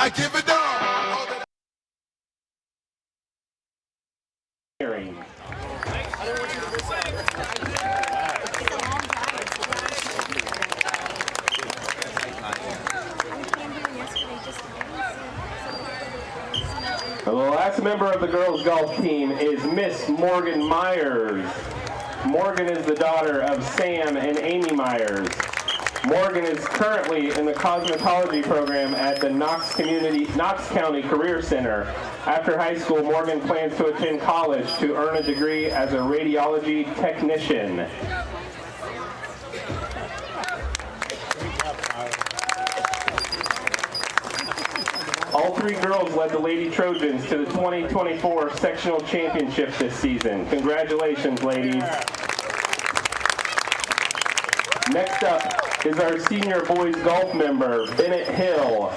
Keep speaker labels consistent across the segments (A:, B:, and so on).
A: I give it all.
B: The last member of the girls' golf team is Miss Morgan Myers. Morgan is the daughter of Sam and Amy Myers. Morgan is currently in the cosmetology program at the Knox County Career Center. After high school, Morgan plans to attend college to earn a degree as a radiology technician. All three girls led the Lady Trojans to the 2024 sectional championship this season. Congratulations, ladies. Next up is our senior boys golf member, Bennett Hill.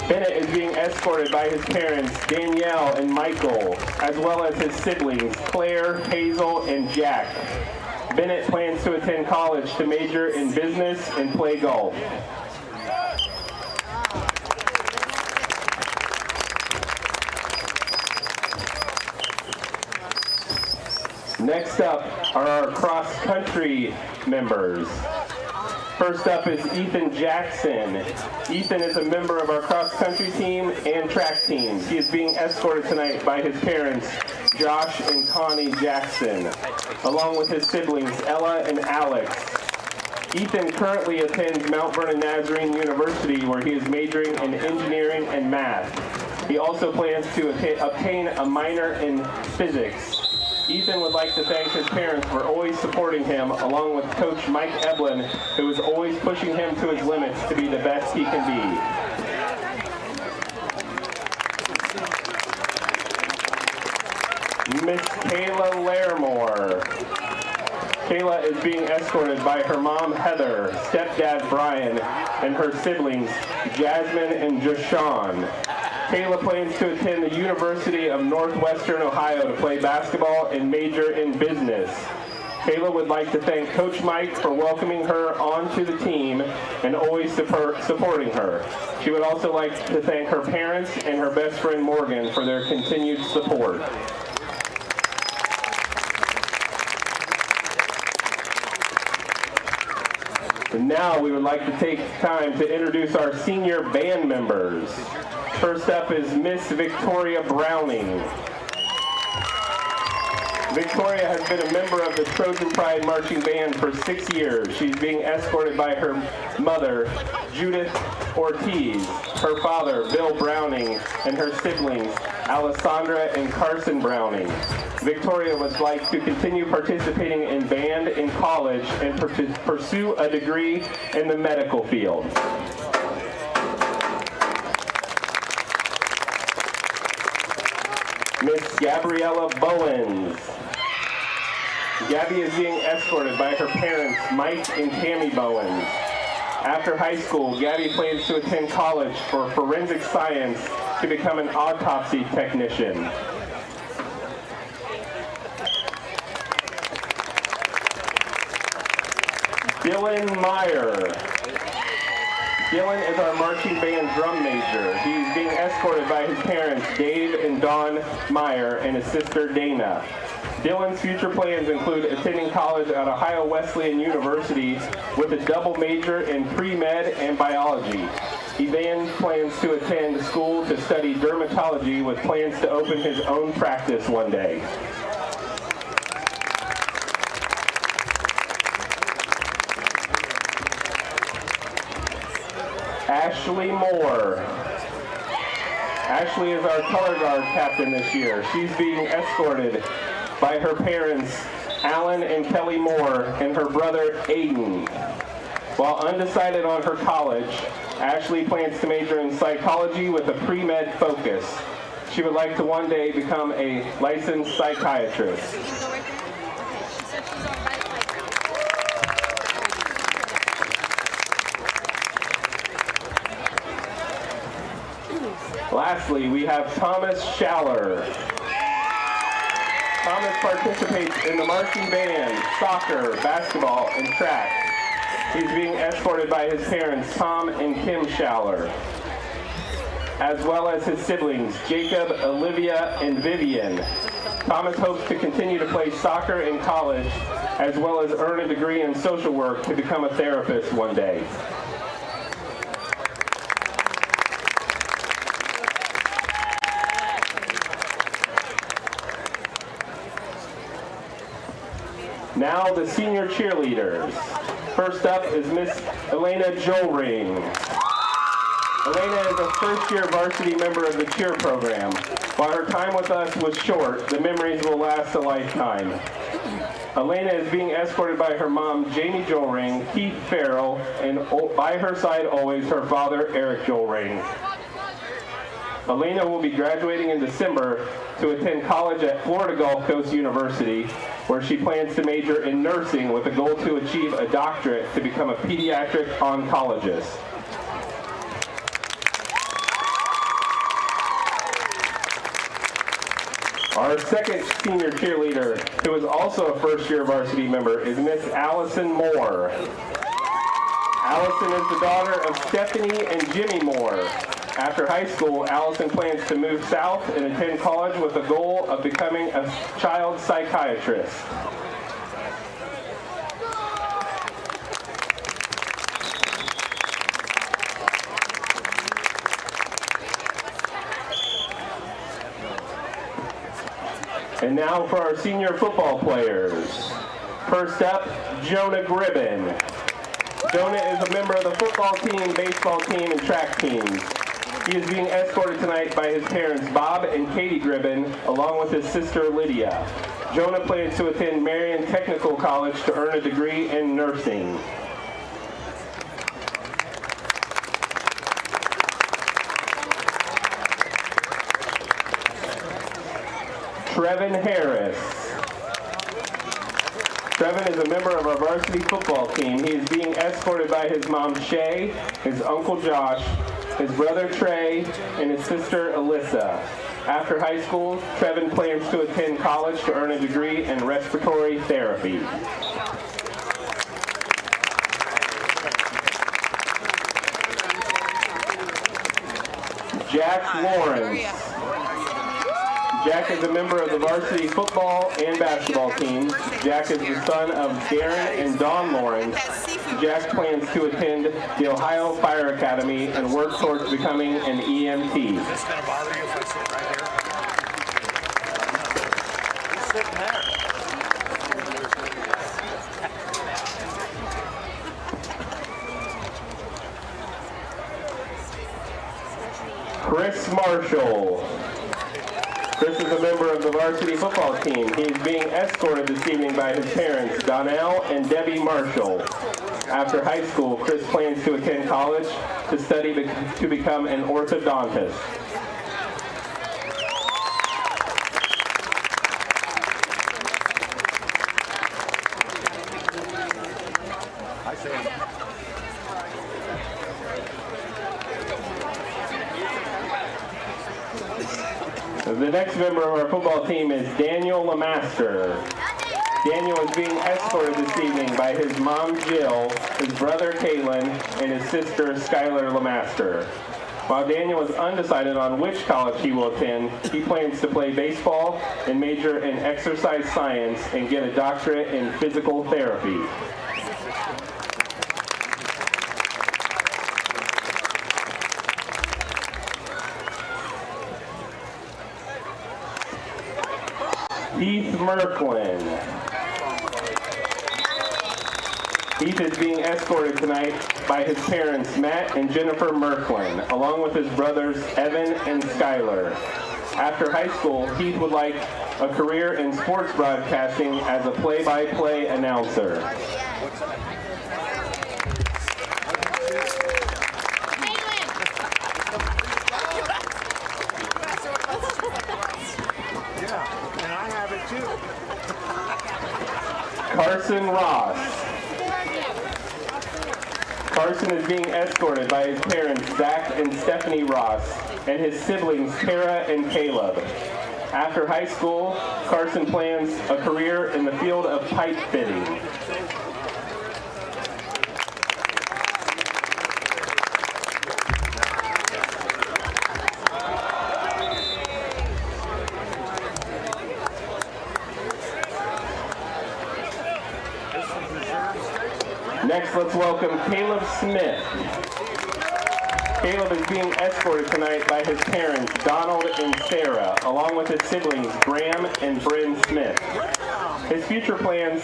B: Bennett is being escorted by his parents, Danielle and Michael, as well as his siblings, Claire, Hazel, and Jack. Bennett plans to attend college to major in business and play golf. Next up are our cross-country members. First up is Ethan Jackson. Ethan is a member of our cross-country team and track team. He is being escorted tonight by his parents, Josh and Connie Jackson, along with his siblings, Ella and Alex. Ethan currently attends Mount Vernon Nazarene University, where he is majoring in engineering and math. He also plans to obtain a minor in physics. Ethan would like to thank his parents for always supporting him, along with Coach Mike Eblin, who is always pushing him to his limits to be the best he can be. Miss Kayla Larimore. Kayla is being escorted by her mom, Heather, stepdad, Brian, and her siblings, Jasmine and Joshawn. Kayla plans to attend the University of Northwestern Ohio to play basketball and major in business. Kayla would like to thank Coach Mike for welcoming her onto the team and always supporting her. She would also like to thank her parents and her best friend Morgan for their continued support. And now we would like to take time to introduce our senior band members. First up is Miss Victoria Browning. Victoria has been a member of the Trojan Pride Marching Band for 6 years. She's being escorted by her mother, Judith Ortiz, her father, Bill Browning, and her siblings, Alessandra and Carson Browning. Victoria would like to continue participating in band in college and pursue a degree in the medical field. Miss Gabriella Bowens. Gabby is being escorted by her parents, Mike and Tammy Bowens. After high school, Gabby plans to attend college for forensic science to become an autopsy technician. Dylan Meyer. Dylan is our marching band drum major. He's being escorted by his parents, Dave and Dawn Meyer, and his sister, Dana. Dylan's future plans include attending college at Ohio Wesleyan University with a double major in pre-med and biology. He then plans to attend school to study dermatology with plans to open his own practice one day. Ashley Moore. Ashley is our color guard captain this year. She's being escorted by her parents, Alan and Kelly Moore, and her brother, Aiden. While undecided on her college, Ashley plans to major in psychology with a pre-med focus. She would like to one day become a licensed psychiatrist. Lastly, we have Thomas Schaller. Thomas participates in the marching band, soccer, basketball, and track. He's being escorted by his parents, Tom and Kim Schaller. as well as his siblings, Jacob, Olivia, and Vivian. Thomas hopes to continue to play soccer in college, as well as earn a degree in social work to become a therapist one day. Now the senior cheerleaders. First up is Miss Elena Jolring. Elena is a first-year varsity member of the cheer program. While her time with us was short, the memories will last a lifetime. Elena is being escorted by her mom, Jamie Jolring, Keith Farrell, and by her side always her father, Eric Jolring. Elena will be graduating in December to attend college at Florida Gulf Coast University, where she plans to major in nursing with a goal to achieve a doctorate to become a pediatric oncologist. Our second senior cheerleader, who is also a first-year varsity member, is Miss Allison Moore. Allison is the daughter of Stephanie and Jimmy Moore. After high school, Allison plans to move south and attend college with the goal of becoming a child psychiatrist. And now for our senior football players. First up, Jonah Gribben. Jonah is a member of the football team, baseball team, and track teams. He is being escorted tonight by his parents, Bob and Katie Gribben, along with his sister, Lydia. Jonah plans to attend Marion Technical College to earn a degree in nursing. Trevin Harris. Trevin is a member of our varsity football team. He is being escorted by his mom, Shay, his uncle, Josh, his brother, Trey, and his sister, Alyssa. After high school, Trevin plans to attend college to earn a degree in respiratory therapy. Jack Lawrence. Jack is a member of the varsity football and basketball teams. Jack is the son of Darren and Dawn Lawrence. Jack plans to attend the Ohio Fire Academy and work towards becoming an EMT. Is this going to bother you if I sit right here? Chris Marshall. Chris is a member of the varsity football team. He is being escorted this evening by his parents, Donnell and Debbie Marshall. After high school, Chris plans to attend college to study to become an orthodontist. Hi, Sam. The next member of our football team is Daniel Lamaster. Daniel is being escorted this evening by his mom, Jill, his brother, Caitlin, and his sister, Skylar Lamaster. While Daniel is undecided on which college he will attend, he plans to play baseball and major in exercise science and get a doctorate in physical therapy. Heath Merklin. Heath is being escorted tonight by his parents, Matt and Jennifer Merklin, along with his brothers, Evan and Skylar. After high school, Heath would like a career in sports broadcasting as a play-by-play announcer. Carson Ross. Carson is being escorted by his parents, Zach and Stephanie Ross, and his siblings, Tara and Caleb. After high school, Carson plans a career in the field of pipe fitting. let's welcome Caleb Smith. Caleb is being escorted tonight by his parents, Donald and Sarah, along with his siblings, Graham and Bryn Smith. His future plans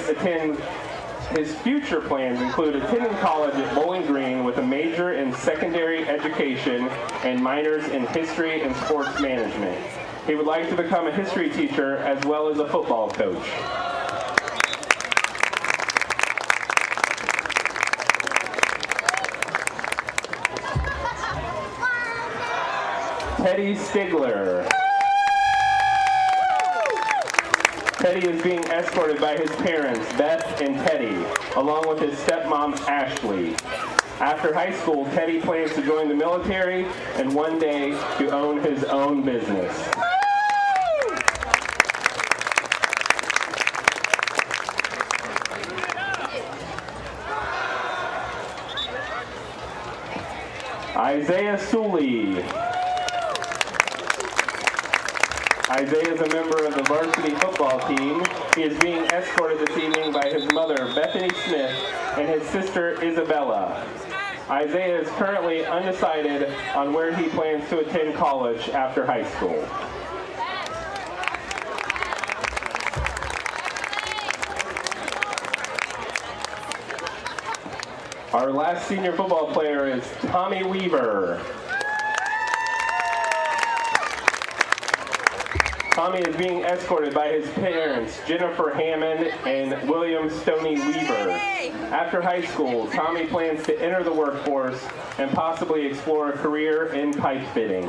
B: include attending college at Bowling Green with a major in secondary education and minors in history and sports management. He would like to become a history teacher as well as a football coach. Teddy Stigler. Teddy is being escorted by his parents, Beth and Teddy, along with his stepmom, Ashley. After high school, Teddy plans to join the military and one day to own his own business. Isaiah Suley. Isaiah is a member of the varsity football team. He is being escorted this evening by his mother, Bethany Smith, and his sister, Isabella. Isaiah is currently undecided on where he plans to attend college after high school. Our last senior football player is Tommy Weaver. Tommy is being escorted by his parents, Jennifer Hammond and William Stoney Weaver. After high school, Tommy plans to enter the workforce and possibly explore a career in pipe fitting.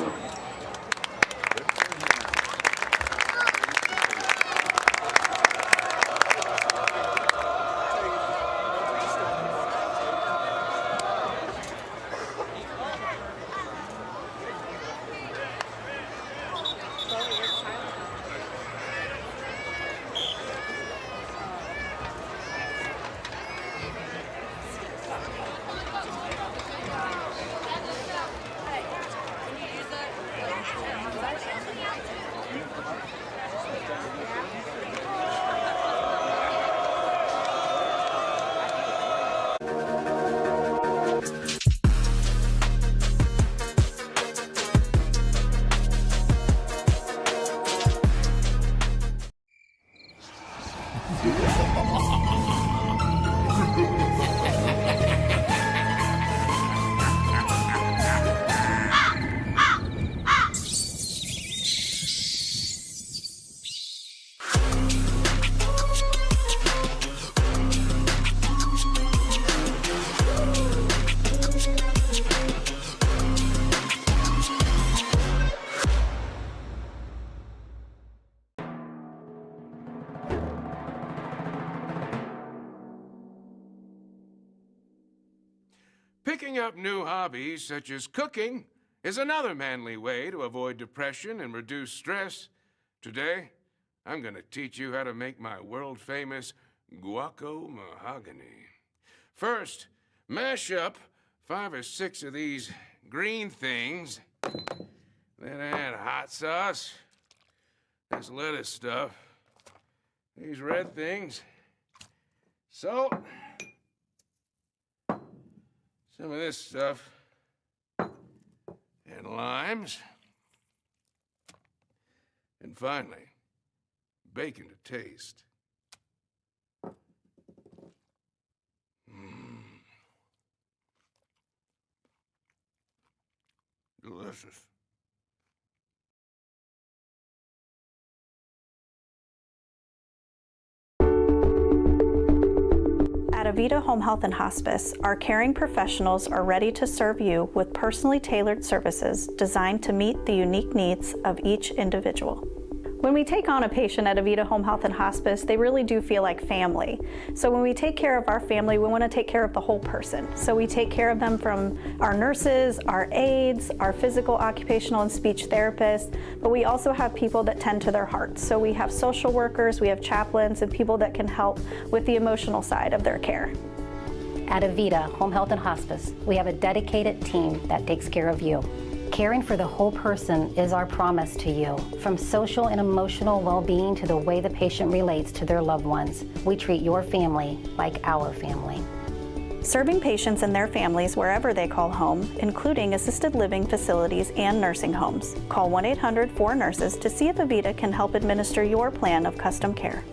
A: Picking up new hobbies such as cooking is another manly way to avoid depression and reduce stress. Today, I'm going to teach you how to make my world-famous guaco mahogany. First, mash up 5 or 6 of these green things. Then add hot sauce, this lettuce stuff, these red things, salt, some of this stuff, and limes. And finally, bacon to taste. Delicious.
C: At Avita Home Health and Hospice, our caring professionals are ready to serve you with personally tailored services designed to meet the unique needs of each individual. When we take on a patient at Avita Home Health and Hospice, they really do feel like family. So when we take care of our family, we want to take care of the whole person. So we take care of them from our nurses, our aides, our physical, occupational, and speech therapists, but we also have people that tend to their hearts. So we have social workers, we have chaplains, and people that can help with the emotional side of their care.
D: At Avita Home Health and Hospice, we have a dedicated team that takes care of you. Caring for the whole person is our promise to you. From social and emotional well-being to the way the patient relates to their loved ones, we treat your family like our family.
C: serving patients and their families wherever they call home, including assisted living facilities and nursing homes. Call 1-800-4NURSES to see if Avita can help administer your plan of custom care.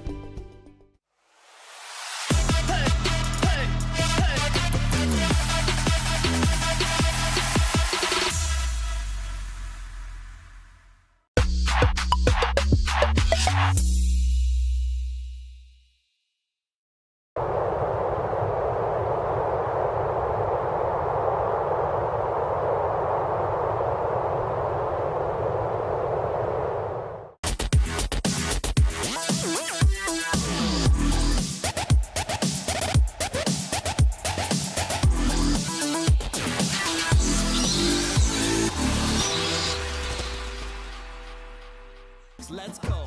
E: Let's go.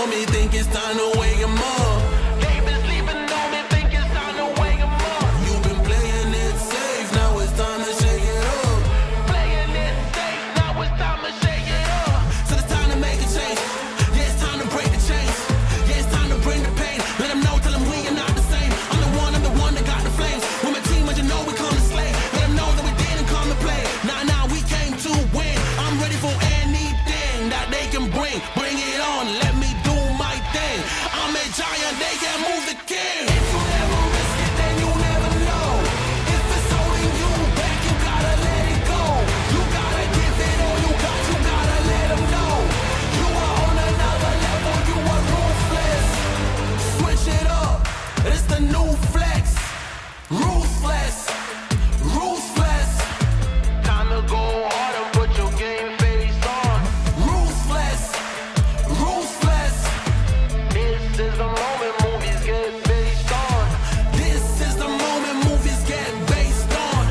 E: on me, think it's time to wake 'em up. They been sleeping on me, think it's time to wake 'em up. You've been playing it safe, now it's time to shake it up. Playing it safe, now it's time to shake it up. So it's time to make a change. Yeah, it's time to break the chains. Yeah, it's time to bring the pain. Let them know, tell them we are not the same. I'm the one that got the flames. With my team, you know we come to slay. Let them know that we didn't come to play. Nah, we came to win. I'm ready for anything that they can bring. Bring it on, let me do my thing. I'm a giant, they can't move the king. If you never risk it, then you never know. If it's holding you back, you gotta let it go. You gotta give it all you got, you gotta let them know. You are on another level, you are ruthless. Switch it up, it's the new flex. Ruthless, ruthless. Time to go hard and put your game face on. Ruthless, ruthless. This is the moment movies get based on. This is the moment movies get based on.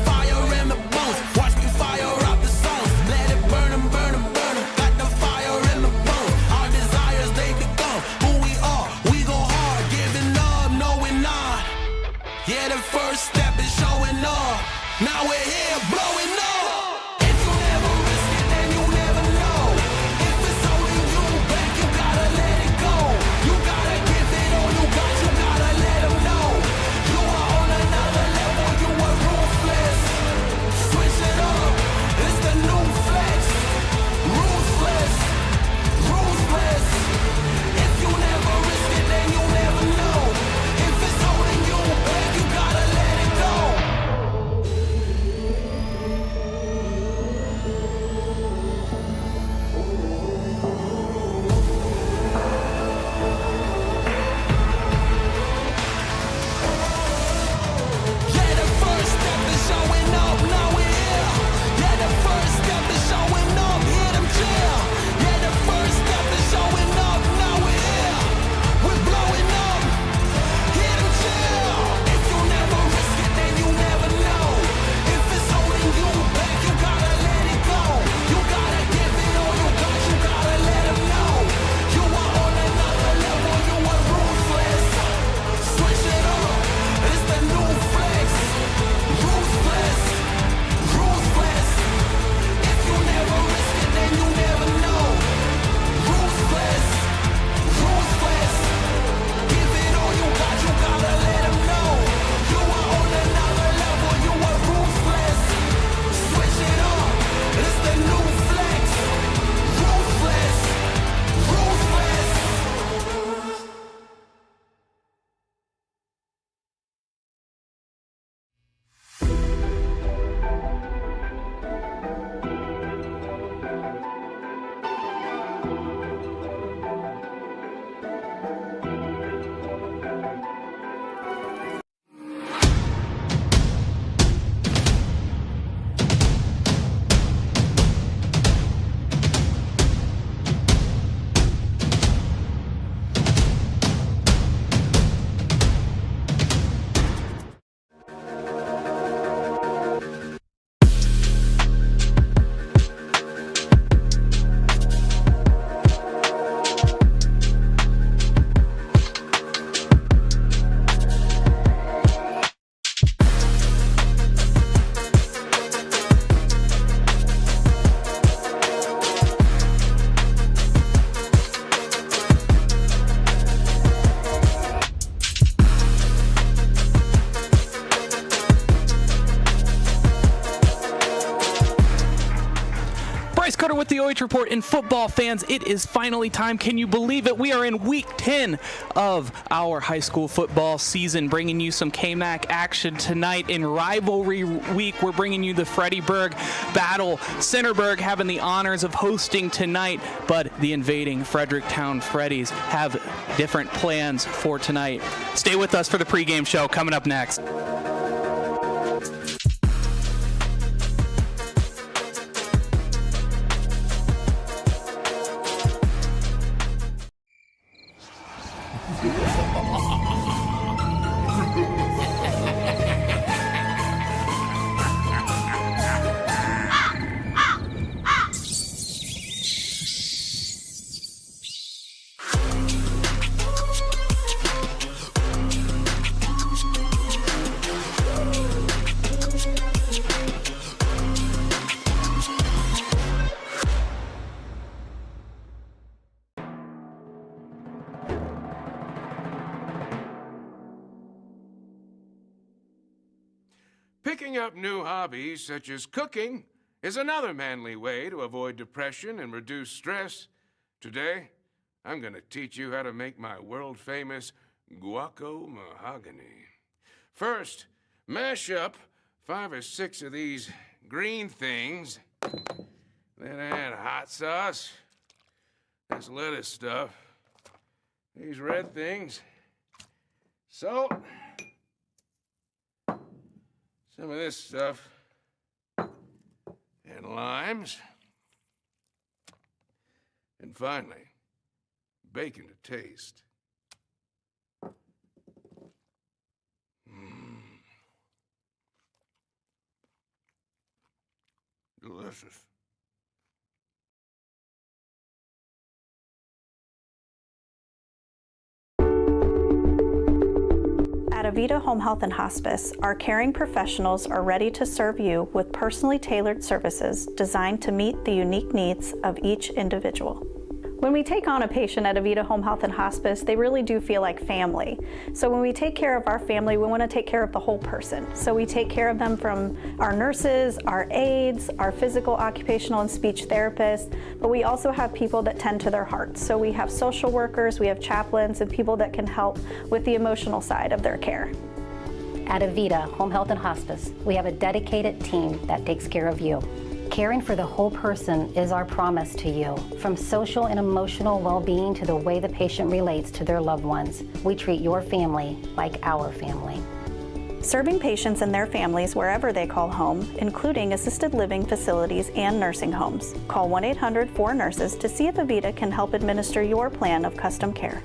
E: Fire in the bones, watch me fire up the songs. Let it burn 'em, burn 'em, burn 'em. Got the fire in the bones. Our desires, they become who we are. We go hard, giving up, no we're not. Yeah, the first step is showing up. Now we're here, blowing up. If you never risk it, then you never know. If it's holding you back, you gotta let it go. You gotta give it all you got, you gotta let them know. You are on another level, you are ruthless. Switch it up, it's the new flex. Ruthless, ruthless. If you never risk it, then you never know. If it's holding you back, you gotta let it go. Yeah, the first step is showing up, now we're here. Yeah, the first step is showing up, hear them cheer. Yeah, the first step is showing up, now we're here. We're blowing up, hear them cheer. If you never risk it, then you never know. If it's holding you back, you gotta let it go. You gotta give it all you got, you gotta let them know. You are on another level, you are ruthless. Switch it up, it's the new flex. Ruthless, ruthless. If you never risk it, then you never know. Ruthless, ruthless. Give it all you got, you gotta let them know. You are on another level, you are ruthless. Switch it up, it's the new flex. Ruthless, ruthless.
F: Bryce Cutter with the OH Report. And football fans, it is finally time. Can you believe it? We are in week 10 of our high school football season, bringing you some KMAC action tonight. In Rivalry week, we're bringing you the FreddieBurg battle. Centerburg having the honors of hosting tonight, but the invading Fredericktown Freddies have different plans for tonight. Stay with us for the pregame show coming up next.
A: Picking up new hobbies such as cooking is another manly way to avoid depression and reduce stress. Today, I'm going to teach you how to make my world-famous guaco mahogany. First, mash up 5 or 6 of these green things. Then add hot sauce, this lettuce stuff, these red things, salt, some of this stuff, and limes, and finally, bacon to taste. Delicious.
C: At Avita Home Health and Hospice, our caring professionals are ready to serve you with personally tailored services designed to meet the unique needs of each individual. When we take on a patient at Avita Home Health and Hospice, they really do feel like family. So when we take care of our family, we want to take care of the whole person. So we take care of them from our nurses, our aides, our physical, occupational, and speech therapists, but we also have people that tend to their hearts. So we have social workers, we have chaplains, and people that can help with the emotional side of their care.
D: At Avita Home Health and Hospice, we have a dedicated team that takes care of you. Caring for the whole person is our promise to you. From social and emotional well-being to the way the patient relates to their loved ones, we treat your family like our family.
C: Serving patients and their families wherever they call home, including assisted living facilities and nursing homes. Call 1-800-4NURSES to see if Avita can help administer your plan of custom care.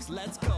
E: Let's go.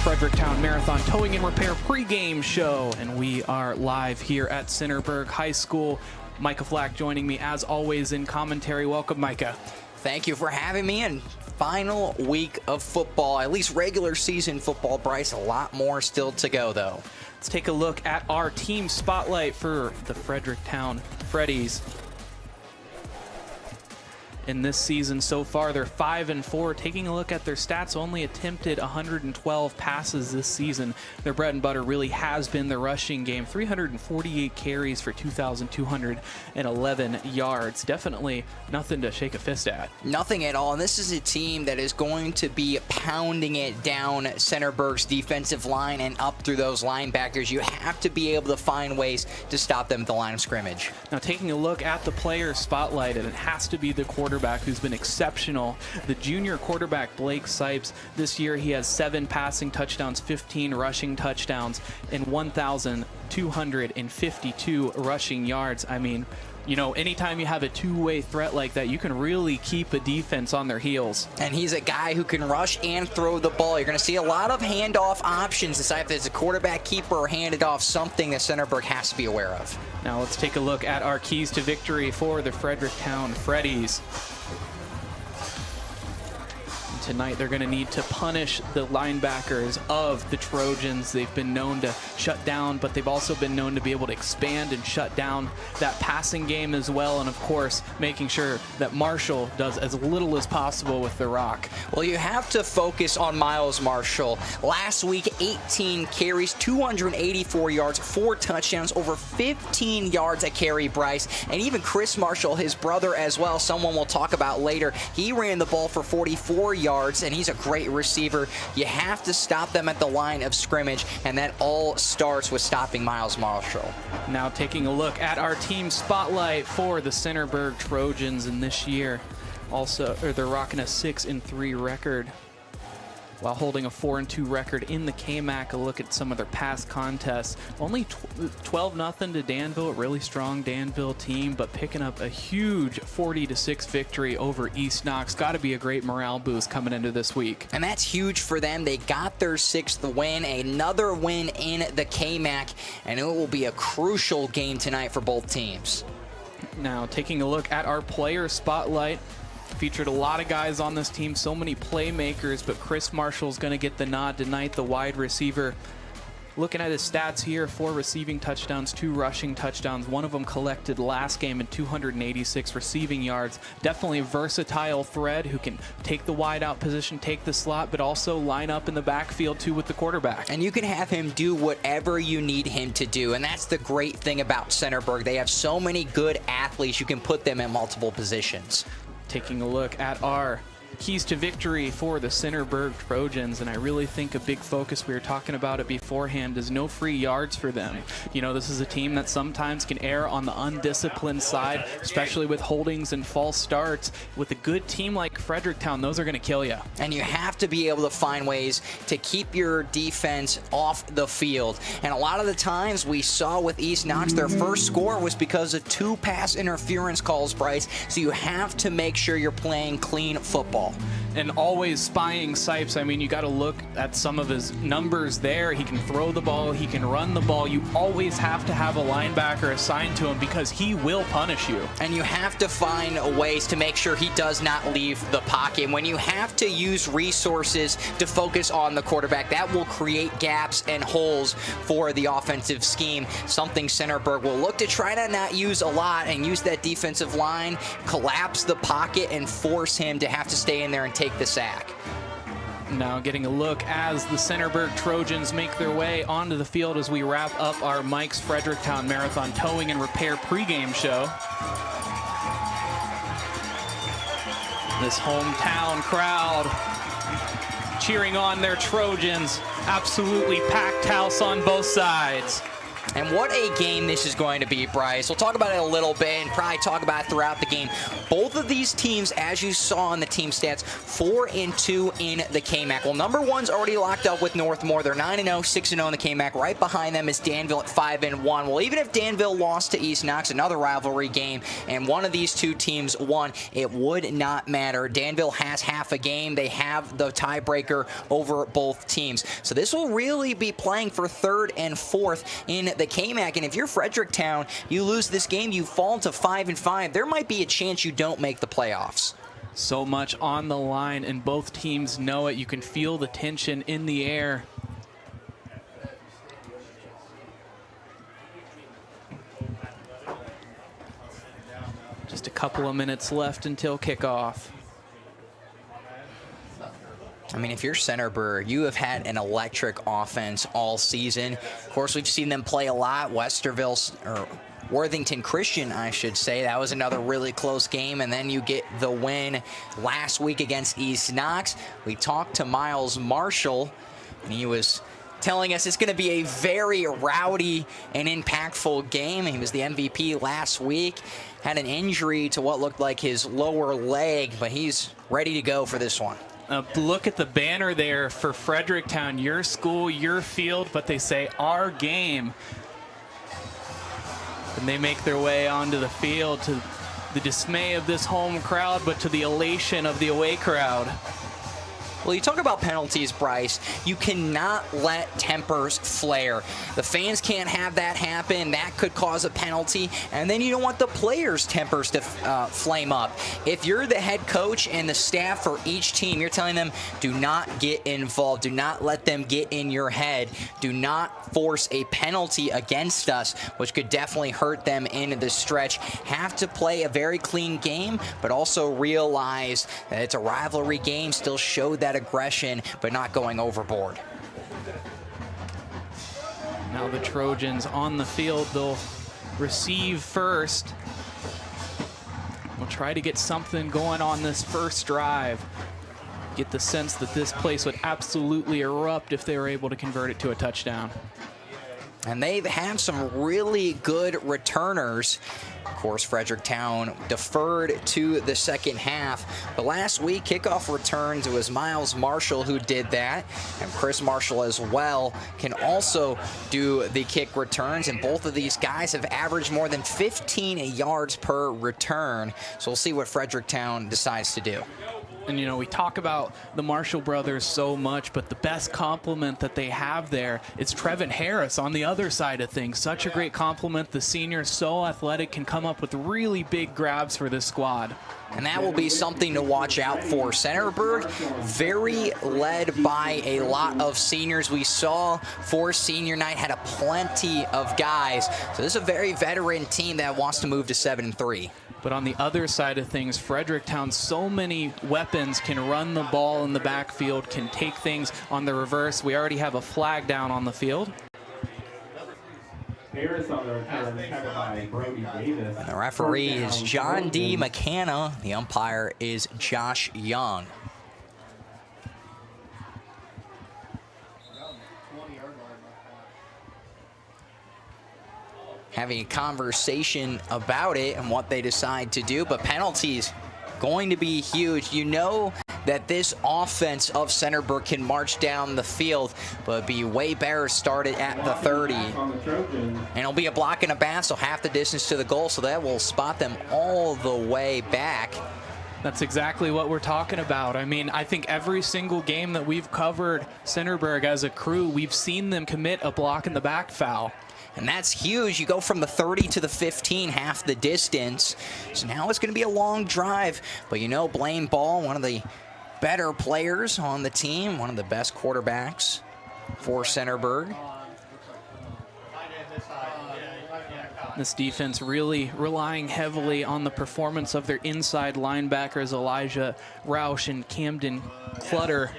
F: Fredericktown Marathon Towing and Repair pregame show, and we are live here at Centerburg High School. Micah Flack joining me as always in commentary. Welcome, Micah.
G: Thank you for having me in. Final week of football, at least regular season football, Bryce. A lot more still to go, though.
F: Let's take a look at our team spotlight for the Fredericktown Freddies. In this season so far, they're 5-4. Taking a look at their stats, only attempted 112 passes this season. Their bread and butter really has been the rushing game. 348 carries for 2,211 yards. Definitely nothing to shake a fist at.
G: Nothing at all. And this is a team that is going to be pounding it down Centerburg's defensive line and up through those linebackers. You have to be able to find ways to stop them at the line of scrimmage.
F: Now, taking a look at the player spotlighted, it has to be the quarterback who's been exceptional. The junior quarterback, Blake Sipes, this year he has 7 passing touchdowns, 15 rushing touchdowns, and 1,252 rushing yards. I mean, you know, anytime you have a two-way threat like that, you can really keep a defense on their heels.
G: And he's a guy who can rush and throw the ball. You're going to see a lot of handoff options. Decide if it's a quarterback keeper or handed off, something that Centerburg has to be aware of.
F: Now let's take a look at our keys to victory for the Fredericktown Freddies. tonight. They're going to need to punish the linebackers of the Trojans. They've been known to shut down, but they've also been known to be able to expand and shut down that passing game as well. And of course, making sure that Marshall does as little as possible with the rock.
G: Well, you have to focus on Miles Marshall. Last week, 18 carries, 284 yards, 4 touchdowns, over 15 yards a carry, Bryce. And even Chris Marshall, his brother as well, someone we'll talk about later, he ran the ball for 44 yards, and he's a great receiver. You have to stop them at the line of scrimmage, and that all starts with stopping Miles Marshall.
F: Now taking a look at our team spotlight for the Centerburg Trojans, and this year they're rocking a 6-3 record while holding a 4-2 record in the KMAC. A look at some of their past contests. Only 12-0 to Danville, a really strong Danville team, but picking up a huge 40-6 victory over East Knox. Got to be a great morale boost coming into this week.
G: And that's huge for them. They got their 6th win, another win in the KMAC, and it will be a crucial game tonight for both teams.
F: Now taking a look at our player spotlight. Featured a lot of guys on this team, so many playmakers, but Chris Marshall's going to get the nod tonight, the wide receiver. Looking at his stats here, 4 receiving touchdowns, 2 rushing touchdowns. One of them collected last game and 286 receiving yards. Definitely a versatile thread who can take the wide out position, take the slot, but also line up in the backfield too with the quarterback.
G: And you can have him do whatever you need him to do. And that's the great thing about Centerburg. They have so many good athletes, you can put them in multiple positions.
F: Taking a look at our keys to victory for the Centerburg Trojans, and I really think a big focus, we were talking about it beforehand, is no free yards for them. You know, this is a team that sometimes can err on the undisciplined side, especially with holdings and false starts. With a good team like Fredericktown, those are going to kill you. And you have to be able to find ways to keep your defense off the field. And a lot of the times we saw with East Knox, their first score was because of 2 pass interference calls, Bryce. So you have to make sure you're playing clean football. And always spying Sipes. I mean, you got to look at some of his numbers there. He can throw the ball, he can run the ball. You always have to have a linebacker assigned to him because he will punish you.
G: And you have to find ways to make sure he does not leave the pocket. When you have to use resources to focus on the quarterback, that will create gaps and holes for the offensive scheme. Something Centerburg will look to try to not use a lot and use that defensive line, collapse the pocket, and force him to have to stay in there and take the sack.
F: Now getting a look as the Centerburg Trojans make their way onto the field as we wrap up our Mike's Fredericktown Marathon Towing and Repair pregame show. This hometown crowd cheering on their Trojans. Absolutely packed house on both sides.
G: And what a game this is going to be, Bryce. We'll talk about it a little bit and probably talk about it throughout the game. Both of these teams, as you saw in the team stats, 4-2 in the KMAC. Well, number 1's already locked up with Northmore. They're 9-0, 6-0 in the KMAC. Right behind them is Danville at 5-1. Well, even if Danville lost to East Knox, another rivalry game, and one of these 2 teams won, it would not matter. Danville has half a game. They have the tiebreaker over both teams. So this will really be playing for 3rd and 4th in the KMAC. And if you're Fredericktown, you lose this game, you fall to 5-5. There might be a chance you don't make the playoffs.
F: So much on the line, and both teams know it. You can feel the tension in the air. Just a couple of minutes left until kickoff.
G: I mean, if you're Centerburg, you have had an electric offense all season. Of course, we've seen them play a lot. Worthington Christian, I should say. That was another really close game. And then you get the win last week against East Knox. We talked to Miles Marshall, and he was telling us it's going to be a very rowdy and impactful game. He was the MVP last week. Had an injury to what looked like his lower leg, but he's ready to go for this one.
F: Look at the banner there for Fredericktown. Your school, your field, but they say our game. And they make their way onto the field to the dismay of this home crowd, but to the elation of the away crowd.
G: Well, you talk about penalties, Bryce. You cannot let tempers flare. The fans can't have that happen. That could cause a penalty. And then you don't want the players' tempers to flame up. If you're the head coach and the staff for each team, you're telling them, do not get involved. Do not let them get in your head. Do not force a penalty against us, which could definitely hurt them in the stretch. Have to play a very clean game, but also realize that it's a rivalry game. Still show that aggression, but not going overboard.
F: Now the Trojans on the field. They'll receive first. We'll try to get something going on this first drive. Get the sense that this place would absolutely erupt if they were able to convert it to a touchdown.
G: And they've had some really good returners. Of course, Fredericktown deferred to the second half. But last week, kickoff returns, it was Miles Marshall who did that. And Chris Marshall as well can also do the kick returns. And both of these guys have averaged more than 15 yards per return. So we'll see what Fredericktown decides to do.
F: And, you know, we talk about the Marshall brothers so much, but the best compliment that they have there is Trevin Harris on the other side of things. Such a great compliment. The senior, so athletic, can come up with really big grabs for this squad.
G: And that will be something to watch out for. Centerburg, very led by a lot of seniors. We saw for senior night had a plenty of guys. So this is a very veteran team that wants to move to 7-3.
F: But on the other side of things, Fredericktown, so many weapons, can run the ball in the backfield, can take things on the reverse. We already have a flag down on the field.
B: Harris on the return, covered by Brody Davis.
G: The referee is John D. McCanna. The umpire is Josh Young. Having a conversation about it and what they decide to do, but penalties going to be huge. You know that this offense of Centerburg can march down the field, but it'd be way better started at the 30. And it'll be a block and a pass, so half the distance to the goal, so that will spot them all the way back.
F: That's exactly what we're talking about. I mean, I think every single game that we've covered Centerburg as a crew, we've seen them commit a block in the back foul.
G: And that's huge. You go from the 30 to the 15, half the distance. So now it's going to be a long drive. But you know, Blaine Ball, one of the better players on the team, one of the best quarterbacks for Centerburg.
F: This defense really relying heavily on the performance of their inside linebackers, Elijah Roush and Camden Clutter.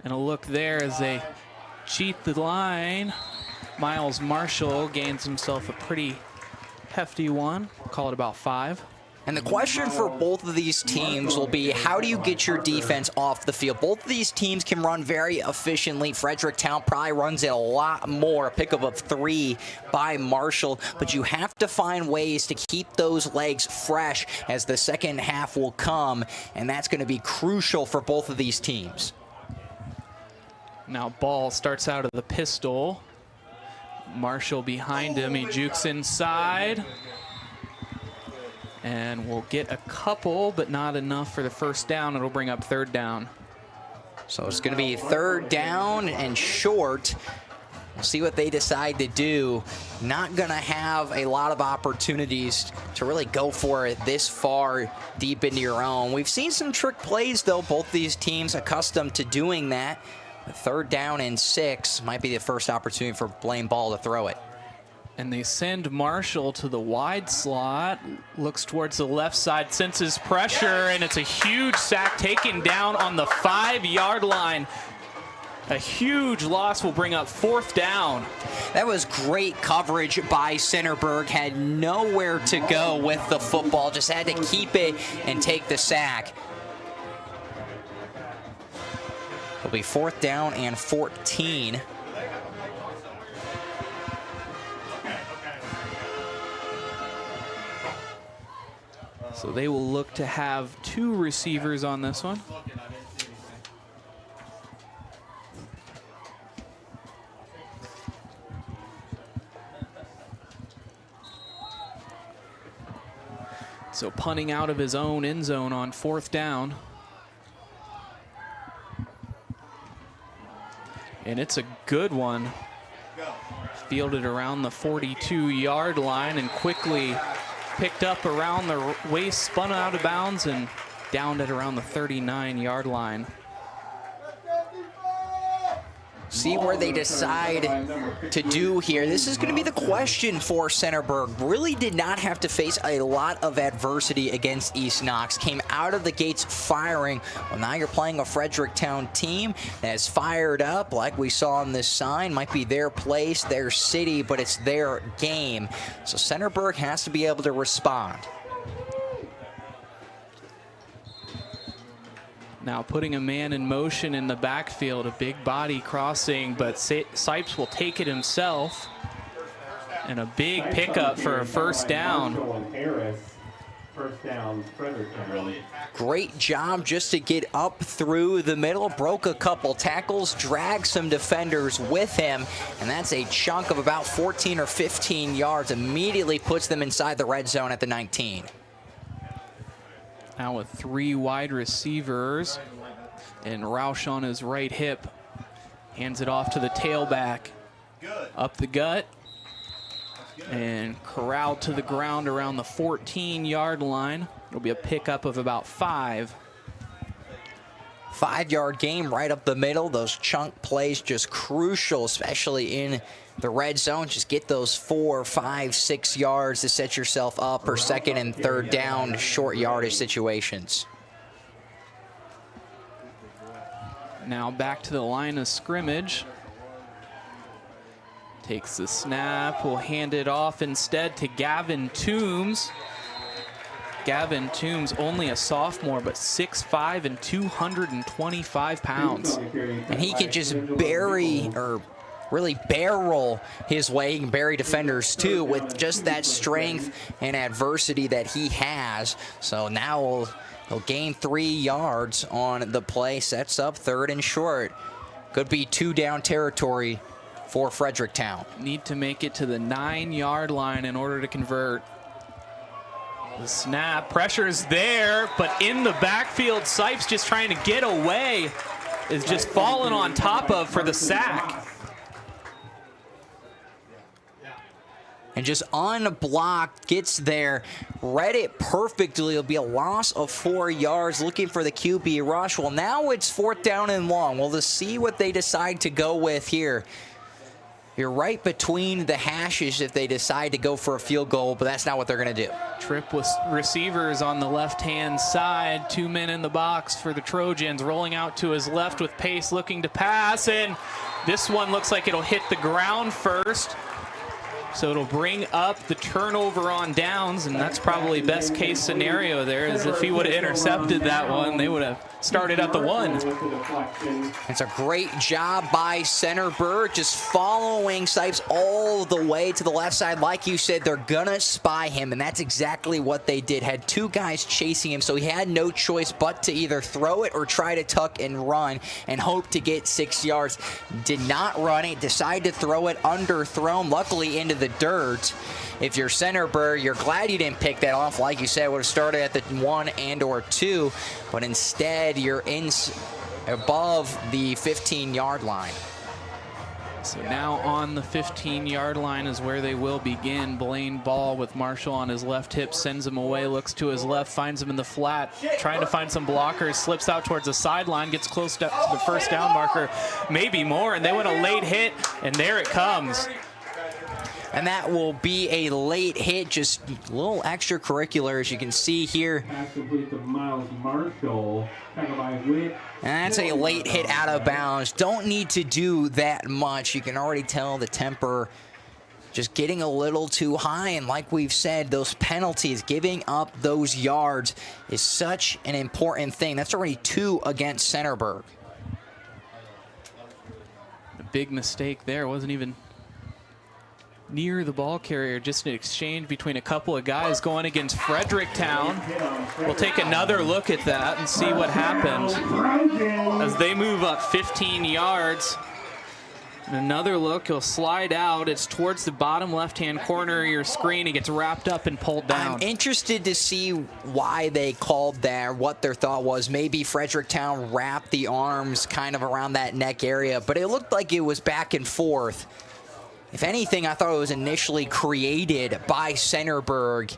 F: And a look there as they cheat the line. Miles Marshall gains himself a pretty hefty one. Call it about 5.
G: And the question for both of these teams will be, how do you get your defense off the field? Both of these teams can run very efficiently. Fredericktown probably runs it a lot more, a pickup of 3 by Marshall. But you have to find ways to keep those legs fresh as the second half will come. And that's going to be crucial for both of these teams.
F: Now Ball starts out of the pistol. Marshall behind him, he jukes inside. And we'll get a couple, but not enough for the first down. It'll bring up 3rd down.
G: So it's going to be 3rd down and short. We'll see what they decide to do. Not going to have a lot of opportunities to really go for it this far deep into your own. We've seen some trick plays, though. Both these teams accustomed to doing that. 3rd down and 6 might be the first opportunity for Blaine Ball to throw it.
F: And they send Marshall to the wide slot. Looks towards the left side, senses pressure, and it's a huge sack taken down on the 5-yard line. A huge loss will bring up 4th down.
G: That was great coverage by Centerburg. Had nowhere to go with the football. Just had to keep it and take the sack. It'll be 4th down and 14.
F: So they will look to have 2 receivers on this one. So punting out of his own end zone on 4th down. And it's a good one. Fielded around the 42-yard line and quickly picked up around the waist, spun out of bounds, and downed at around the 39-yard line.
G: See where they decide to do here. This is going to be the question for Centerburg. Really did not have to face a lot of adversity against East Knox. Came out of the gates firing. Well, now you're playing a Fredericktown team that's fired up, like we saw on this sign. Might be their place, their city, but it's their game. So Centerburg has to be able to respond.
F: Now putting a man in motion in the backfield, a big body crossing, but Sipes will take it himself. And a big pickup for a first down.
G: Great job just to get up through the middle, broke a couple tackles, dragged some defenders with him, and that's a chunk of about 14 or 15 yards. Immediately puts them inside the red zone at the 19.
F: Now with 3 wide receivers, and Roush on his right hip. Hands it off to the tailback. Up the gut, and corralled to the ground around the 14-yard line. It'll be a pickup of about 5.
G: 5-yard game right up the middle. Those chunk plays just crucial, especially in the red zone. Just get those 4, 5, 6 yards to set yourself up for second and third down short yardage situations.
F: Now back to the line of scrimmage. Takes the snap, will hand it off instead to Gavin Toombs. Gavin Toombs, only a sophomore, but 6'5" and 225 pounds.
G: And he can just bury, or really barrel his way. He can bury defenders too with just that strength and adversity that he has. So now he'll gain 3 yards on the play, sets up third and short. Could be 2 down territory for Fredericktown.
F: Need to make it to the 9-yard line in order to convert. The snap, pressure's there, but in the backfield, Sipes just trying to get away, is just falling on top of for the sack.
G: And just unblocked, gets there, read it perfectly. It'll be a loss of 4 yards, looking for the QB rush. Well, now it's 4th down and long. Well, to see what they decide to go with here. You're right between the hashes if they decide to go for a field goal, but that's not what they're going to do.
F: Trip with receivers on the left-hand side. 2 men in the box for the Trojans, rolling out to his left with pace, looking to pass, and this one looks like it'll hit the ground first. So it'll bring up the turnover on downs, and that's probably best case scenario there, is if he would have intercepted that one, they would have started at the 1.
G: It's a great job by Centerburg, just following Sipes all the way to the left side. Like you said, they're gonna spy him, and that's exactly what they did. Had 2 guys chasing him, so he had no choice but to either throw it or try to tuck and run and hope to get 6 yards. Did not run it, decided to throw it underthrown, luckily into the dirt. If you're Centerburg, you're glad you didn't pick that off. Like you said, would have started at the 1 and or 2, but instead you're in above the 15-yard line.
F: So now on the 15-yard line is where they will begin. Blaine Ball with Marshall on his left hip, sends him away, looks to his left, finds him in the flat, trying to find some blockers, slips out towards the sideline, gets close to the first down marker, maybe more, and they want a late hit, and there it comes.
G: And that will be a late hit, just a little extracurricular, as you can see here. And that's a late hit out of bounds. Don't need to do that much. You can already tell the temper just getting a little too high. And like we've said, those penalties, giving up those yards is such an important thing. That's already 2 against Centerburg.
F: A big mistake there. Wasn't even near the ball carrier, just an exchange between a couple of guys going against Fredericktown. We'll take another look at that and see what happened as they move up 15 yards. Another look, he'll slide out. It's towards the bottom left-hand corner of your screen. He gets wrapped up and pulled down.
G: I'm interested to see why they called that, what their thought was. Maybe Fredericktown wrapped the arms kind of around that neck area, but it looked like it was back and forth. If anything, I thought it was initially created by Centerburg.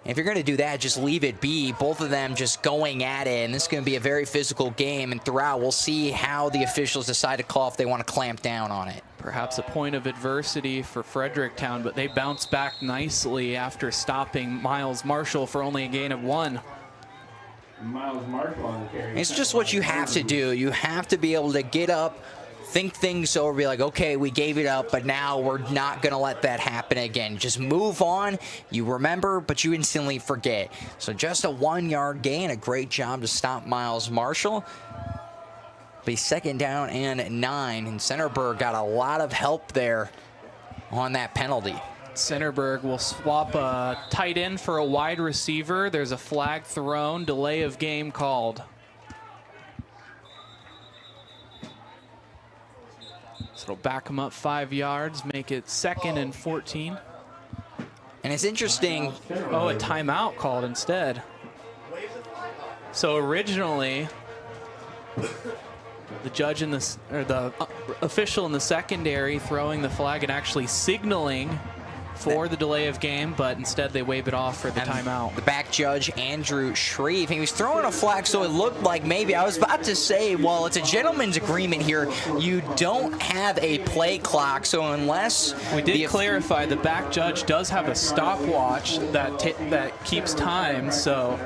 G: If you're going to do that, just leave it be. Both of them just going at it, and this is going to be a very physical game. And throughout, we'll see how the officials decide to call if they want to clamp down on it.
F: Perhaps a point of adversity for Fredericktown, but they bounce back nicely after stopping Miles Marshall for only a gain of 1.
B: Miles Marshall on the carry.
G: It's just what you have to do. You have to be able to get up, think things over, be like, okay, we gave it up, but now we're not going to let that happen again. Just move on. You remember, but you instantly forget. So just a 1-yard gain. A great job to stop Miles Marshall. Be 2nd down and 9, and Centerburg got a lot of help there on that penalty.
F: Centerburg will swap a tight end for a wide receiver. There's a flag thrown, delay of game called. So it'll back him up 5 yards, make it 2nd and 14.
G: And it's interesting.
F: Oh, a timeout called instead. So originally, the judge in the, or the official in the secondary throwing the flag and actually signaling for the delay of game, but instead they wave it off for the timeout.
G: The back judge, Andrew Shreve, he was throwing a flag, so it looked like maybe, I was about to say, well, it's a gentleman's agreement here. You don't have a play clock, so unless...
F: We did clarify the back judge does have a stopwatch that keeps time, so...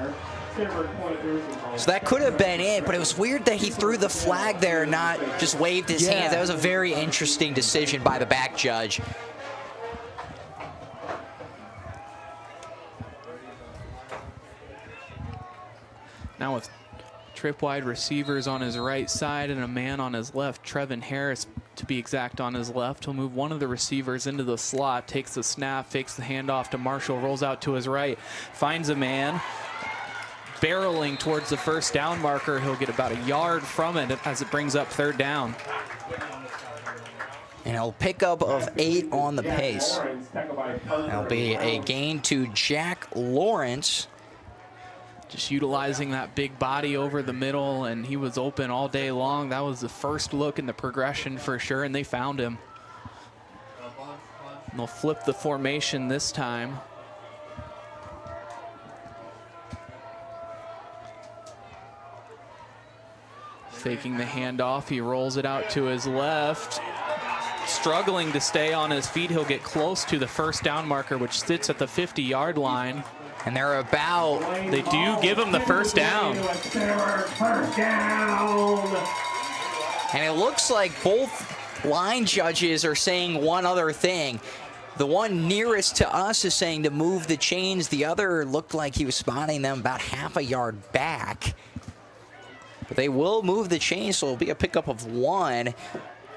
G: So that could have been it, but it was weird that he threw the flag there and not just waved his hands. That was a very interesting decision by the back judge.
F: Now with trip wide receivers on his right side and a man on his left, Trevin Harris, to be exact, on his left. He'll move one of the receivers into the slot, takes the snap, fakes the handoff to Marshall, rolls out to his right, finds a man, barreling towards the 1st down marker. He'll get about a yard from it as it brings up 3rd down.
G: And he'll pick up of 8 on the pace. That'll be a gain to Jack Lawrence.
F: Just utilizing that big body over the middle, and he was open all day long. That was the first look in the progression for sure, and they found him. And they'll flip the formation this time. Faking the handoff, he rolls it out to his left. Struggling to stay on his feet, he'll get close to the 1st down marker, which sits at the 50-yard line.
G: And they're about...
F: They do give him the 1st down.
G: And it looks like both line judges are saying one other thing. The one nearest to us is saying to move the chains. The other looked like he was spotting them about half a yard back. But they will move the chains, so it'll be a pickup of 1.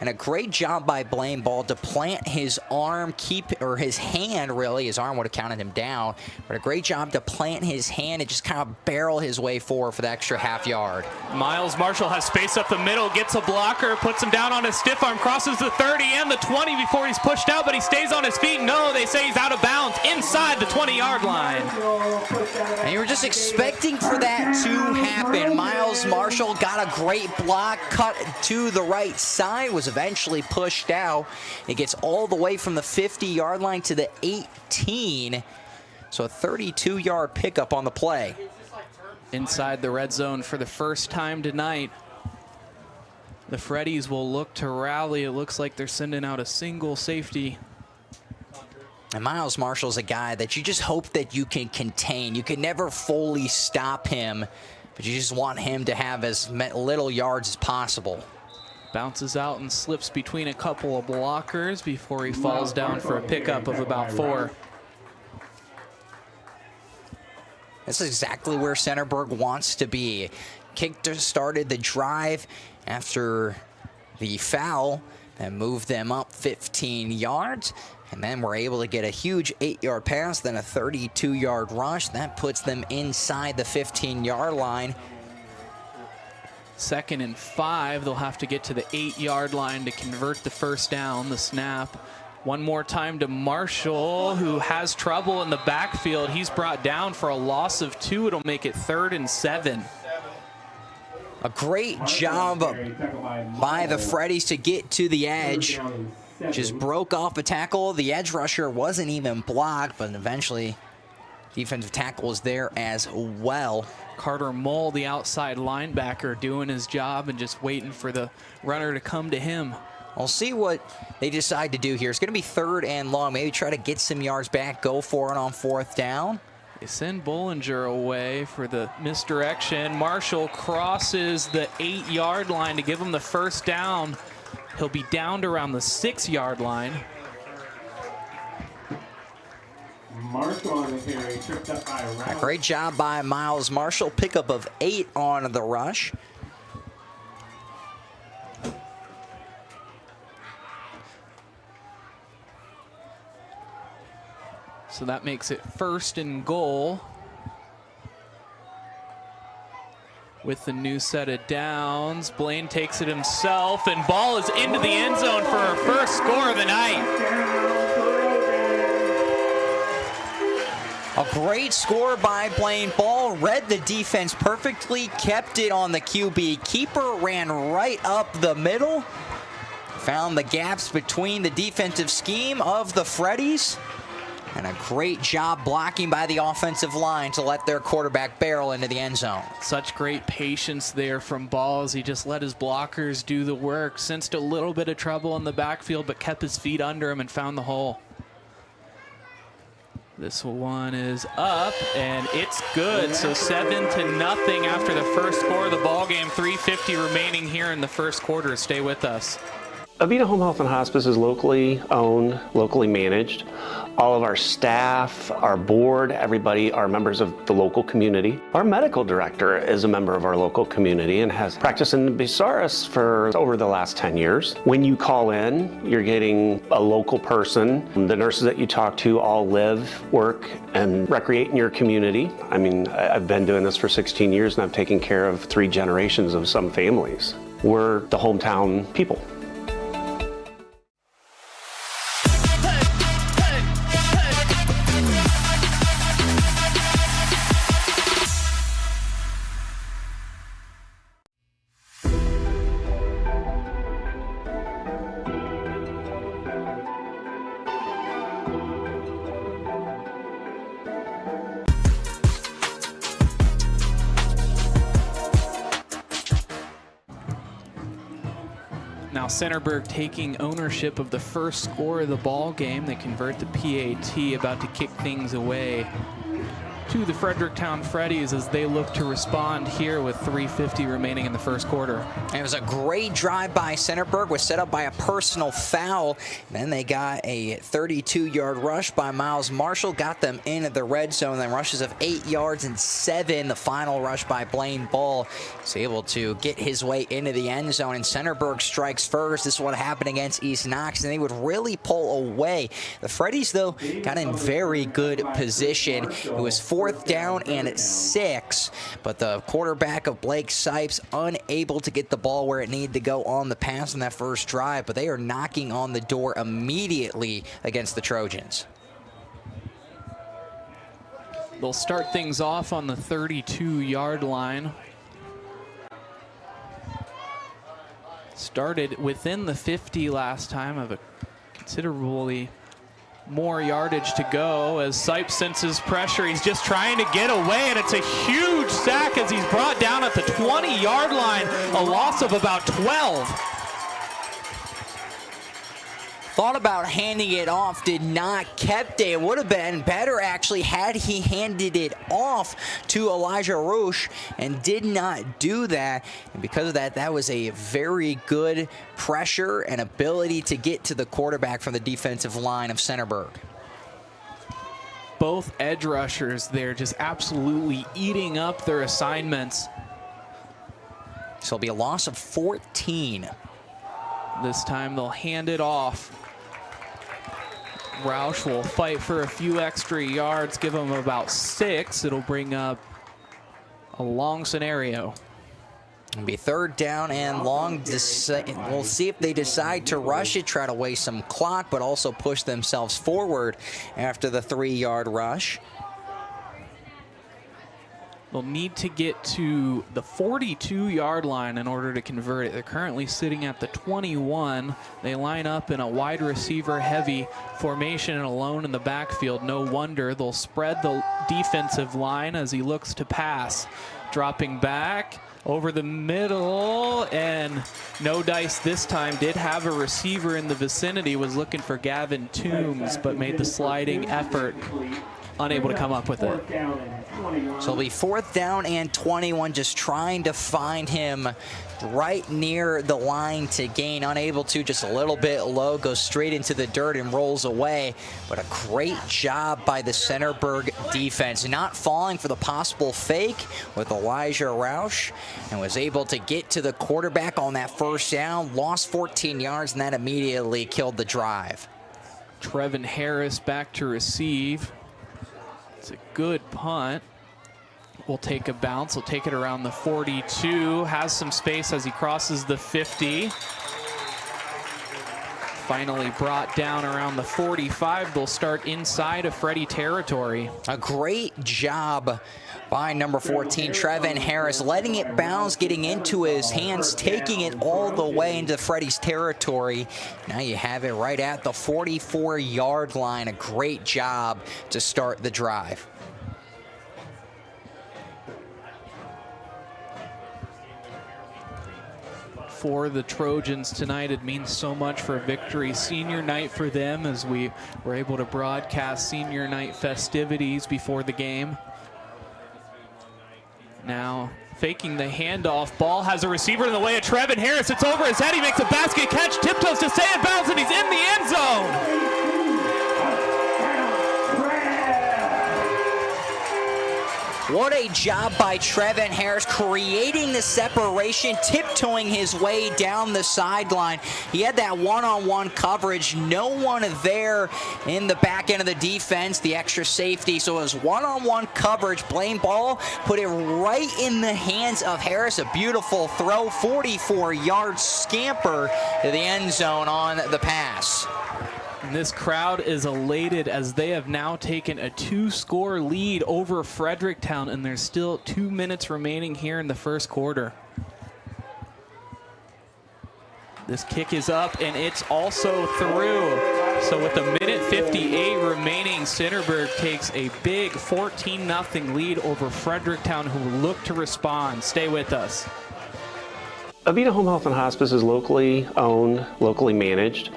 G: And a great job by Blaine Ball to plant his arm, his hand really. His arm would have counted him down. But a great job to plant his hand and just kind of barrel his way forward for the extra half yard.
F: Miles Marshall has space up the middle, gets a blocker, puts him down on his stiff arm, crosses the 30 and the 20 before he's pushed out, but he stays on his feet. No, they say he's out of bounds inside the 20-yard line.
G: And you were just expecting for that to happen. Miles Marshall got a great block, cut to the right side, was eventually pushed out. It gets all the way from the 50-yard line to the 18. So a 32-yard pickup on the play.
F: Inside the red zone for the first time tonight. The Freddies will look to rally. It looks like they're sending out a single safety.
G: And Miles Marshall's a guy that you just hope that you can contain. You can never fully stop him, but you just want him to have as little yards as possible.
F: Bounces out and slips between a couple of blockers before he falls down for a pickup of about 4.
G: That's exactly where Centerburg wants to be. Started the drive after the foul and moved them up 15 yards. And then we're able to get a huge 8-yard pass, then a 32-yard rush. That puts them inside the 15-yard line.
F: 2nd and 5. They'll have to get to the 8-yard line to convert the first down. The snap. One more time to Marshall, who has trouble in the backfield. He's brought down for a loss of 2. It'll make it 3rd and 7.
G: A great job by the Freddies to get to the edge. Just broke off a tackle. The edge rusher wasn't even blocked, but eventually defensive tackle was there as well.
F: Carter Mull, the outside linebacker, doing his job and just waiting for the runner to come to him.
G: We'll see what they decide to do here. It's going to be 3rd and long. Maybe try to get some yards back, go for it on 4th down.
F: They send Bollinger away for the misdirection. Marshall crosses the 8-yard line to give him the first down. He'll be down to around the 6-yard line.
B: Marshall on the carry, tripped up by Rouse.
G: Great job by Miles Marshall. Pickup of 8 on the rush.
F: So that makes it 1st and goal. With the new set of downs, Blaine takes it himself, and ball is into the end zone for her first score of the night.
G: A great score by Blaine. Ball read the defense perfectly, kept it on the QB keeper, ran right up the middle, found the gaps between the defensive scheme of the Freddies, and a great job blocking by the offensive line to let their quarterback barrel into the end zone.
F: Such great patience there from Ball as he just let his blockers do the work. Sensed a little bit of trouble in the backfield, but kept his feet under him and found the hole. This one is up, and it's good. So 7-0 after the first score of the ball game. 3:50 remaining here in the first quarter. Stay with us.
H: Avita Home Health and Hospice is locally owned, locally managed. All of our staff, our board, everybody are members of the local community. Our medical director is a member of our local community and has practiced in Bucyrus for over the last 10 years. When you call in, you're getting a local person. The nurses that you talk to all live, work, and recreate in your community. I mean, I've been doing this for 16 years and I've taken care of 3 generations of some families. We're the hometown people.
F: Now Centerburg taking ownership of the first score of the ball game. They convert the PAT, about to kick things away to the Fredericktown Freddies as they look to respond here with 3:50 remaining in the first quarter.
G: It was a great drive by Centerburg, was set up by a personal foul. Then they got a 32-yard rush by Miles Marshall, got them into the red zone, then rushes of 8 yards and 7. The final rush by Blaine Ball is able to get his way into the end zone, and Centerburg strikes first. This is what happened against East Knox, and they would really pull away. The Freddies, though, got in very good position. It was 4th down and 6, but the quarterback of Blake Sipes unable to get the ball where it needed to go on the pass on that first drive, but they are knocking on the door immediately against the Trojans.
F: They'll start things off on the 32-yard line. Started within the 50 last time, of a considerably more yardage to go as Sipes senses pressure. He's just trying to get away, and it's a huge sack as he's brought down at the 20-yard line, a loss of about 12.
G: Thought about handing it off, did not, kept it. It would have been better actually had he handed it off to Elijah Roosh and did not do that. And because of that, that was a very good pressure and ability to get to the quarterback from the defensive line of Centerburg.
F: Both edge rushers there just absolutely eating up their assignments.
G: So it'll be a loss of 14.
F: This time they'll hand it off. Roush will fight for a few extra yards, give him about 6. It'll bring up a long scenario.
G: It'll be 3rd down and long. We'll see if they decide to rush it, try to waste some clock, but also push themselves forward after the 3-yard rush.
F: They'll need to get to the 42-yard line in order to convert it. They're currently sitting at the 21. They line up in a wide receiver-heavy formation and alone in the backfield. No wonder they'll spread the defensive line as he looks to pass. Dropping back over the middle, and no dice this time. Did have a receiver in the vicinity, was looking for Gavin Toombs, but made the sliding effort, unable to come up with it.
G: So it'll be 4th down and 21, just trying to find him right near the line to gain. Unable to, just a little bit low, goes straight into the dirt and rolls away. But a great job by the Centerburg defense, not falling for the possible fake with Elijah Roush, and was able to get to the quarterback on that 1st down, lost 14 yards, and that immediately killed the drive.
F: Trevin Harris back to receive. It's a good punt. Will take a bounce. He'll take it around the 42. Has some space as he crosses the 50. Finally brought down around the 45. They'll start inside of Freddie territory.
G: A great job by number 14, Trevin Harris, letting it bounce, getting into his hands, taking it all the way into Freddie's territory. Now you have it right at the 44-yard line. A great job to start the drive.
F: For the Trojans tonight, it means so much for a victory. Senior night for them, as we were able to broadcast senior night festivities before the game. Now faking the handoff. Ball has a receiver in the way of Trevin Harris. It's over his head. He makes a basket catch, tiptoes to stay in bounds, and he's in the end zone.
G: What a job by Trevin Harris, creating the separation, tiptoeing his way down the sideline. He had that one-on-one coverage. No one there in the back end of the defense, the extra safety. So it was one-on-one coverage. Blaine Ball put it right in the hands of Harris. A beautiful throw, 44-yard scamper to the end zone on the pass.
F: And this crowd is elated as they have now taken a 2-score lead over Fredericktown, and there's still 2 minutes remaining here in the first quarter. This kick is up, and it's also through. So with 1:58 remaining, Centerburg takes a big 14-0 lead over Fredericktown, who look to respond. Stay with us.
H: Avita Home Health and Hospice is locally owned, locally managed.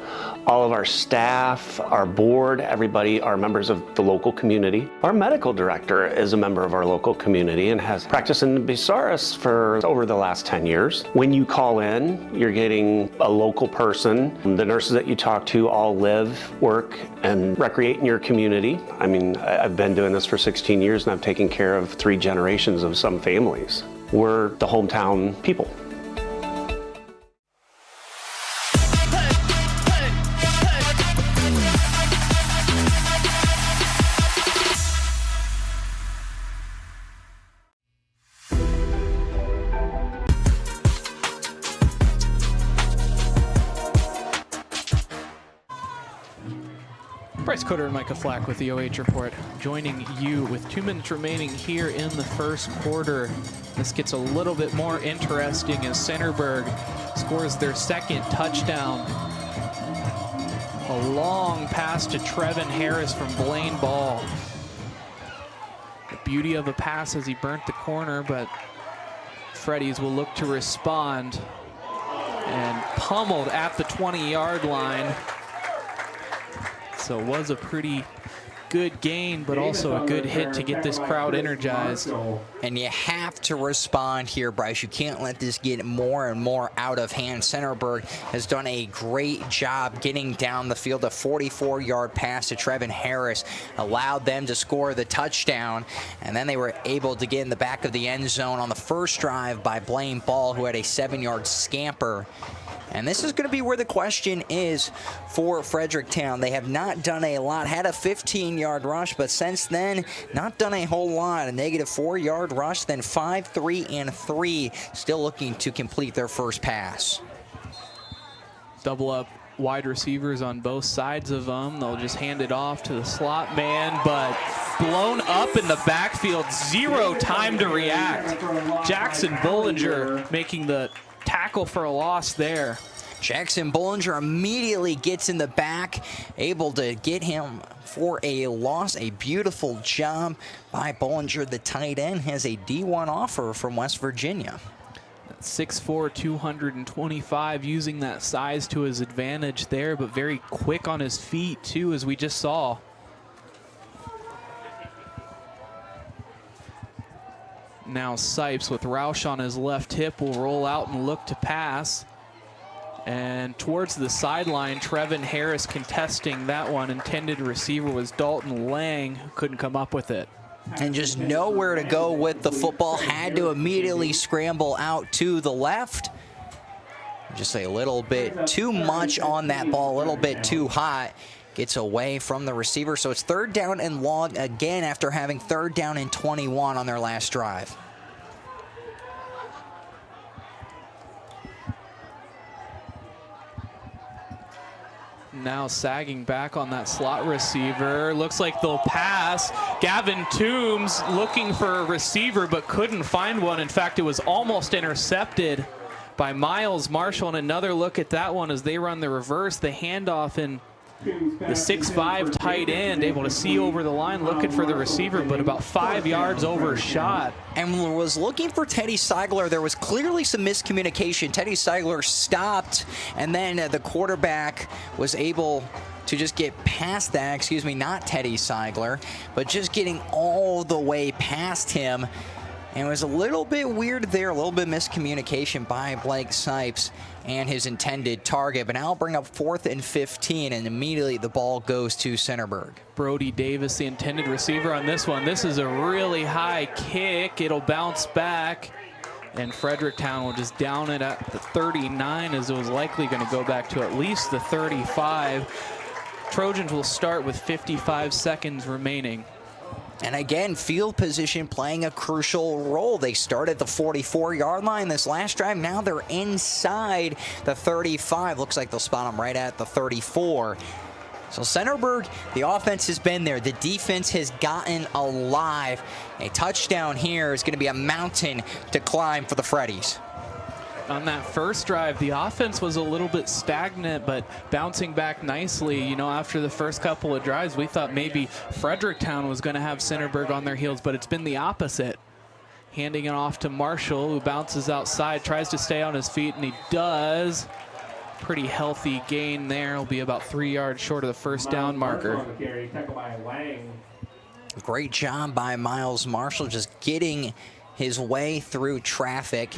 H: All of our staff, our board, everybody are members of the local community. Our medical director is a member of our local community and has practiced in Bucyrus for over the last 10 years. When you call in, you're getting a local person. The nurses that you talk to all live, work, and recreate in your community. I mean, I've been doing this for 16 years and I've taken care of 3 generations of some families. We're the hometown people.
F: Bryce and Micah Flack with the OH Report, joining you with 2 minutes remaining here in the first quarter. This gets a little bit more interesting as Centerburg scores their 2nd touchdown. A long pass to Trevin Harris from Blaine Ball. The beauty of a pass as he burnt the corner, but Freddies will look to respond, and pummeled at the 20-yard line. So it was a pretty good gain, but also a good hit to get this crowd energized.
G: And you have to respond here, Bryce. You can't let this get more and more out of hand. Centerburg has done a great job getting down the field. A 44-yard pass to Trevin Harris allowed them to score the touchdown, and then they were able to get in the back of the end zone on the first drive by Blaine Ball, who had a 7-yard scamper. And this is going to be where the question is for Fredericktown. They have not done a lot. Had a 15-yard rush, but since then, not done a whole lot. A negative 4-yard rush, then 5, 3, and 3. Still looking to complete their first pass.
F: Double up wide receivers on both sides of them. They'll just hand it off to the slot man, but blown up in the backfield. Zero time to react. Jackson Bollinger making the tackle for a loss there.
G: Jackson Bollinger immediately gets in the back, able to get him for a loss. A beautiful job by Bollinger. The tight end has a D1 offer from West Virginia.
F: 6'4", 225, using that size to his advantage there, but very quick on his feet too, as we just saw. Now Sipes with Roush on his left hip will roll out and look to pass. And towards the sideline, Trevin Harris contesting that one. Intended receiver was Dalton Lang, who couldn't come up with it.
G: And just nowhere to go with the football. Had to immediately scramble out to the left. Just a little bit too much on that ball, a little bit too hot. Gets away from the receiver. So it's 3rd down and long again after having 3rd down and 21 on their last drive.
F: Now sagging back on that slot receiver. Looks like they'll pass. Gavin Toombs looking for a receiver but couldn't find one. In fact, it was almost intercepted by Miles Marshall. And another look at that one as they run the reverse, the handoff, and the 6'5" tight end able to see over the line looking for the receiver, but about 5 yards overshot.
G: And was looking for Teddy Seigler. There was clearly some miscommunication. Teddy Seigler stopped, and then the quarterback was able to just get past that. Excuse me, not Teddy Seigler, but just getting all the way past him. And it was a little bit weird there, a little bit of miscommunication by Blake Sipes and his intended target. But now I'll bring up 4th and 15, and immediately the ball goes to Centerburg.
F: Brody Davis, the intended receiver on this one. This is a really high kick. It'll bounce back, and Fredericktown will just down it at the 39, as it was likely going to go back to at least the 35. Trojans will start with 55 seconds remaining.
G: And again, field position playing a crucial role. They started the 44-yard line this last drive. Now they're inside the 35. Looks like they'll spot them right at the 34. So Centerburg, the offense has been there. The defense has gotten alive. A touchdown here is going to be a mountain to climb for the Freddies.
F: On that first drive, the offense was a little bit stagnant, but bouncing back nicely. You know, after the first couple of drives, we thought maybe Fredericktown was going to have Centerburg on their heels, but it's been the opposite. Handing it off to Marshall, who bounces outside, tries to stay on his feet, and he does. Pretty healthy gain there. He'll be about 3 yards short of the first down marker.
G: Great job by Miles Marshall, just getting his way through traffic.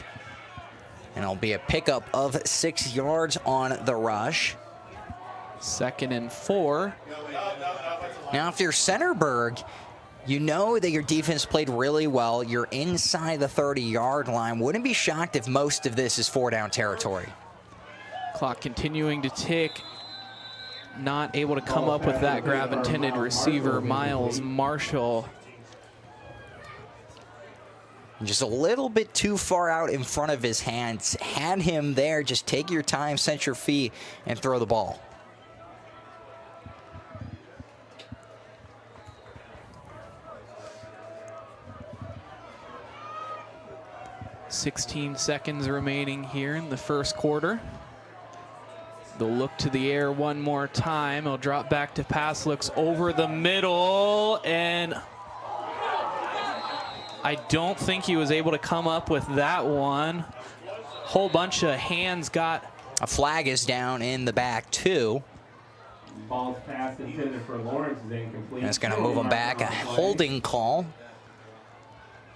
G: And it'll be a pickup of 6 yards on the rush.
F: 2nd and 4.
G: Now, if you're Centerburg, you know that your defense played really well. You're inside the 30-yard line. Wouldn't be shocked if most of this is 4-down territory.
F: Clock continuing to tick. Not able to come up with that grab. Intended receiver, Miles Marshall.
G: Just a little bit too far out in front of his hands. Had him there. Just take your time, set your feet, and throw the ball.
F: .16 seconds remaining here in the first quarter. They'll look to the air one more time. He'll drop back to pass, looks over the middle, and I don't think he was able to come up with that one. Whole bunch of hands got.
G: A flag is down in the back, too.
B: Ball's pass intended for Lawrence is incomplete.
G: And it's going to move him back. A holding call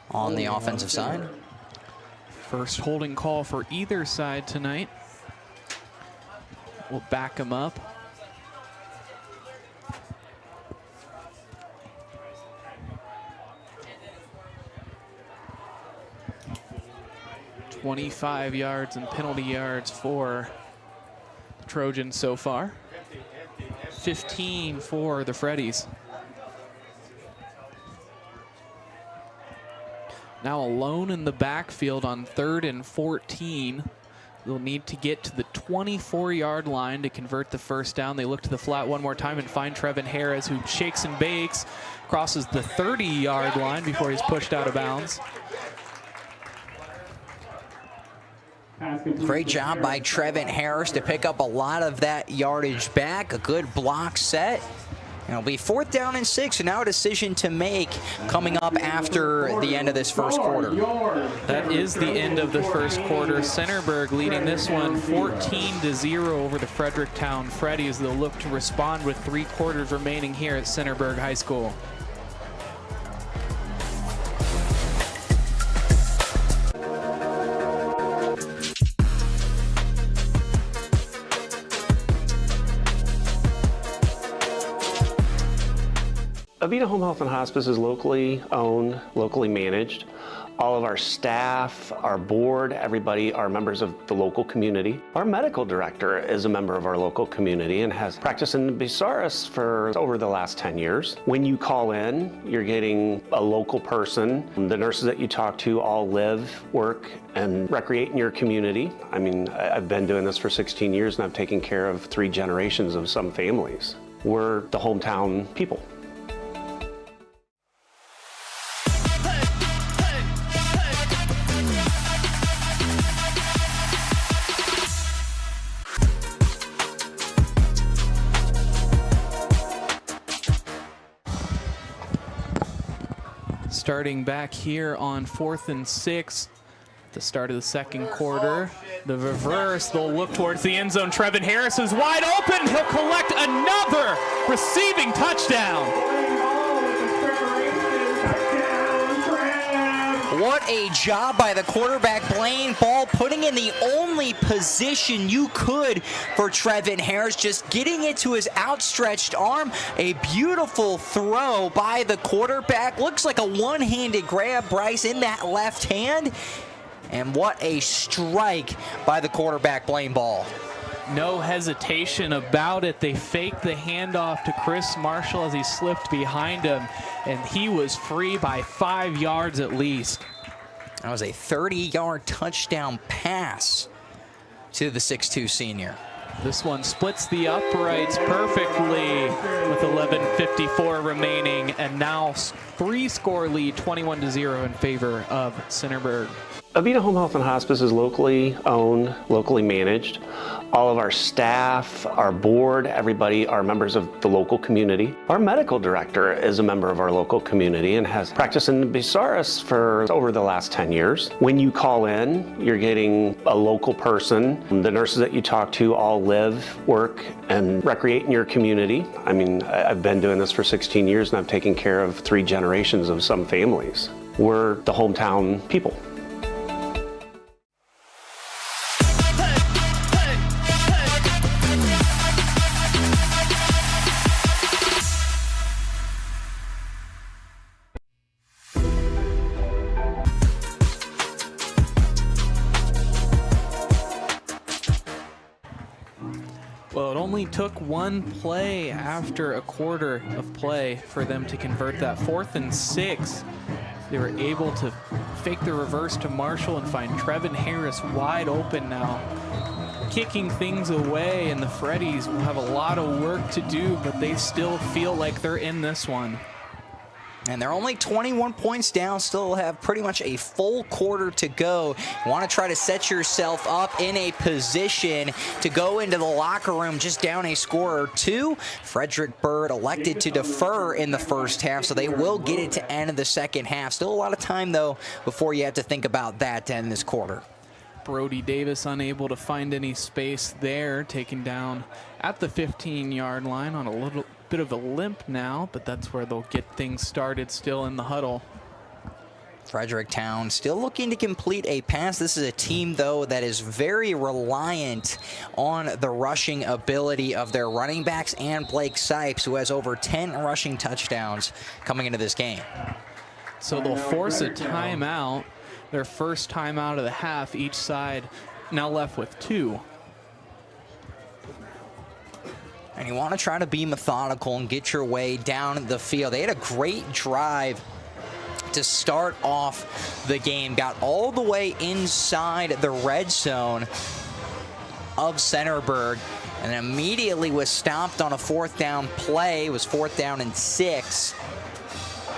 G: on the offensive side.
F: First holding call for either side tonight. We'll back him up. .25 yards and penalty yards for Trojans so far. 15 for the Freddies. Now alone in the backfield on 3rd and 14. They'll need to get to the 24-yard line to convert the first down. They look to the flat one more time and find Trevin Harris, who shakes and bakes, crosses the 30-yard line before he's pushed out of bounds.
G: Great job by Trevin Harris to pick up a lot of that yardage back. A good block set. And it'll be 4th down and 6, and now a decision to make coming up after the end of this first quarter.
F: That is the end of the first quarter. Centerburg leading this one 14-0 over the Fredericktown Freddies. They'll look to respond with 3 quarters remaining here at Centerburg High School.
H: Avita Home Health and Hospice is locally owned, locally managed. All of our staff, our board, everybody are members of the local community. Our medical director is a member of our local community and has practiced in Bucyrus for over the last 10 years. When you call in, you're getting a local person. The nurses that you talk to all live, work, and recreate in your community. I mean, I've been doing this for 16 years and I've taken care of 3 generations of some families. We're the hometown people.
F: Starting back here on 4th and 6, at the start of the second quarter. The reverse, they'll look towards the end zone. Trevin Harris is wide open. He'll collect another receiving touchdown.
G: What a job by the quarterback, Blaine Ball, putting in the only position you could for Trevin Harris, just getting it to his outstretched arm. A beautiful throw by the quarterback. Looks like a one-handed grab, Bryce, in that left hand. And what a strike by the quarterback, Blaine Ball.
F: No hesitation about it. They faked the handoff to Chris Marshall as he slipped behind him, and he was free by 5 yards at least.
G: That was a 30-yard touchdown pass to the 6'2 senior.
F: This one splits the uprights perfectly with 11:54 remaining, and now 3-score lead, 21-0 in favor of Centerburg.
H: Avita Home Health and Hospice is locally owned, locally managed. All of our staff, our board, everybody are members of the local community. Our medical director is a member of our local community and has practiced in Bucyrus for over the last 10 years. When you call in, you're getting a local person. The nurses that you talk to all live, work, and recreate in your community. I mean, I've been doing this for 16 years and I've taken care of 3 generations of some families. We're the hometown people.
F: Well, it only took 1 play after a quarter of play for them to convert that. 4th and 6. They were able to fake the reverse to Marshall and find Trevin Harris wide open now, kicking things away, and the Freddies will have a lot of work to do, but they still feel like they're in this one.
G: And they're only 21 points down, still have pretty much a full quarter to go. You want to try to set yourself up in a position to go into the locker room just down a score or 2. FreddieBurg elected to defer in the first half, so they will get it to end of the second half. Still a lot of time, though, before you have to think about that to end this quarter.
F: Brody Davis unable to find any space there, taken down at the 15-yard line on a little bit of a limp now, but that's where they'll get things started still in the huddle.
G: Fredericktown still looking to complete a pass. This is a team, though, that is very reliant on the rushing ability of their running backs and Blake Sipes, who has over 10 rushing touchdowns coming into this game.
F: So they'll force a timeout, their first timeout of the half, each side now left with 2.
G: And you want to try to be methodical and get your way down the field. They had a great drive to start off the game. Got all the way inside the red zone of Centerburg and immediately was stopped on a 4th down play. It was 4th down and 6.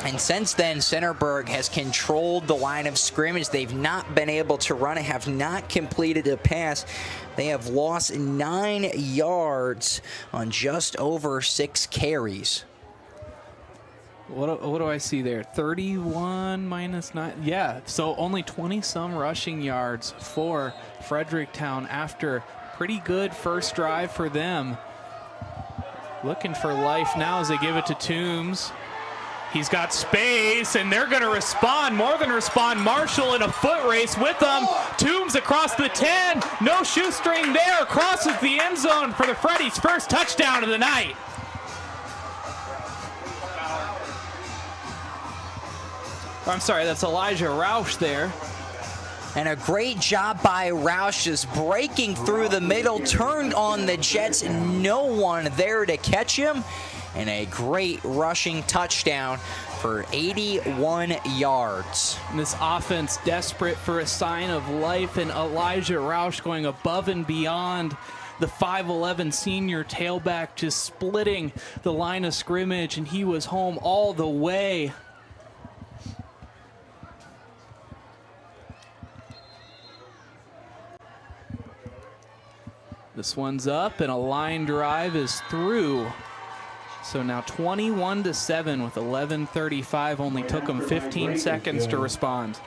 G: And since then, Centerburg has controlled the line of scrimmage. They've not been able to run it, have not completed a pass. They have lost 9 yards on just over 6 carries.
F: What do I see there? 31 minus 9. Yeah, so only 20-some rushing yards for Fredericktown after pretty good first drive for them. Looking for life now as they give it to Toombs. He's got space, and they're going to respond, more than respond. Marshall in a foot race with them. Toombs across the 10. No shoestring there. Crosses the end zone for the Freddies' first touchdown of the night. I'm sorry, that's Elijah Roush there.
G: And a great job by Roush, just breaking through the middle, turned on the Jets, no one there to catch him. And a great rushing touchdown for 81 yards.
F: And this offense desperate for a sign of life, and Elijah Roush going above and beyond. The 5'11" senior tailback just splitting the line of scrimmage, and he was home all the way. This one's up, and a line drive is through. So now 21-7 with 11:35. Only took them 15 seconds to respond.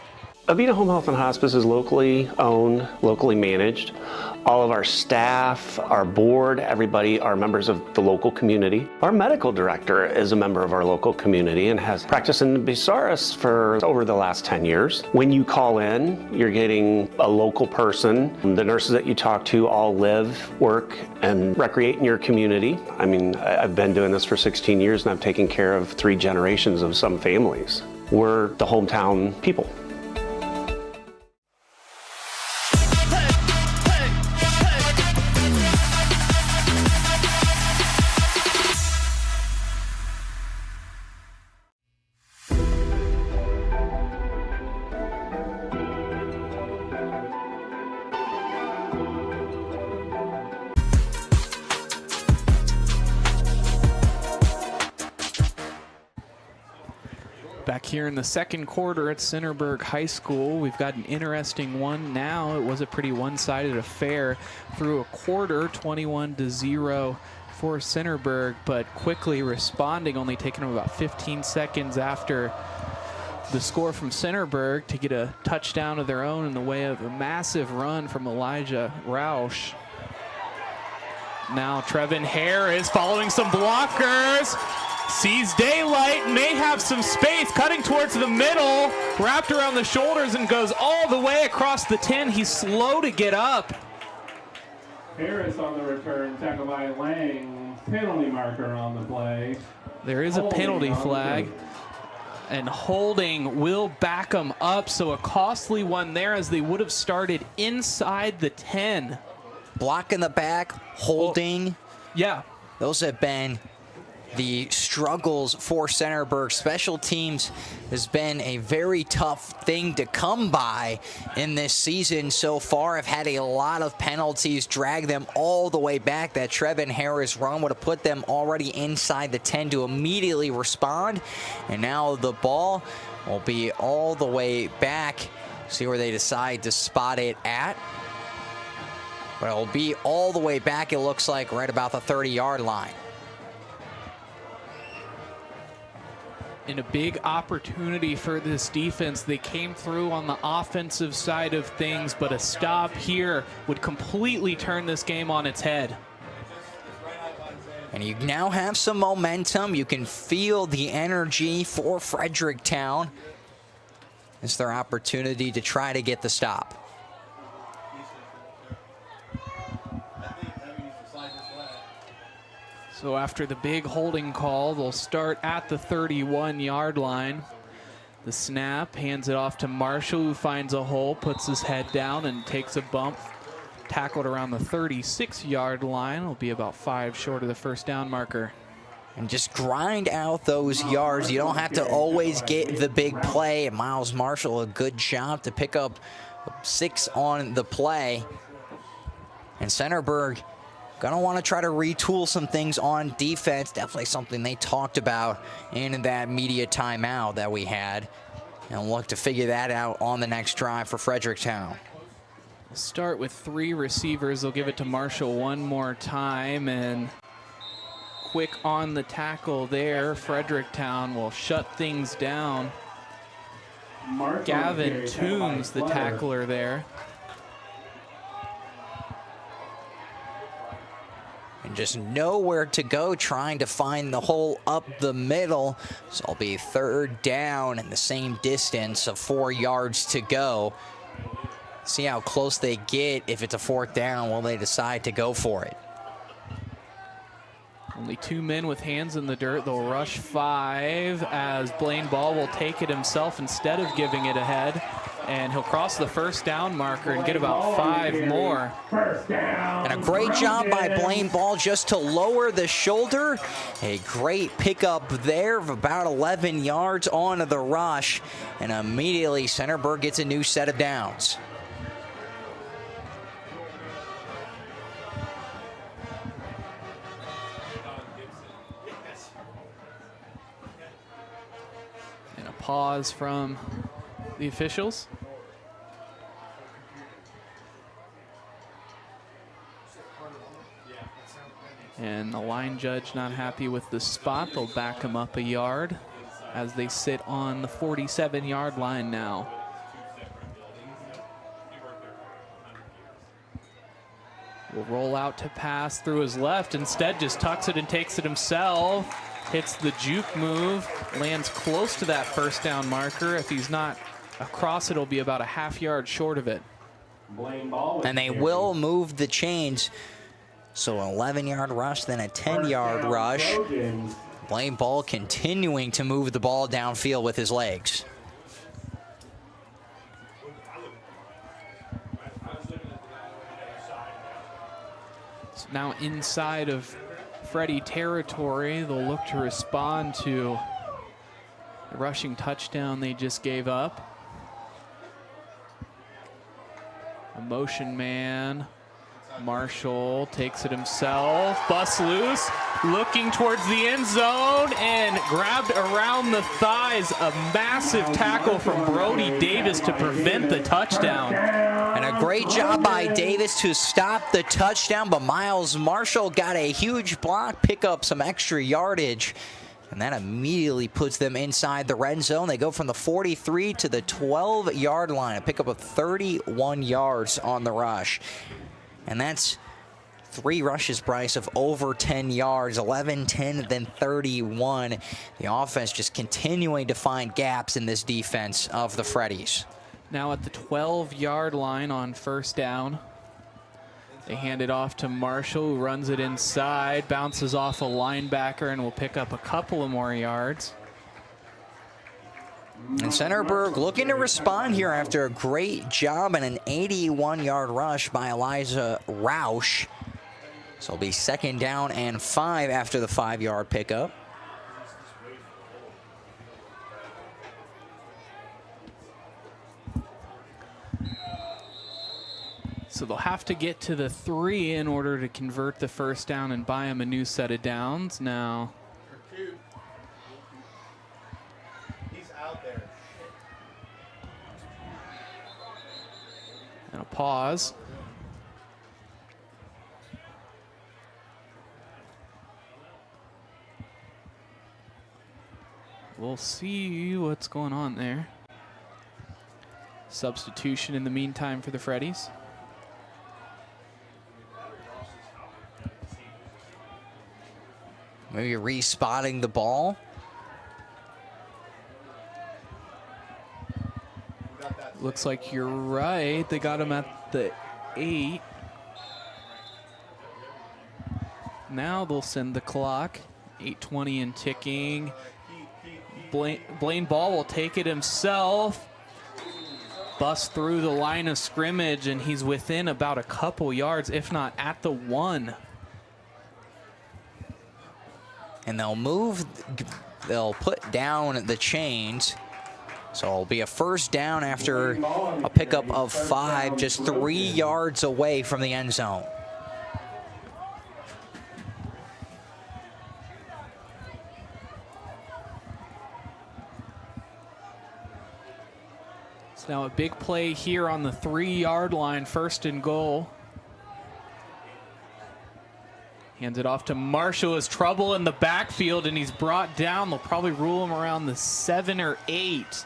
H: Avita Home Health and Hospice is locally owned, locally managed. All of our staff, our board, everybody are members of the local community. Our medical director is a member of our local community and has practiced in Bucyrus for over the last 10 years. When you call in, you're getting a local person. The nurses that you talk to all live, work, and recreate in your community. I mean, I've been doing this for 16 years and I've taken care of 3 generations of some families. We're the hometown people.
F: Back here in the second quarter at Centerburg High School, we've got an interesting one now. It was a pretty one-sided affair through a quarter, 21-0 for Centerburg, but quickly responding, only taking them about 15 seconds after the score from Centerburg to get a touchdown of their own in the way of a massive run from Elijah Roush. Now Trevin Hare is following some blockers. Sees daylight, may have some space, cutting towards the middle, wrapped around the shoulders and goes all the way across the 10. He's slow to get up.
B: Harris on the return, tackle by Lang, penalty marker on the play.
F: There is a penalty flag, and holding will back them up, so a costly one there as they would have started inside the 10.
G: Block in the back, holding.
F: Yeah.
G: Those have been the struggles for Centerburg. Special teams has been a very tough thing to come by in this season so far. Have had a lot of penalties, drag them all the way back. That Trevin Harris run would have put them already inside the 10 to immediately respond. And now the ball will be all the way back. See where they decide to spot it at. But it will be all the way back, it looks like, right about the 30-yard line.
F: In a big opportunity for this defense. They came through on the offensive side of things, but a stop here would completely turn this game on its head.
G: And you now have some momentum. You can feel the energy for Fredericktown. It's their opportunity to try to get the stop.
F: So after the big holding call, they'll start at the 31-yard line. The snap, hands it off to Marshall, who finds a hole, puts his head down and takes a bump tackled around the 36-yard line. It'll be about 5 short of the first down marker.
G: And just grind out those yards. You don't have to always get the big play. And Miles Marshall, a good job to pick up 6 on the play. And Centerburg gonna want to try to retool some things on defense. Definitely something they talked about in that media timeout that we had. And look to figure that out on the next drive for Fredericktown.
F: Start with 3 receivers. They'll give it to Marshall one more time, and quick on the tackle there. Fredericktown will shut things down. Gavin Toombs, the tackler there.
G: And just nowhere to go, trying to find the hole up the middle. So it'll be 3rd down and the same distance of 4 yards to go. See how close they get. If it's a 4th down, will they decide to go for it?
F: Only 2 men with hands in the dirt. They'll rush 5 as Blaine Ball will take it himself instead of giving it ahead. And he'll cross the first down marker and get about 5 more.
G: And a great job by Blaine Ball just to lower the shoulder. A great pickup there of about 11 yards on the rush. And immediately Centerburg gets a new set of downs.
F: And a pause from the officials. And the line judge not happy with the spot. They'll back him up a yard as they sit on the 47-yard line now. Will roll out to pass through his left. Instead, just tucks it and takes it himself. Hits the juke move. Lands close to that first down marker. If he's not across, it'll be about a half yard short of it.
G: And they will move the chains. So an 11-yard rush, then a 10-yard rush. Blaine Ball continuing to move the ball downfield with his legs.
F: So now inside of Freddie territory, they'll look to respond to the rushing touchdown they just gave up. A motion man. Marshall takes it himself, busts loose, looking towards the end zone, and grabbed around the thighs. A massive tackle from Brody Davis to prevent the touchdown.
G: And a great job by Davis to stop the touchdown, but Miles Marshall got a huge block, pick up some extra yardage, and that immediately puts them inside the red zone. They go from the 43 to the 12-yard line, a pickup of 31 yards on the rush. And that's 3 rushes, Bryce, of over 10 yards, 11, 10, then 31. The offense just continuing to find gaps in this defense of the Freddies.
F: Now at the 12-yard line on first down. They hand it off to Marshall, who runs it inside, bounces off a linebacker, and will pick up a couple of more yards.
G: And Centerburg looking to respond here after a great job and an 81-yard rush by Elijah Roush. So it'll be 2nd down and 5 after the 5-yard pickup.
F: So they'll have to get to the 3 in order to convert the first down and buy him a new set of downs. Now, and a pause. We'll see what's going on there. Substitution in the meantime for the Freddies.
G: Maybe respotting the ball.
F: Looks like you're right. They got him at the 8. Now they'll send the clock. 8:20 and ticking. Blaine Ball will take it himself. busts through the line of scrimmage, and he's within about a couple yards, if not at the 1.
G: And they'll put down the chains. So it'll be a first down after a pickup of 5, just 3 yards away from the end zone.
F: So now a big play here on the 3-yard line, 1st and goal. Hands it off to Marshall. Has trouble in the backfield, and he's brought down. They'll probably rule him around the 7 or 8.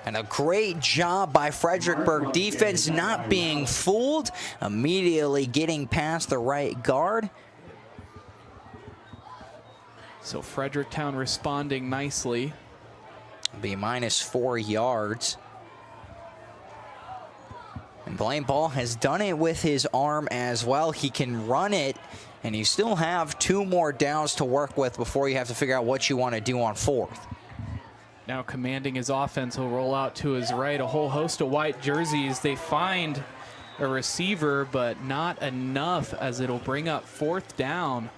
G: And a great job by Fredericktown defense not being fooled, immediately getting past the right guard.
F: So Fredericktown responding nicely.
G: Be minus 4 yards. And Blaine Ball has done it with his arm as well. He can run it, and you still have 2 more downs to work with before you have to figure out what you want to do on 4th.
F: Now commanding his offense, he'll roll out to his right. A whole host of white jerseys. They find a receiver, but not enough, as it'll bring up 4th down.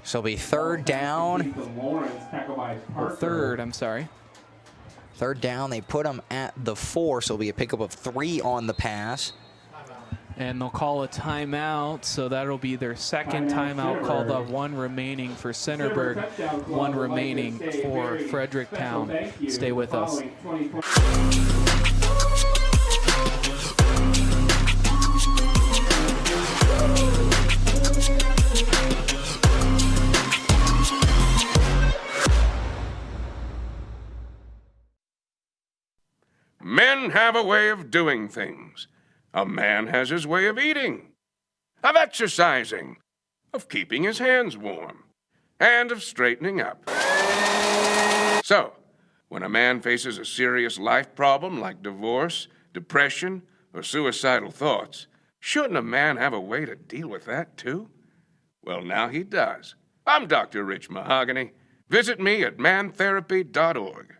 G: So it'll be 3rd down.
F: Or 3rd, I'm sorry.
G: 3rd down, they put him at the 4, so it'll be a pickup of 3 on the pass.
F: And they'll call a timeout, so that'll be their 2nd timeout called up. 1 remaining for Centerburg, 1 remaining for Fredericktown. Stay with us.
A: Men have a way of doing things. A man has his way of eating, of exercising, of keeping his hands warm, and of straightening up. So, when a man faces a serious life problem like divorce, depression, or suicidal thoughts, shouldn't a man have a way to deal with that too? Well, now he does. I'm Dr. Rich Mahogany. Visit me at mantherapy.org.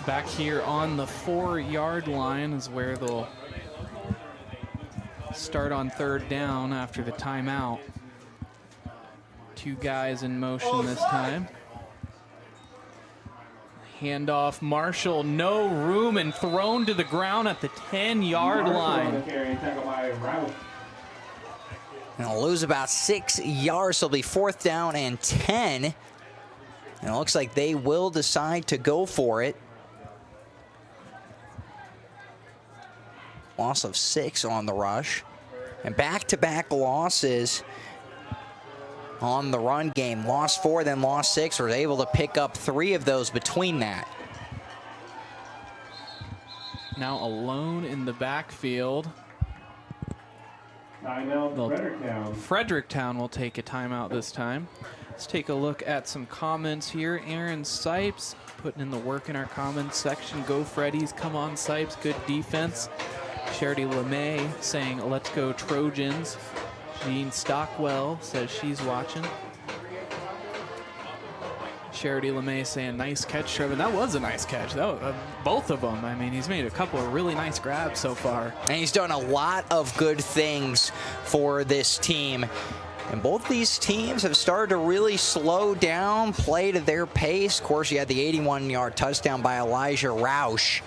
F: Back here on the 4-yard line is where they'll start on 3rd down after the timeout. 2 guys in motion this time. Handoff, Marshall, no room, and thrown to the ground at the 10-yard line.
G: And they'll lose about 6 yards, so it'll be 4th down and 10. And it looks like they will decide to go for it. Loss of 6 on the rush. And back-to-back losses on the run game. Lost 4, then lost 6. Were able to pick up 3 of those between that.
F: Now alone in the backfield. Fredericktown will take a timeout this time. Let's take a look at some comments here. Aaron Sipes putting in the work in our comments section. Go Freddies, come on Sipes, good defense. Charity LeMay saying, let's go Trojans. Jean Stockwell says she's watching. Charity LeMay saying, nice catch, Trevor. That was a nice catch. That was, both of them. I mean, he's made a couple of really nice grabs so far.
G: And he's done a lot of good things for this team. And both these teams have started to really slow down, play to their pace. Of course, you had the 81-yard touchdown by Elijah Roush.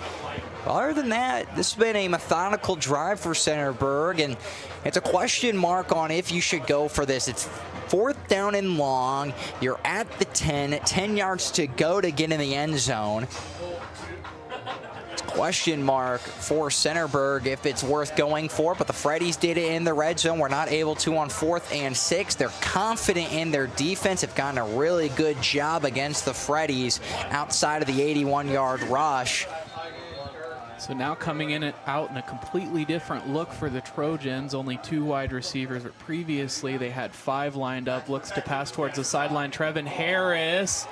G: Other than that, this has been a methodical drive for Centerburg, and it's a question mark on if you should go for this. It's 4th down and long. You're at the 10 yards to go to get in the end zone. It's a question mark for Centerburg if it's worth going for, but the Freddies did it in the red zone. We're not able to on 4th and 6. They're confident in their defense. Have gotten a really good job against the Freddies outside of the 81-yard rush.
F: So now coming in out in a completely different look for the Trojans. Only 2 wide receivers, but previously they had 5 lined up. Looks to pass towards the sideline. Trevin Harris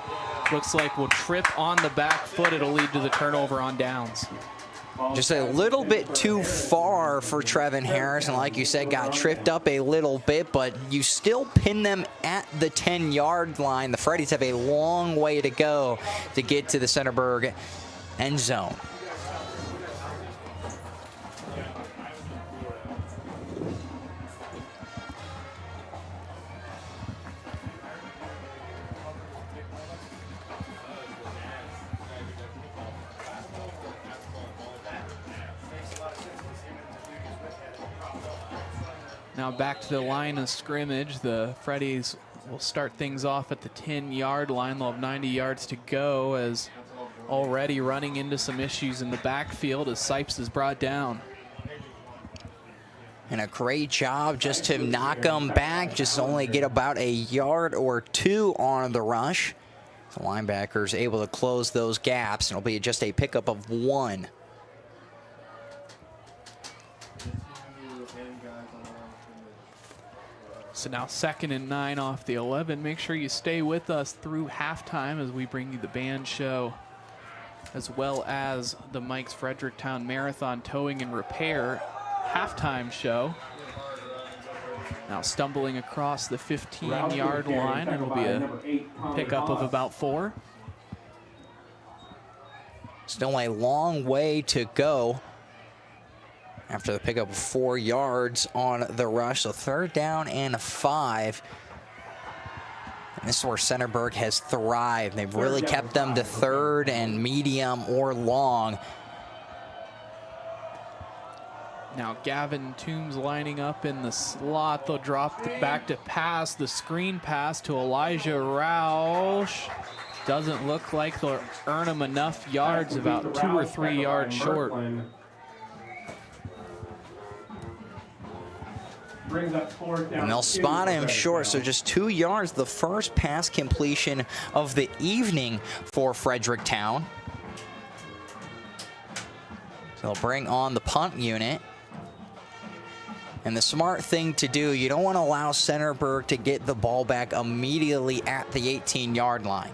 F: looks like will trip on the back foot. It'll lead to the turnover on downs.
G: Just a little bit too far for Trevin Harris, and like you said, got tripped up a little bit, but you still pin them at the 10-yard line. The Freddies have a long way to go to get to the Centerburg end zone.
F: Now back to the line of scrimmage. The Freddies will start things off at the 10-yard line. They'll have 90 yards to go, as already running into some issues in the backfield as Sipes is brought down.
G: And a great job just to knock them back, just only get about a yard or two on the rush. The linebackers able to close those gaps, and it'll be just a pickup of 1.
F: So now 2nd and 9 off the 11. Make sure you stay with us through halftime as we bring you the band show, as well as the Mike's Fredericktown Marathon Towing and Repair halftime show. Now stumbling across the 15-yard line. It'll be a pickup of about 4.
G: Still a long way to go after the pickup of 4 yards on the rush. So 3rd down and 5. And this is where Centerburg has thrived. They've really kept them to 3rd and medium or long.
F: Now Gavin Toombs lining up in the slot. They'll drop back to pass. The screen pass to Elijah Roush. Doesn't look like they'll earn him enough yards, about 2 or 3 yards short.
G: And they'll spot him short, so just 2 yards. The first pass completion of the evening for Fredericktown. So they'll bring on the punt unit. And the smart thing to do, you don't want to allow Centerburg to get the ball back immediately at the 18-yard line.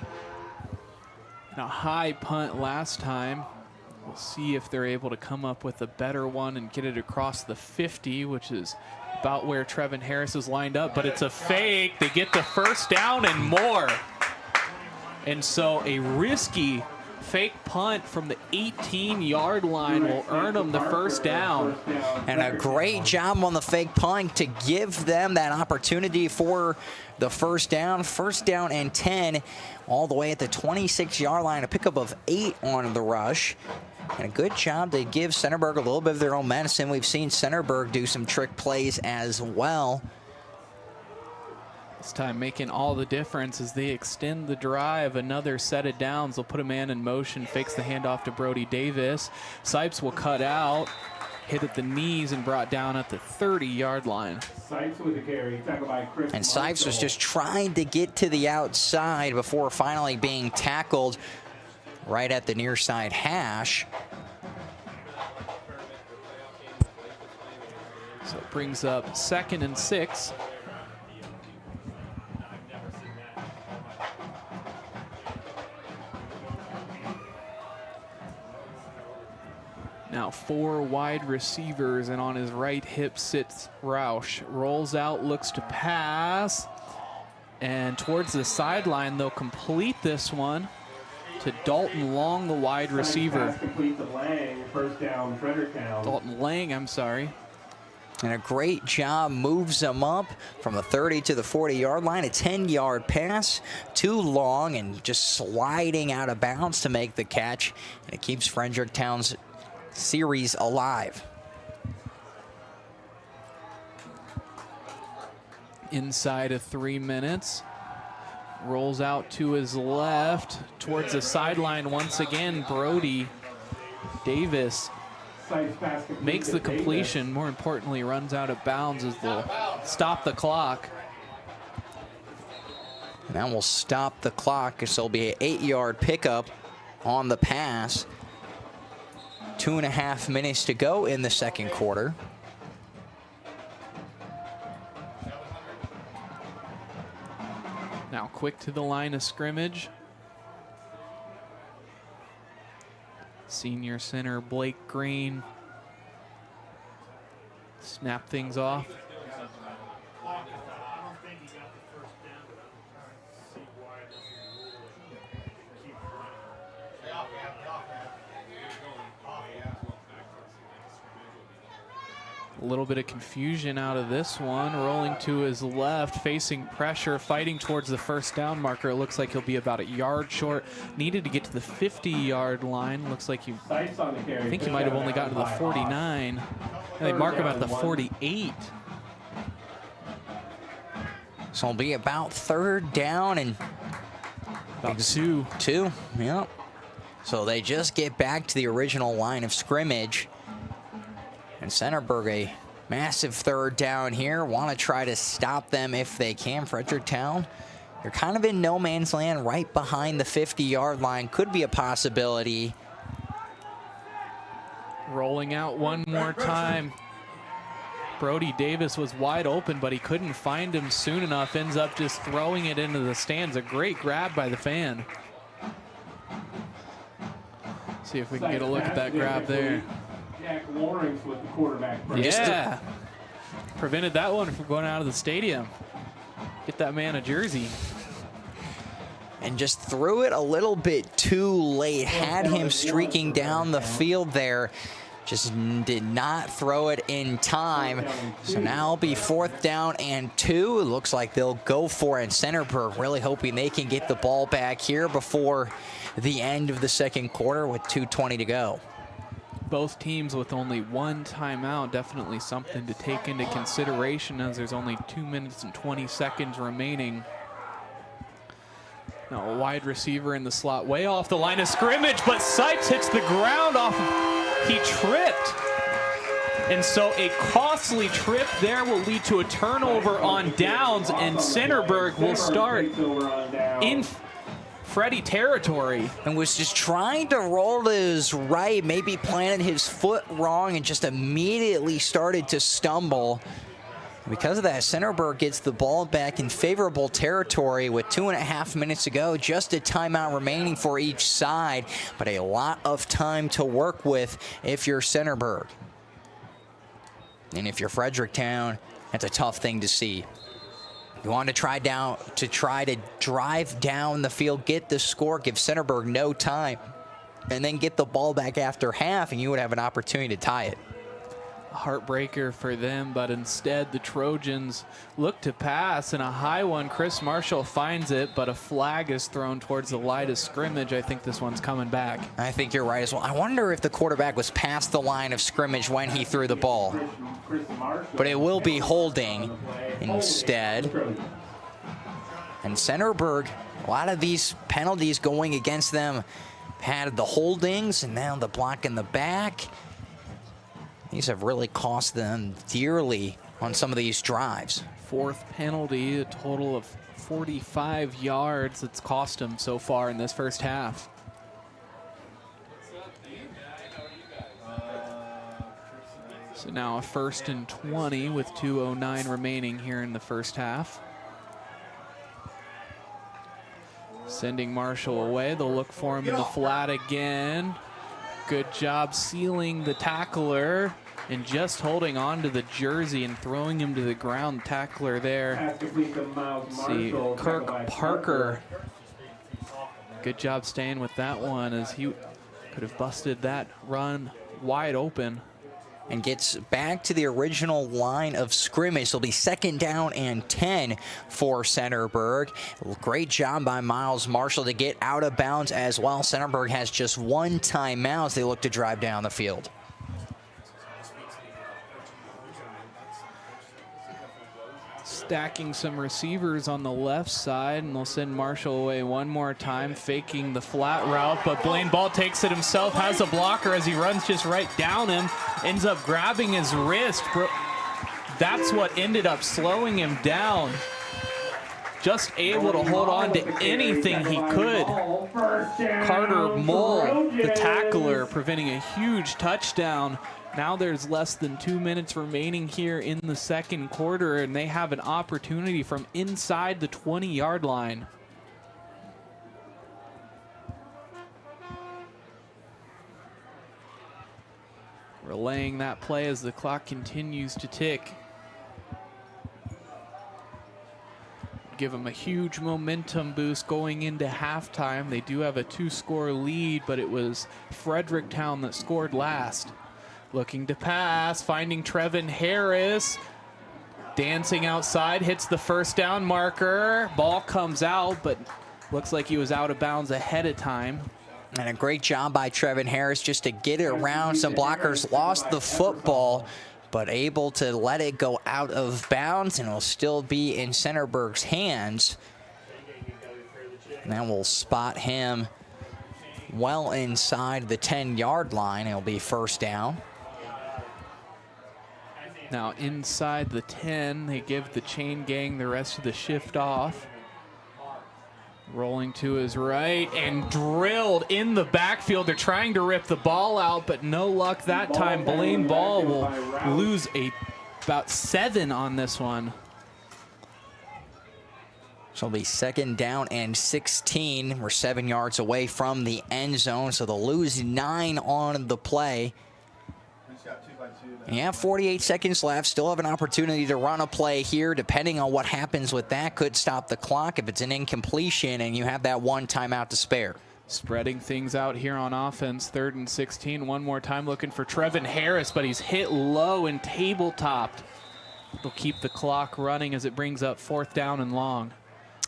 F: A high punt last time. We'll see if they're able to come up with a better one and get it across the 50, which is about where Trevin Harris is lined up, but it's a fake. They get the 1st down and more. And so a risky fake punt from the 18-yard line will earn them the 1st down.
G: And a great job on the fake punt to give them that opportunity for the 1st down. 1st down and 10 all the way at the 26-yard line. A pickup of 8 on the rush. And a good job to give Centerburg a little bit of their own medicine. We've seen Centerburg do some trick plays as well.
F: This time making all the difference as they extend the drive. Another set of downs. They'll put a man in motion, fakes the handoff to Brody Davis. Sipes will cut out, hit at the knees, and brought down at the 30-yard line.
B: Sipes with the carry, tackled by Chris.
G: And Sipes was just trying to get to the outside before finally being tackled right at the near side hash.
F: So it brings up 2nd and 6. Now 4 wide receivers, and on his right hip sits Roush. Rolls out, looks to pass, and towards the sideline they'll complete this one to Dalton Long, the wide receiver.
B: Complete to Lang, 1st down, Fredericktown.
F: Dalton Lang, I'm sorry.
G: And a great job, moves them up from the 30 to the 40-yard line. A 10-yard pass, too long, and just sliding out of bounds to make the catch. And it keeps Fredericktown's series alive.
F: Inside of 3 minutes. Rolls out to his left towards the sideline once again. Brody Davis makes the completion. More importantly, runs out of bounds as they'll stop the clock.
G: And that will stop the clock, as there'll be an 8-yard pickup on the pass. 2.5 minutes to go in the 2nd quarter.
F: Now quick to the line of scrimmage. Senior center Blake Green. Snap things off. A little bit of confusion out of this one. Rolling to his left, facing pressure, fighting towards the first down marker. It looks like he'll be about a yard short. Needed to get to the 50-yard line. Looks like I think he might have only gotten to the 49. They mark him at the 48.
G: So it'll be about 3rd down and
F: about two.
G: Yeah. So they just get back to the original line of scrimmage. And Centerburg, a massive 3rd down here. Want to try to stop them if they can. Fredericktown, they're kind of in no man's land right behind the 50-yard line. Could be a possibility.
F: Rolling out one more time. Brody Davis was wide open, but he couldn't find him soon enough. Ends up just throwing it into the stands. A great grab by the fan. See if we can get a look at that grab there.
B: With the quarterback.
F: Yeah. Prevented that one from going out of the stadium. Get that man a jersey.
G: And just threw it a little bit too late. Had him streaking down the field there. Just did not throw it in time. So now it'll be 4th down and 2. It looks like they'll go for it. Centerburg really hoping they can get the ball back here before the end of the 2nd quarter with 2:20 to go.
F: Both teams with only one timeout. Definitely something to take into consideration as there's only 2 minutes and 20 seconds remaining. Now a wide receiver in the slot, way off the line of scrimmage, but Sipes hits the ground off. He tripped. And so a costly trip there will lead to a turnover on downs, and Centerburg will start in Freddie territory.
G: And was just trying to roll to his right, maybe planted his foot wrong and just immediately started to stumble. Because of that, Centerburg gets the ball back in favorable territory with 2.5 minutes to go. Just a timeout remaining for each side, but a lot of time to work with if you're Centerburg. And if you're Fredericktown, that's a tough thing to see. You want to try to drive down the field, get the score, give Centerburg no time, and then get the ball back after half, and you would have an opportunity to tie it.
F: Heartbreaker for them, but instead the Trojans look to pass, and a high one. Chris Marshall finds it, but a flag is thrown towards the line of scrimmage. I think this one's coming back.
G: I think you're right as well. I wonder if the quarterback was past the line of scrimmage when he threw the ball. But it will be holding instead. And Centerburg, a lot of these penalties going against them had the holdings, and now the block in the back. These have really cost them dearly on some of these drives.
F: 4th penalty, a total of 45 yards it's cost them so far in this first half. So now a 1st and 20 with 2:09 remaining here in the first half. Sending Marshall away. They'll look for him in the flat again. Good job sealing the tackler and just holding on to the jersey and throwing him to the ground. Tackler there. Let's see, Kirk Parker. Good job staying with that one, as he could have busted that run wide open.
G: And gets back to the original line of scrimmage. It'll be 2nd down and 10 for Centerburg. Great job by Miles Marshall to get out of bounds as well. Centerburg has just 1 timeout as they look to drive down the field.
F: Stacking some receivers on the left side, and they'll send Marshall away one more time, faking the flat route, but Blaine Ball takes it himself, has a blocker as he runs just right down him, ends up grabbing his wrist. That's what ended up slowing him down. Just able to hold on to anything he could. Carter Mull, the tackler, preventing a huge touchdown. Now there's less than 2 minutes remaining here in the 2nd quarter, and they have an opportunity from inside the 20-yard line. Relaying that play as the clock continues to tick. Give them a huge momentum boost going into halftime. They do have a 2-score lead, but it was Fredericktown that scored last. Looking to pass, finding Trevin Harris. Dancing outside, hits the first down marker. Ball comes out, but looks like he was out of bounds ahead of time.
G: And a great job by Trevin Harris just to get it around. Some blockers lost the football, but able to let it go out of bounds, and it'll still be in Centerburg's hands. And that will spot him well inside the 10-yard line. It'll be first down.
F: Now inside the 10, they give the chain gang the rest of the shift off. Rolling to his right and drilled in the backfield. They're trying to rip the ball out, but no luck that time. Blaine Ball will lose about 7 on this one.
G: So it'll be second down and 16. We're 7 yards away from the end zone, so they'll lose 9 on the play. Yeah, 48 seconds left. Still have an opportunity to run a play here. Depending on what happens with that, could stop the clock if it's an incompletion and you have that 1 timeout to spare.
F: Spreading things out here on offense. 3rd and 16. One more time looking for Trevin Harris, but he's hit low and table-topped. They'll keep the clock running as it brings up 4th down and long.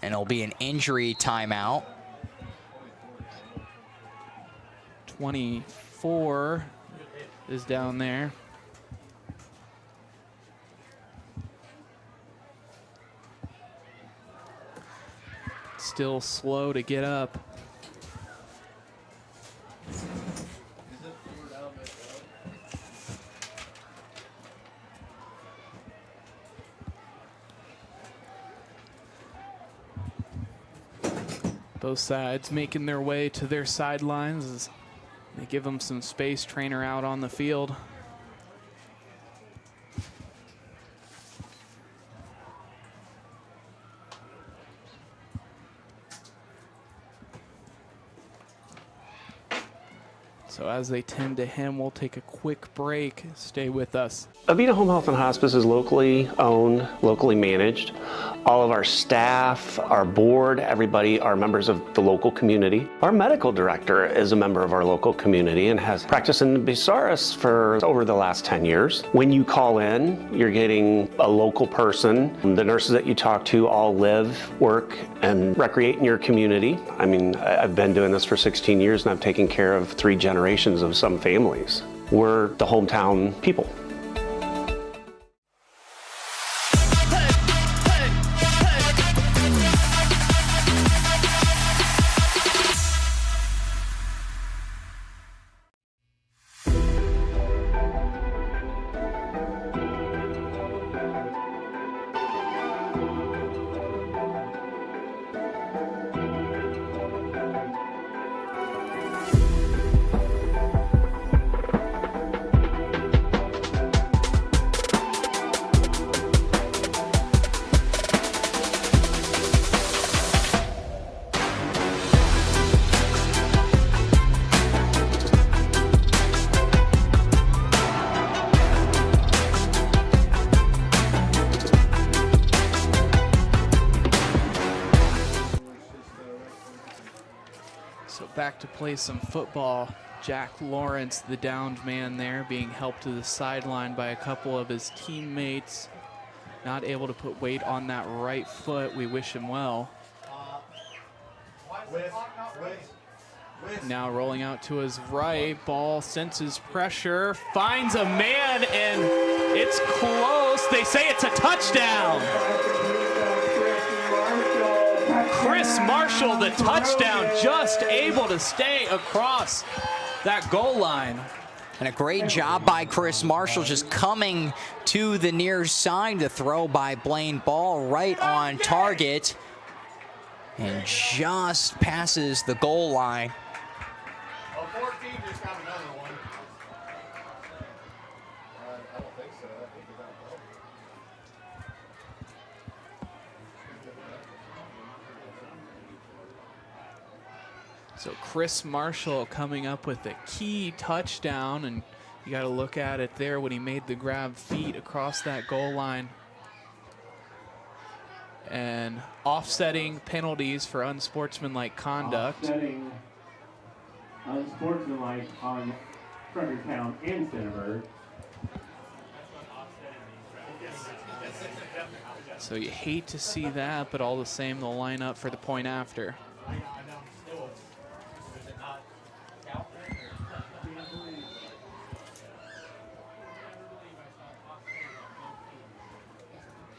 G: And it'll be an injury timeout.
F: 24 is down there. Still slow to get up. Both sides making their way to their sidelines as they give them some space. Trainer out on the field. So as they tend to him, we'll take a quick break. Stay with us.
H: Avita Home Health and Hospice is locally owned, locally managed. All of our staff, our board, everybody are members of the local community. Our medical director is a member of our local community and has practiced in Bucyrus for over the last 10 years. When you call in, you're getting a local person. The nurses that you talk to all live, work, and recreate in your community. I mean, I've been doing this for 16 years and I've taken care of 3 generations of some families. We're the hometown people.
F: Back to play some football. Jack Lawrence, the downed man there, being helped to the sideline by a couple of his teammates. Not able to put weight on that right foot. We wish him well. Now rolling out to his right. Ball senses pressure. Finds a man, and it's close. They say it's a touchdown. Chris Marshall, the touchdown, just able to stay across that goal line.
G: And a great job by Chris Marshall, just coming to the near side. The throw by Blaine Ball right on target and just passes the goal line.
F: So Chris Marshall coming up with a key touchdown, and You got to look at it there when he made the grab, feet across that goal line. And offsetting penalties for unsportsmanlike conduct.
B: Offsetting unsportsmanlike on Fredericktown and Centerburg.
F: So you hate to see that, but all the same, they'll line up for the point after.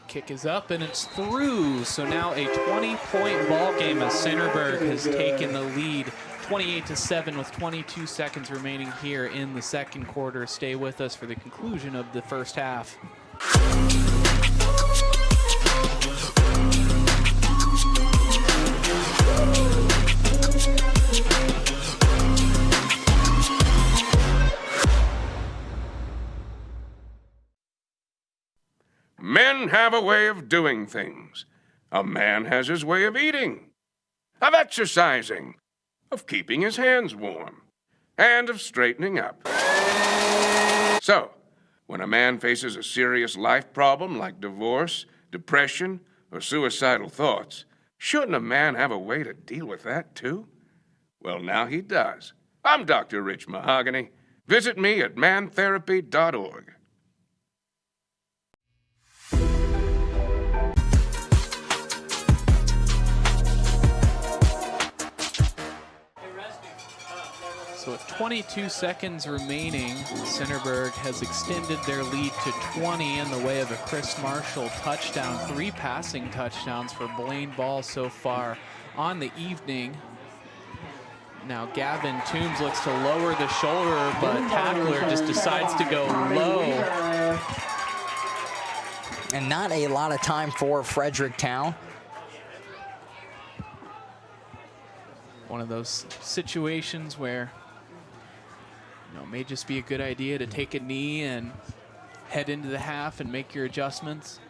F: Kick is up and it's through. So now a 20-point ball game as Centerburg has taken the lead 28-7 with 22 seconds remaining here in the second quarter. Stay with us for the conclusion of the first half.
A: Men have a way of doing things. A man has his way of eating, of exercising, of keeping his hands warm, and of straightening up. So, when a man faces a serious life problem like divorce, depression, or suicidal thoughts, shouldn't a man have a way to deal with that too? Well, now he does. I'm Dr. Rich Mahogany. Visit me at mantherapy.org.
F: So with 22 seconds remaining, Centerburg has extended their lead to 20 in the way of a Chris Marshall touchdown. 3 passing touchdowns for Blaine Ball so far on the evening. Now Gavin Toombs looks to lower the shoulder, but tackler just decides to go low.
G: And not a lot of time for Fredericktown.
F: One of those situations where it may just be a good idea to take a knee and head into the half and make your adjustments.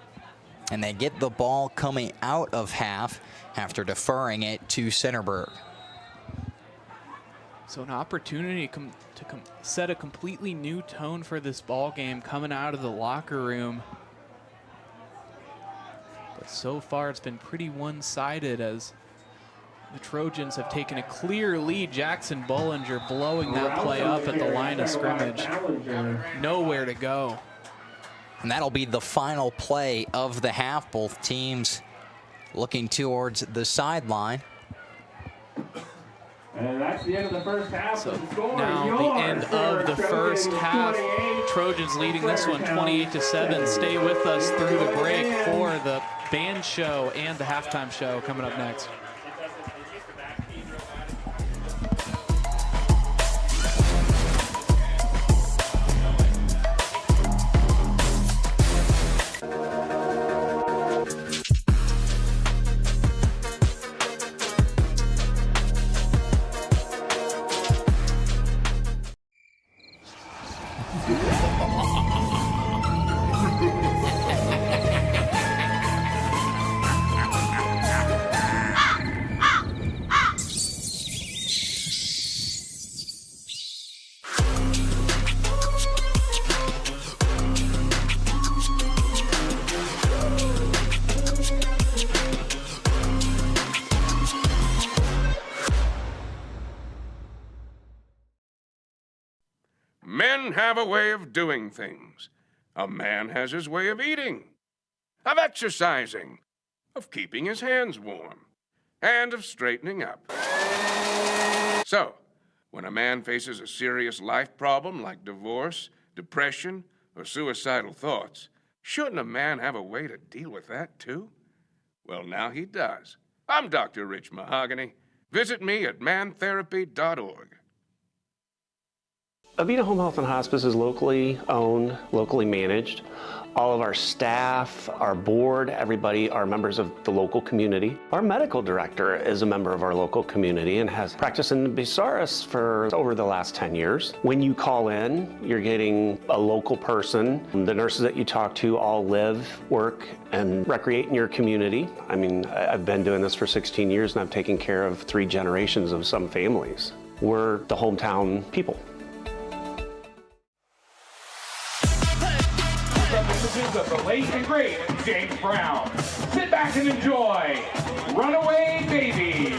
G: And they get the ball coming out of half after deferring it to Centerburg.
F: So an opportunity to set a completely new tone for this ball game coming out of the locker room. But so far it's been pretty one-sided as the Trojans have taken a clear lead. Jackson Bollinger blowing that play up at the line of scrimmage. Nowhere to go.
G: And that'll be the final play of the half. Both teams looking towards the sideline.
B: And that's the end of the first half.
F: So now the end of the first half. Trojans leading this one 28-7. Stay with us through the break for the band show and the halftime show coming up next.
A: Men have a way of doing things. A man has his way of eating, of exercising, of keeping his hands warm, and of straightening up. So, when a man faces a serious life problem like divorce, depression, or suicidal thoughts, shouldn't a man have a way to deal with that too? Well, now he does. I'm Dr. Rich Mahogany. Visit me at mantherapy.org.
H: Avita Home Health and Hospice is locally owned, locally managed. All of our staff, our board, everybody are members of the local community. Our medical director is a member of our local community and has practiced in Bucyrus for over the last 10 years. When you call in, you're getting a local person. The nurses that you talk to all live, work, and recreate in your community. I mean, I've been doing this for 16 years and I've taken care of 3 generations of some families. We're the hometown people.
I: images of the late and great James Brown. Sit back and enjoy Runaway Baby.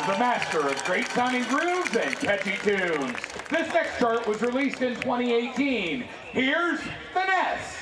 I: The master of great sounding grooves and catchy tunes. This next chart was released in 2018. Here's Finesse.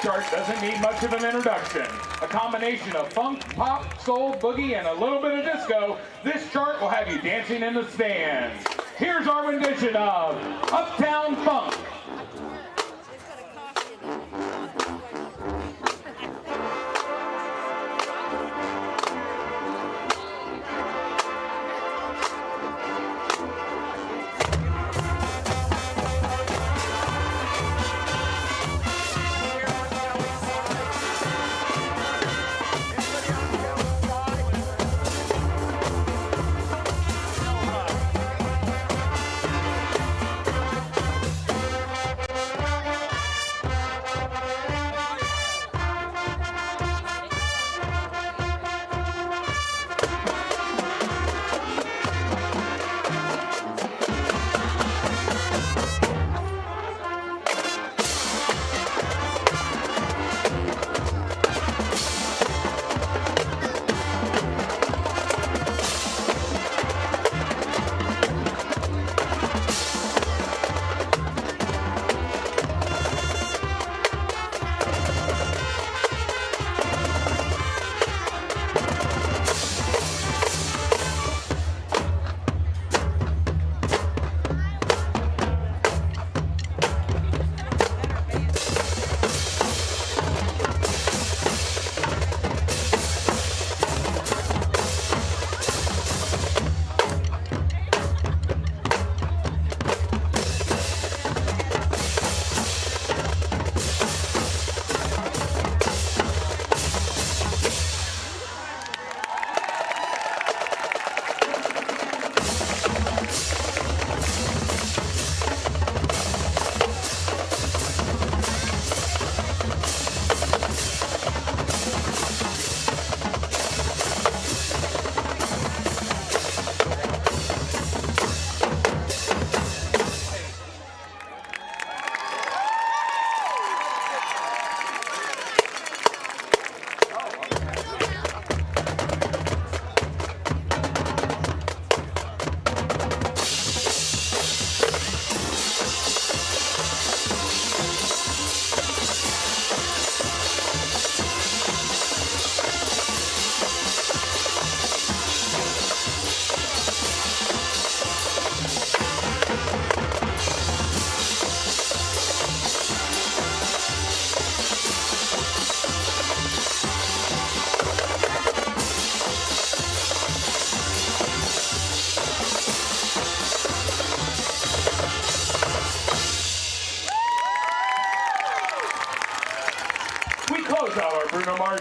I: Chart doesn't need much of an introduction. A combination of funk, pop, soul, boogie, and a little bit of disco, this chart will have you dancing in the stands. Here's our rendition of Uptown Funk.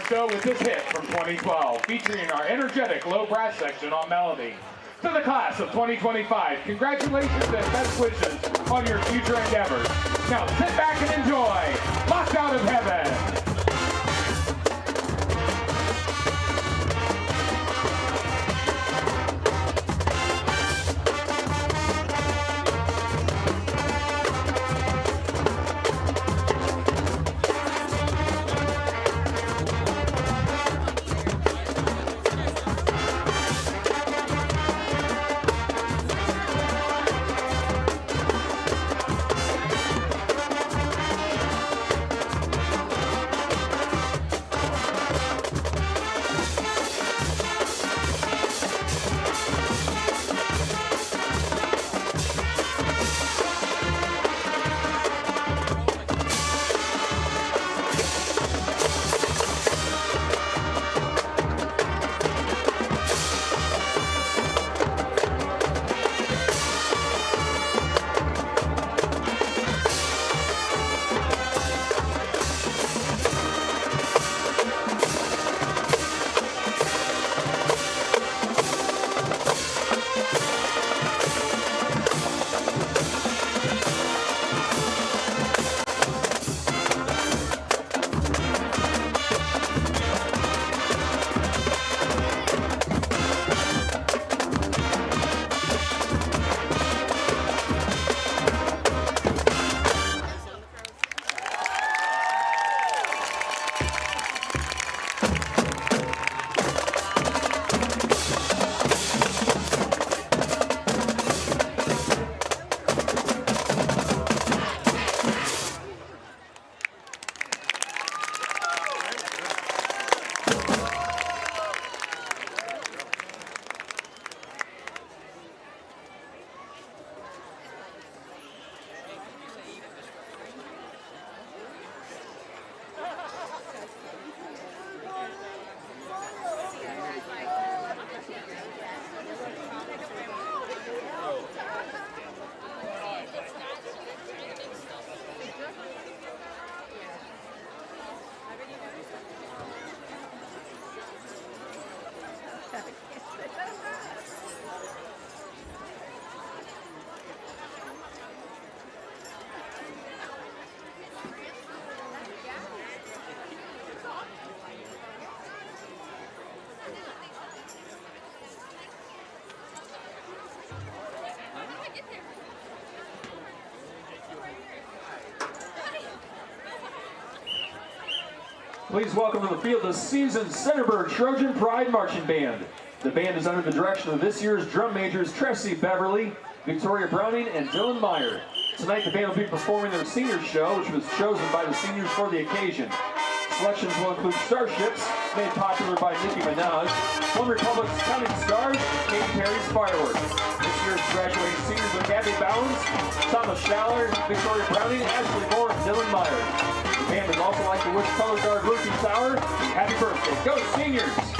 I: Show with this hit from 2012, featuring our energetic low brass section on melody. To the class of 2025, congratulations and best wishes on your future endeavors. Now sit back and enjoy Locked Out of Heaven.
J: Please welcome to the field the seasoned Centerburg Trojan Pride Marching Band. The band is under the direction of this year's drum majors Tressie Beverly, Victoria Browning, and Dylan Meyer. Tonight the band will be performing their senior show, which was chosen by the seniors for the occasion. Selections will include Starships, made popular by Nicki Minaj, One Republic's Counting Stars, Katy Perry's Fireworks. This year's graduating seniors are Gabby Bowens, Thomas Schaller, Victoria Browning, Ashley Moore, and Dylan Meyer. The band would also like to wish Color Guard Rookie Sauer happy birthday. Go Seniors!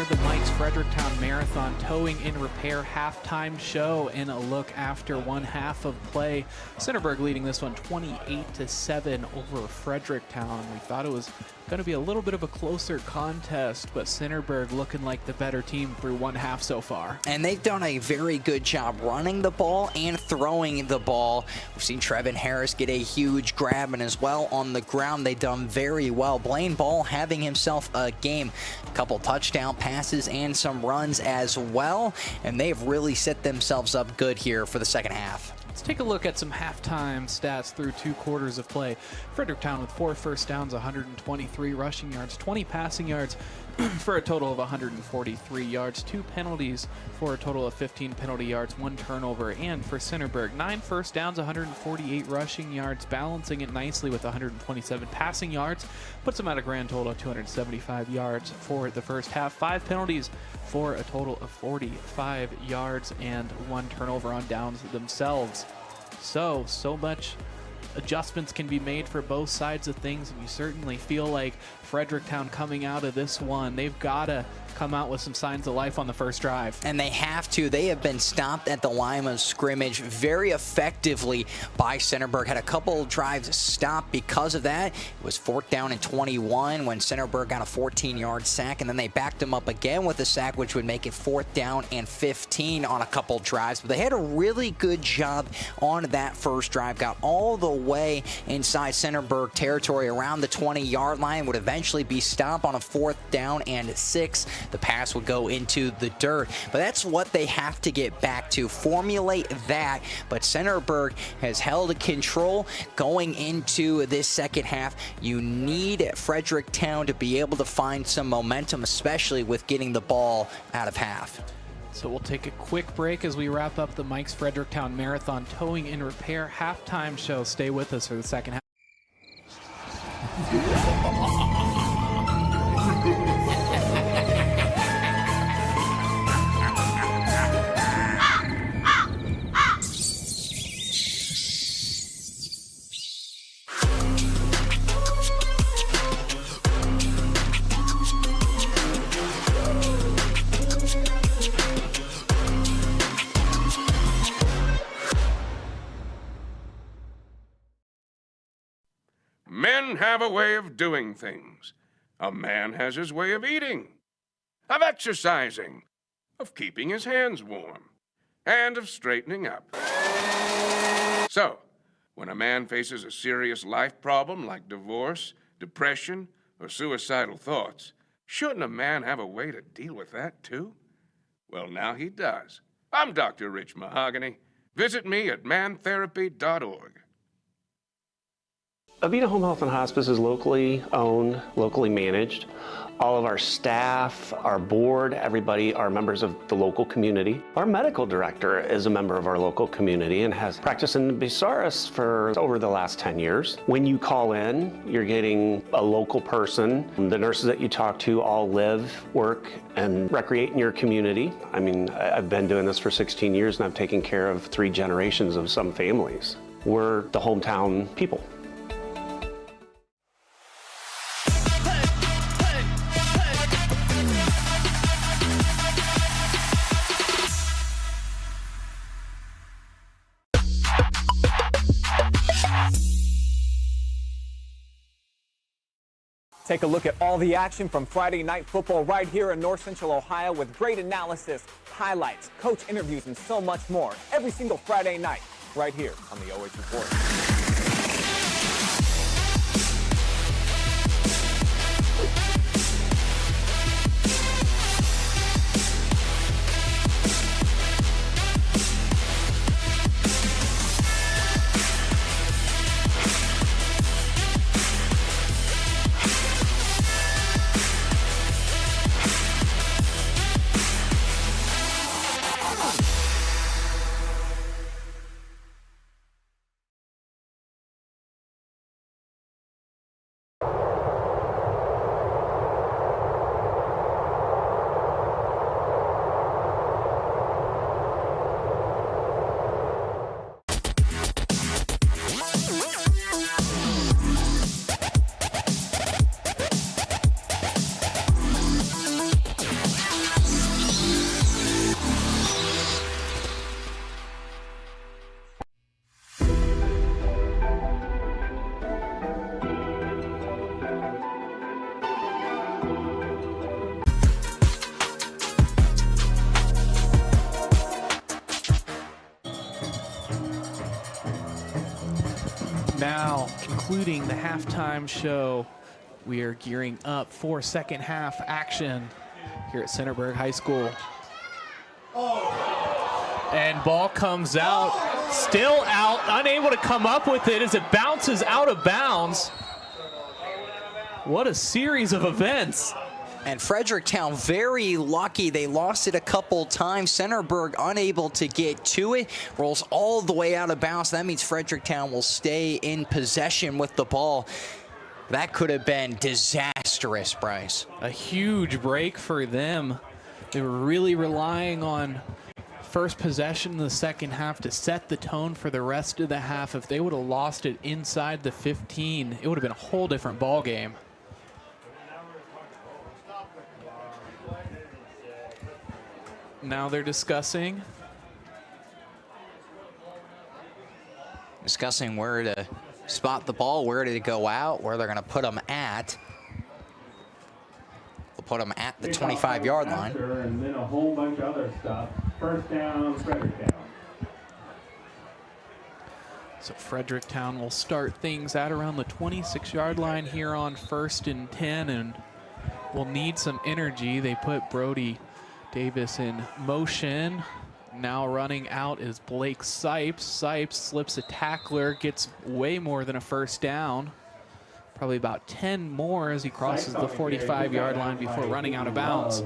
F: for the Mike's Fredericktown Marathon Towing and Repair halftime show and a look after one half of play. Centerburg leading this one 28-7 over Fredericktown. We thought it was going to be a little bit of a closer contest, but Centerburg looking like the better team through one half so far.
G: And they've done a very good job running the ball and throwing the ball. We've seen Trevin Harris get a huge grab, and as well on the ground they've done very well. Blaine Ball having himself a game. A couple touchdown passes and some runs as well, and they've really set themselves up good here for the second half.
F: Let's take a look at some halftime stats through 2 quarters of play. Fredericktown with 4 first downs, 123 rushing yards, 20 passing yards for a total of 143 yards, 2 penalties for a total of 15 penalty yards, 1 turnover. And for Centerburg, 9 first downs, 148 rushing yards, balancing it nicely with 127 passing yards, puts them at a grand total of 275 yards for the first half. 5 penalties for a total of 45 yards and 1 turnover on downs themselves. So much adjustments can be made for both sides of things, and you certainly feel like Fredericktown coming out of this one, they've got to come out with some signs of life on the first drive.
G: And they have to. They have been stopped at the line of scrimmage very effectively by Centerburg. Had a couple drives stopped because of that. It was 4th down and 21 when Centerburg got a 14-yard sack, and then they backed them up again with a sack, which would make it 4th down and 15 on a couple drives. But they had a really good job on that first drive. Got all the way inside Centerburg territory around the 20-yard line, would eventually be stopped on a 4th down and 6. The pass would go into the dirt, but that's what they have to get back to, formulate that. But Centerburg has held control going into this second half. You need Fredericktown to be able to find some momentum, especially with getting the ball out of half.
F: So we'll take a quick break as we wrap up the Mike's Fredericktown Marathon Towing and Repair halftime show. Stay with us for the second half.
A: Men have a way of doing things. A man has his way of eating, of exercising, of keeping his hands warm, and of straightening up. So, when a man faces a serious life problem like divorce, depression, or suicidal thoughts, shouldn't a man have a way to deal with that too? Well, now he does. I'm Dr. Rich Mahogany. Visit me at mantherapy.org.
H: Avita Home Health and Hospice is locally owned, locally managed. All of our staff, our board, everybody are members of the local community. Our medical director is a member of our local community and has practiced in Bucyrus for over the last 10 years. When you call in, you're getting a local person. The nurses that you talk to all live, work, and recreate in your community. I mean, I've been doing this for 16 years and I've taken care of 3 generations of some families. We're the hometown people.
K: Take a look at all the action from Friday Night Football right here in North Central Ohio with great analysis, highlights, coach interviews, and so much more every single Friday night right here on the OH Report.
F: Now, concluding the halftime show, we are gearing up for second half action here at Centerburg High School. And ball comes out, still out, unable to come up with it as it bounces out of bounds. What a series of events.
G: And Fredericktown very lucky. They lost it a couple times. Centerburg unable to get to it. Rolls all the way out of bounds. That means Fredericktown will stay in possession with the ball. That could have been disastrous, Bryce.
F: A huge break for them. They were really relying on first possession in the second half to set the tone for the rest of the half. If they would have lost it inside the 15, it would have been a whole different ball game. Now they're discussing
G: where to spot the ball, where to go out, where they're going to put them at. They'll put them at the 25-yard line.
B: And then a whole bunch of other stuff. First down, Fredericktown.
F: So Fredericktown will start things at around the 26-yard line here on 1st and 10, and will need some energy. They put Brody Davis in motion. Now running out is Blake Sipes. Sipes slips a tackler, gets way more than a first down. Probably about 10 more as he crosses the 45-yard line before running out of bounds.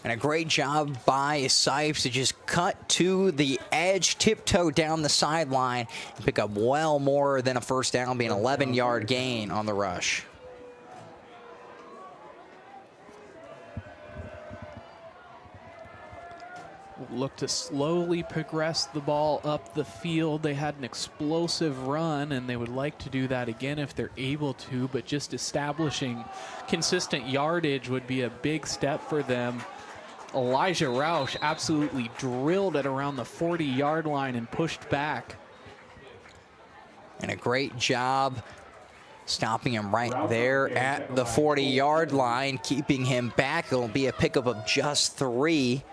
G: And a great job by Sipes to just cut to the edge, tiptoe down the sideline, and pick up well more than a first down, being an 11-yard gain on the rush.
F: Look to slowly progress the ball up the field. They had an explosive run, and they would like to do that again if they're able to, but just establishing consistent yardage would be a big step for them. Elijah Roush absolutely drilled it around the 40-yard line and pushed back.
G: And a great job stopping him right there at the 40-yard line, keeping him back. It'll be a pickup of just 3.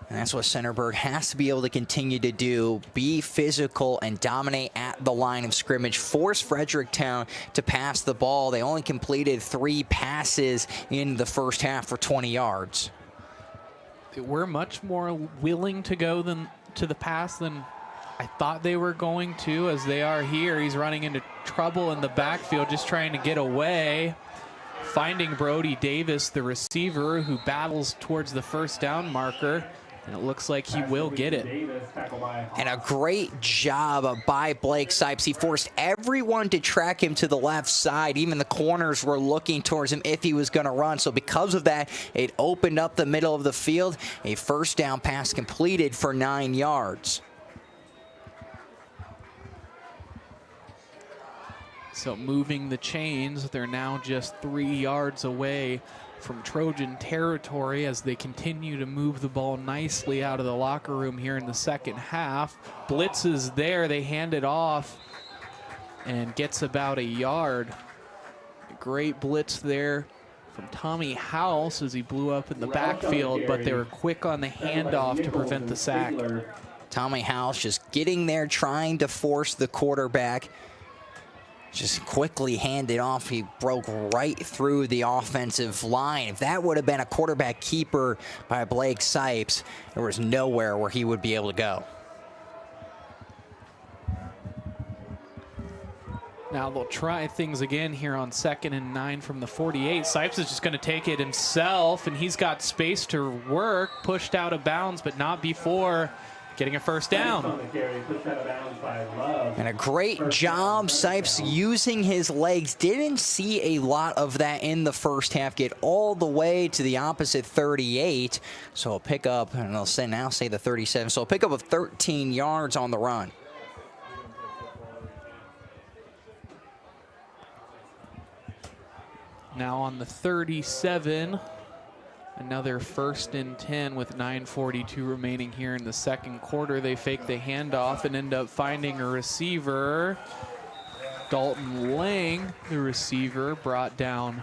G: And that's what Centerburg has to be able to continue to do, be physical and dominate at the line of scrimmage, force Fredericktown to pass the ball. They only completed 3 passes in the first half for 20 yards.
F: We're much more willing to go to the pass than I thought they were going to, as they are here. He's running into trouble in the backfield, just trying to get away. Finding Brody Davis, the receiver, who battles towards the first down marker. And it looks like he will get it.
G: And a great job by Blake Sipes. He forced everyone to track him to the left side. Even the corners were looking towards him if he was going to run. So because of that, it opened up the middle of the field. A first down pass completed for 9 yards.
F: So moving the chains, they're now just 3 yards away from Trojan territory as they continue to move the ball nicely out of the locker room here in the second half. Blitz is there, they hand it off and gets about a yard. A great blitz there from Tommy House as he blew up in the backfield, but they were quick on the handoff to prevent the sack.
G: Tommy House just getting there, trying to force the quarterback. Just quickly handed off. He broke right through the offensive line. If that would have been a quarterback keeper by Blake Sipes, there was nowhere where he would be able to go.
F: Now they'll try things again here on 2nd and 9 from the 48. Sipes is just going to take it himself, and he's got space to work. Pushed out of bounds, but not before getting a first down.
G: And a great job, Sipes using his legs. Didn't see a lot of that in the first half. Get all the way to the opposite 38. So a pickup, and they'll now say the 37. So a pickup of 13 yards on the run.
F: Now on the 37. Another 1st and 10 with 9:42 remaining here in the second quarter. They fake the handoff and end up finding a receiver. Dalton Lang, the receiver, brought down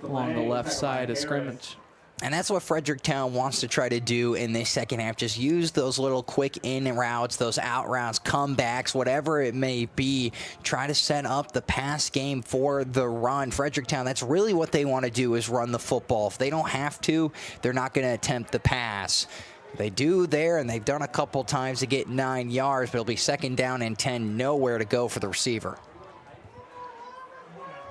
F: along the left side of scrimmage.
G: And that's what Fredericktown wants to try to do in this second half. Just use those little quick in routes, those out routes, comebacks, whatever it may be. Try to set up the pass game for the run. Fredericktown, that's really what they want to do, is run the football. If they don't have to, they're not going to attempt the pass. They do there, and they've done a couple times to get 9 yards, but it'll be 2nd down and 10, nowhere to go for the receiver.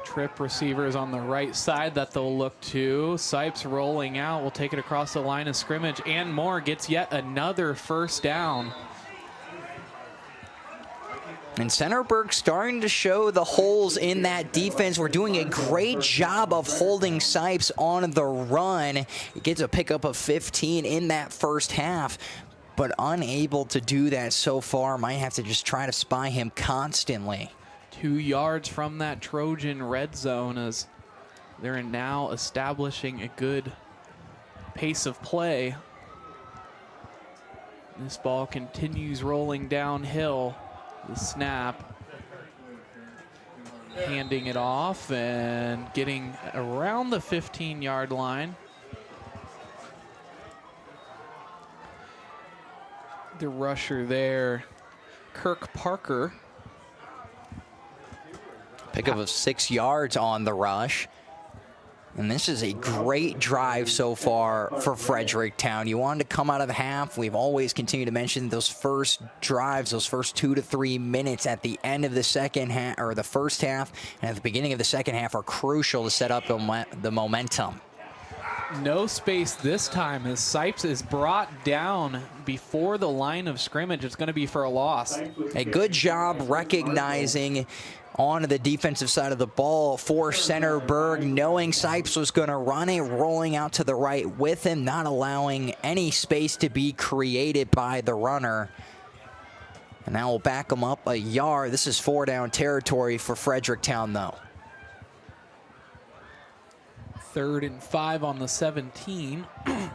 F: Trip receivers on the right side that they'll look to. Sipes rolling out, will take it across the line of scrimmage, and more, gets yet another 1st down.
G: And Centerburg starting to show the holes in that defense. We're doing a great job of holding Sipes on the run. It gets a pickup of 15 in that first half, but unable to do that so far. Might have to just try to spy him constantly.
F: 2 yards from that Trojan red zone, as they're now establishing a good pace of play. This ball continues rolling downhill. The snap, handing it off and getting around the 15-yard line. The rusher there, Kirk Parker.
G: Pickup of 6 yards on the rush. And this is a great drive so far for Fredericktown. You wanted to come out of the half. We've always continued to mention those first drives, those first 2 to 3 minutes at the end of the second half, or the first half, and at the beginning of the second half are crucial to set up the momentum.
F: No space this time as Sipes is brought down before the line of scrimmage. It's going to be for a loss.
G: A good job recognizing on the defensive side of the ball for Centerburg, knowing Sipes was going to run it, rolling out to the right with him, not allowing any space to be created by the runner. And now we'll back him up a yard. This is 4 down territory for Fredericktown, though.
F: 3rd and 5 on the 17. They'll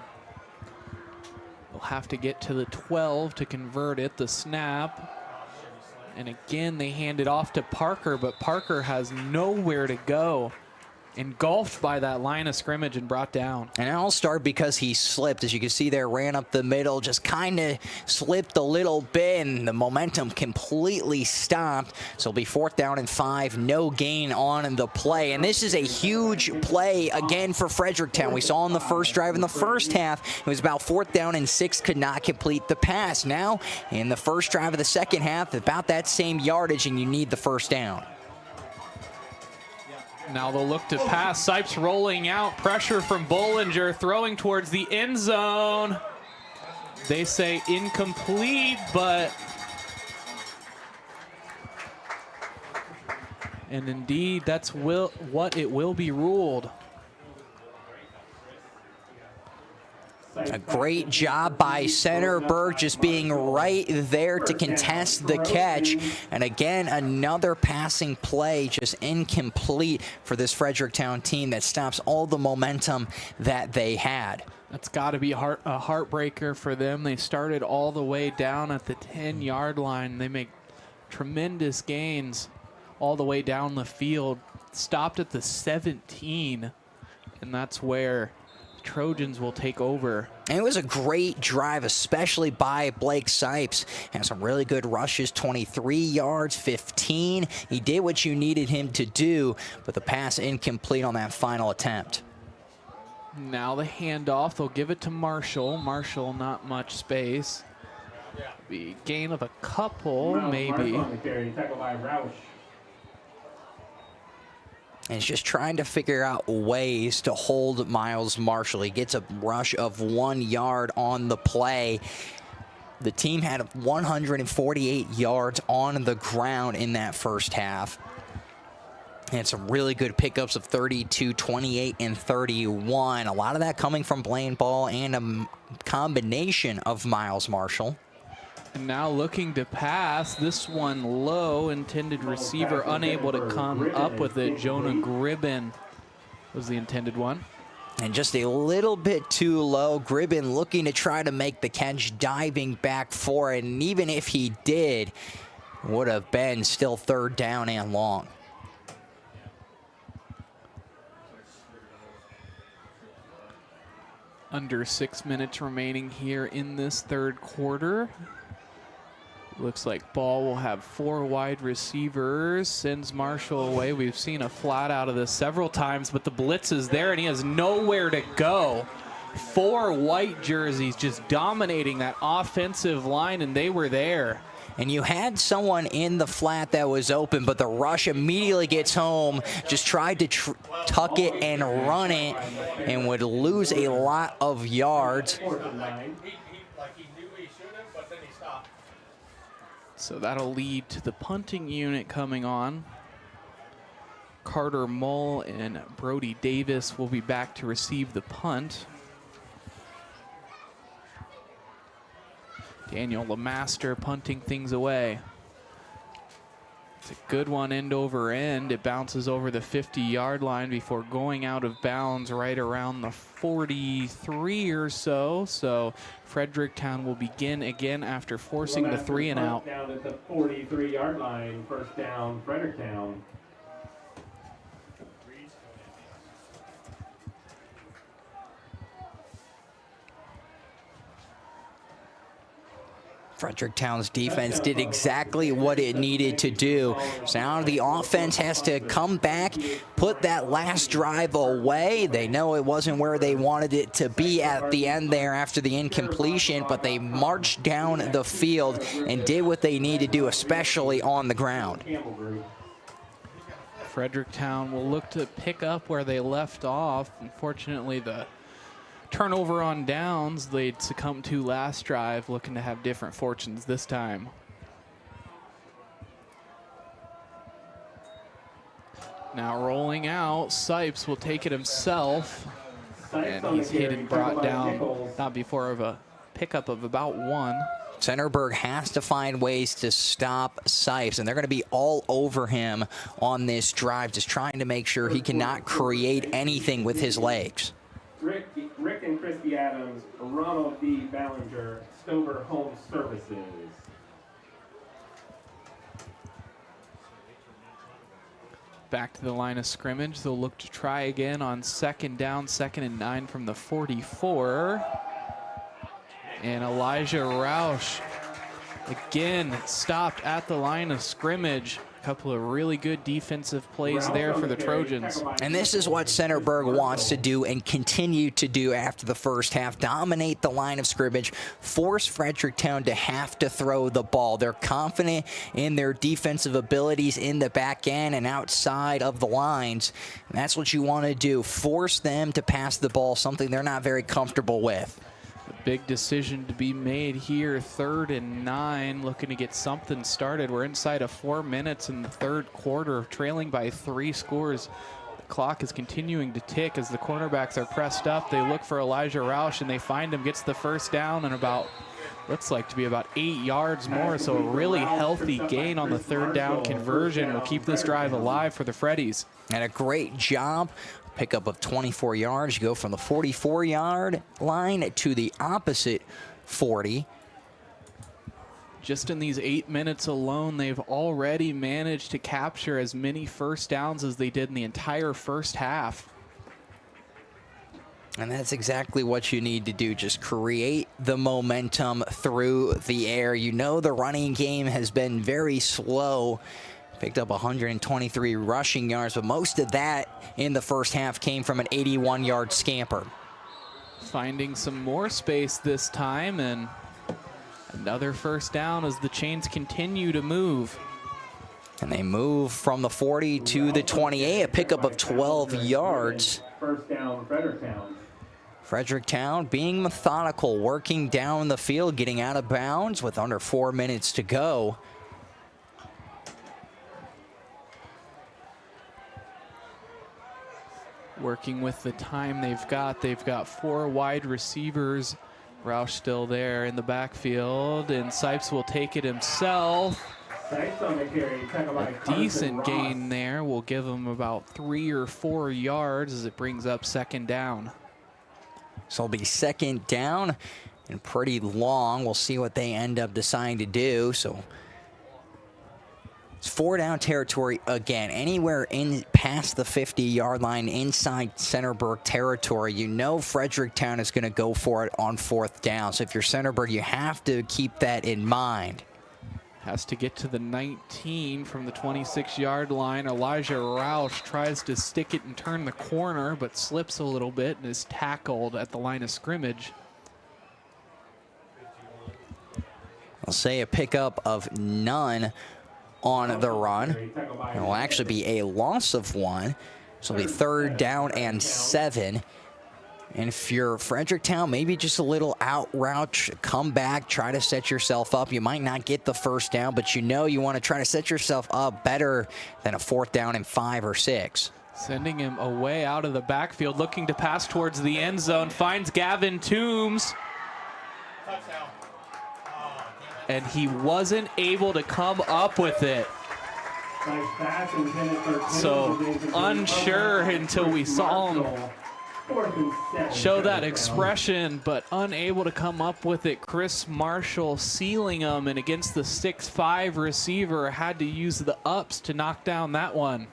F: have to get to the 12 to convert it. The snap. And again, they hand it off to Parker, but Parker has nowhere to go. Engulfed by that line of scrimmage and brought down.
G: And I'll start because he slipped. As you can see there, ran up the middle, just kind of slipped a little bit, and the momentum completely stopped. So it'll be 4th down and 5, no gain on the play. And this is a huge play again for Fredericktown. We saw in the first drive in the first half, it was about 4th down and 6, could not complete the pass. Now, in the first drive of the second half, about that same yardage, and you need the 1st down.
F: Now they'll look to pass. Sipes rolling out. Pressure from Bollinger, throwing towards the end zone. They say incomplete, but... And indeed, that's what it will be ruled.
G: A great job by Centerburg, just being right there to contest the catch. And again, another passing play just incomplete for this Fredericktown team that stops all the momentum that they had.
F: That's got to be a heartbreaker for them. They started all the way down at the 10-yard line. They make tremendous gains all the way down the field. Stopped at the 17, and that's where Trojans will take over.
G: And it was a great drive, especially by Blake Sipes. Had some really good rushes, 23 yards, 15. He did what you needed him to do, but the pass incomplete on that final attempt.
F: Now the handoff, they'll give it to Marshall. Marshall, not much space. Be gain of a couple, maybe.
G: And he's just trying to figure out ways to hold Miles Marshall. He gets a rush of 1 yard on the play. The team had 148 yards on the ground in that first half. And some really good pickups of 32, 28, and 31. A lot of that coming from Blaine Ball and a combination of Miles Marshall.
F: And now looking to pass, this one low, intended receiver unable to come up with it. Jonah Gribben was the intended one.
G: And just a little bit too low. Gribben looking to try to make the catch, diving back for it. And even if he did, would have been still 3rd down and long.
F: Under 6 minutes remaining here in this third quarter. Looks like ball will have 4 wide receivers. Sends Marshall away. We've seen a flat out of this several times, but the blitz is there and he has nowhere to go. 4 white jerseys just dominating that offensive line, and they were there.
G: And you had someone in the flat that was open, but the rush immediately gets home, just tried to tuck it and run it, and would lose a lot of yards.
F: So that'll lead to the punting unit coming on. Carter Mull and Brody Davis will be back to receive the punt. Daniel Lemaster punting things away. It's a good one end over end. It bounces over the 50-yard line before going out of bounds right around the 43 or so. So Fredericktown will begin again after forcing the 3 and out.
B: Down at the 43-yard line, first down, Fredericktown.
G: Fredericktown's defense did exactly what it needed to do. So now the offense has to come back, put that last drive away. They know it wasn't where they wanted it to be at the end there after the incompletion, but they marched down the field and did what they need to do, especially on the ground.
F: Fredericktown will look to pick up where they left off. Unfortunately, the turnover on downs they'd succumb to last drive, looking to have different fortunes this time. Now rolling out, Sipes will take it himself, and he's hit and brought down, not before of a pickup of about 1.
G: Centerburg has to find ways to stop Sipes, and they're going to be all over him on this drive, just trying to make sure he cannot create anything with his legs.
B: Rick and Christy Adams, Ronald D. Ballinger, Stover Home Services.
F: Back to the line of scrimmage. They'll look to try again on second down, 2nd and 9 from the 44. And Elijah Roush again stopped at the line of scrimmage. A couple of really good defensive plays there for the Trojans.
G: And this is what Centerburg wants to do and continue to do after the first half. Dominate the line of scrimmage, force Fredericktown to have to throw the ball. They're confident in their defensive abilities in the back end and outside of the lines. And that's what you want to do, force them to pass the ball, something they're not very comfortable with.
F: Big decision to be made here, 3rd and 9, looking to get something started. We're inside of 4 minutes in the third quarter, trailing by 3 scores. The clock is continuing to tick as the cornerbacks are pressed up. They look for Elijah Roush and they find him, gets the first down and about, looks like to be about 8 yards more. So a really healthy gain on the 3rd down conversion will keep this drive alive for the Freddies.
G: And a great job. Pickup of 24 yards. You go from the 44-yard line to the opposite 40.
F: Just in these 8 minutes alone, they've already managed to capture as many first downs as they did in the entire first half.
G: And that's exactly what you need to do. Just create the momentum through the air. You know the running game has been very slow. Picked up 123 rushing yards, but most of that in the first half came from an 81-yard scamper.
F: Finding some more space this time, and another first down as the chains continue to move.
G: And they move from the 40 to the 28, a pickup of 12 yards.
B: First down, Fredericktown.
G: Fredericktown being methodical, working down the field, getting out of bounds with under 4 minutes to go.
F: Working with the time they've got 4 wide receivers. Roush still there in the backfield, and Sipes will take it himself. A decent gain there will give him about 3 or 4 yards as it brings up 2nd down.
G: So it'll be 2nd down and pretty long. We'll see what they end up deciding to do. So It's 4-down territory again. Anywhere in past the 50-yard line inside Centerburg territory, you know Fredericktown is going to go for it on 4th down. So if you're Centerburg, you have to keep that in mind.
F: Has to get to the 19 from the 26-yard line. Elijah Roush tries to stick it and turn the corner, but slips a little bit and is tackled at the line of scrimmage.
G: I'll say a pickup of none on the run. It will actually be a loss of 1. So it'll be 3rd down and 7. And if you're Fredericktown, maybe just a little out route, come back, try to set yourself up. You might not get the 1st down, but you know you want to try to set yourself up better than a 4th down and 5 or 6.
F: Sending him away out of the backfield, looking to pass towards the end zone, finds Gavin Toombs. And he wasn't able to come up with it. So unsure until we saw him show that expression, but unable to come up with it. Chris Marshall sealing him, and against the 6'5" receiver, had to use the ups to knock down that one.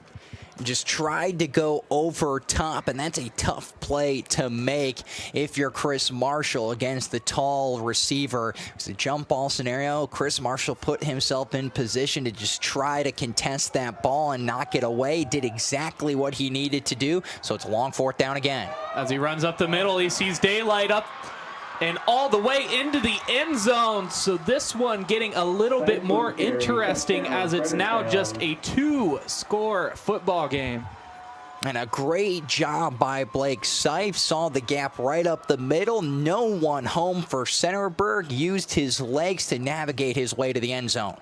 G: Just tried to go over top, and that's a tough play to make if you're Chris Marshall against the tall receiver. It's a jump ball scenario. Chris Marshall put himself in position to just try to contest that ball and knock it away. Did exactly what he needed to do, so it's a long 4th down again.
F: As he runs up the middle, he sees daylight up and all the way into the end zone. So this one getting a little bit more interesting as it's now just a 2-score football game.
G: And a great job by Blake Seif. Saw the gap right up the middle. No one home for Centerburg. Used his legs to navigate his way to the end zone.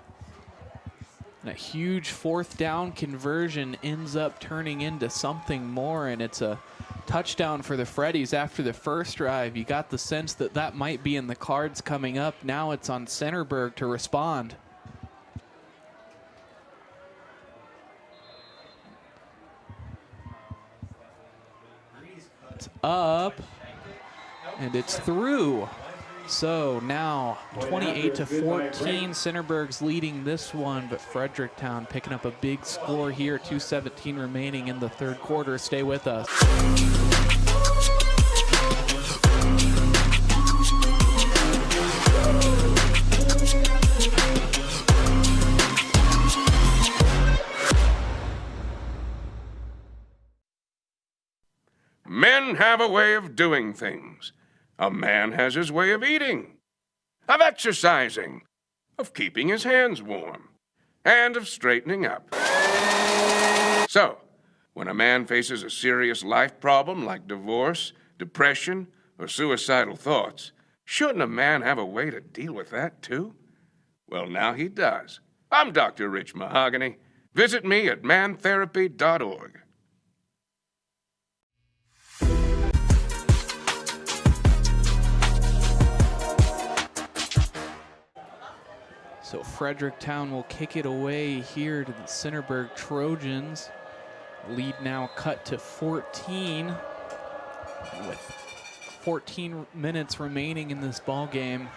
F: And a huge 4th down conversion ends up turning into something more, and it's a touchdown for the Freddies after the first drive. You got the sense that that might be in the cards coming up. Now it's on Centerburg to respond. It's up, and it's through. So now 28-14, Centerburg's leading this one, but Fredericktown picking up a big score here. 2:17 remaining in the 3rd quarter. Stay with us.
A: Men have a way of doing things. A man has his way of eating, of exercising, of keeping his hands warm, and of straightening up. So, when a man faces a serious life problem like divorce, depression, or suicidal thoughts, shouldn't a man have a way to deal with that too? Well, now he does. I'm Dr. Rich Mahogany. Visit me at mantherapy.org.
F: So Fredericktown will kick it away here to the Centerburg Trojans. Lead now cut to 14 with 14 minutes remaining in this ball game.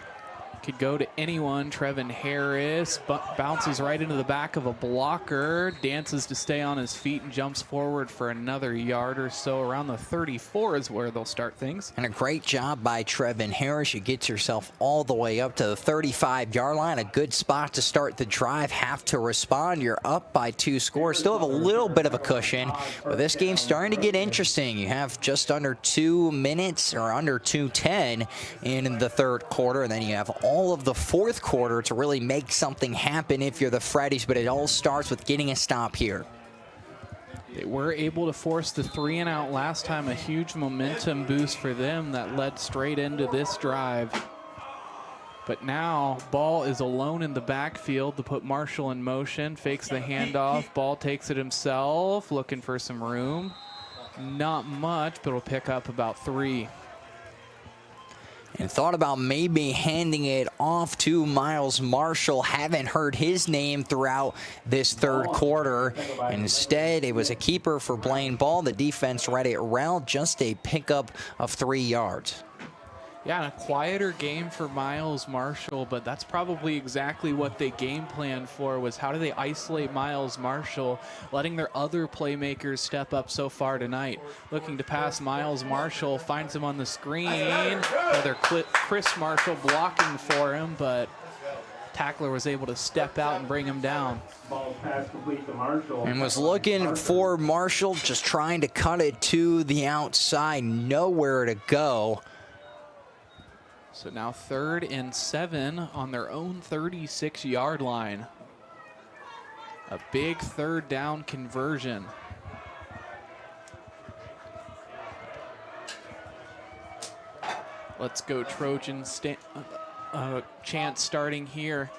F: Could go to anyone. Trevin Harris bounces right into the back of a blocker, dances to stay on his feet, and jumps forward for another yard or so. Around the 34 is where they'll start things.
G: And a great job by Trevin Harris. You get yourself all the way up to the 35-yard line. A good spot to start the drive. Have to respond. You're up by 2 scores. Still have a little bit of a cushion, but this game's starting to get interesting. You have just under 2 minutes, or under 2:10 in the 3rd quarter, and then you have all of the 4th quarter to really make something happen if you're the Freddies, but it all starts with getting a stop here.
F: They were able to force the 3-and-out last time, a huge momentum boost for them that led straight into this drive. But now, Ball is alone in the backfield to put Marshall in motion, fakes the handoff, Ball takes it himself, looking for some room. Not much, but will pick up about 3.
G: And thought about maybe handing it off to Miles Marshall. Haven't heard his name throughout this 3rd quarter. Instead, it was a keeper for Blaine Ball. The defense read it well, just a pickup of 3 yards.
F: Yeah, and a quieter game for Miles Marshall, but that's probably exactly what they game planned for, was how do they isolate Miles Marshall, letting their other playmakers step up so far tonight. Looking to pass Miles Marshall, finds him on the screen. Another Chris Marshall blocking for him, but tackler was able to step out and bring him down.
G: And was looking for Marshall, just trying to cut it to the outside, nowhere to go.
F: So now 3rd and 7 on their own 36-yard line. A big 3rd down conversion. Let's go Trojans. Chant starting here.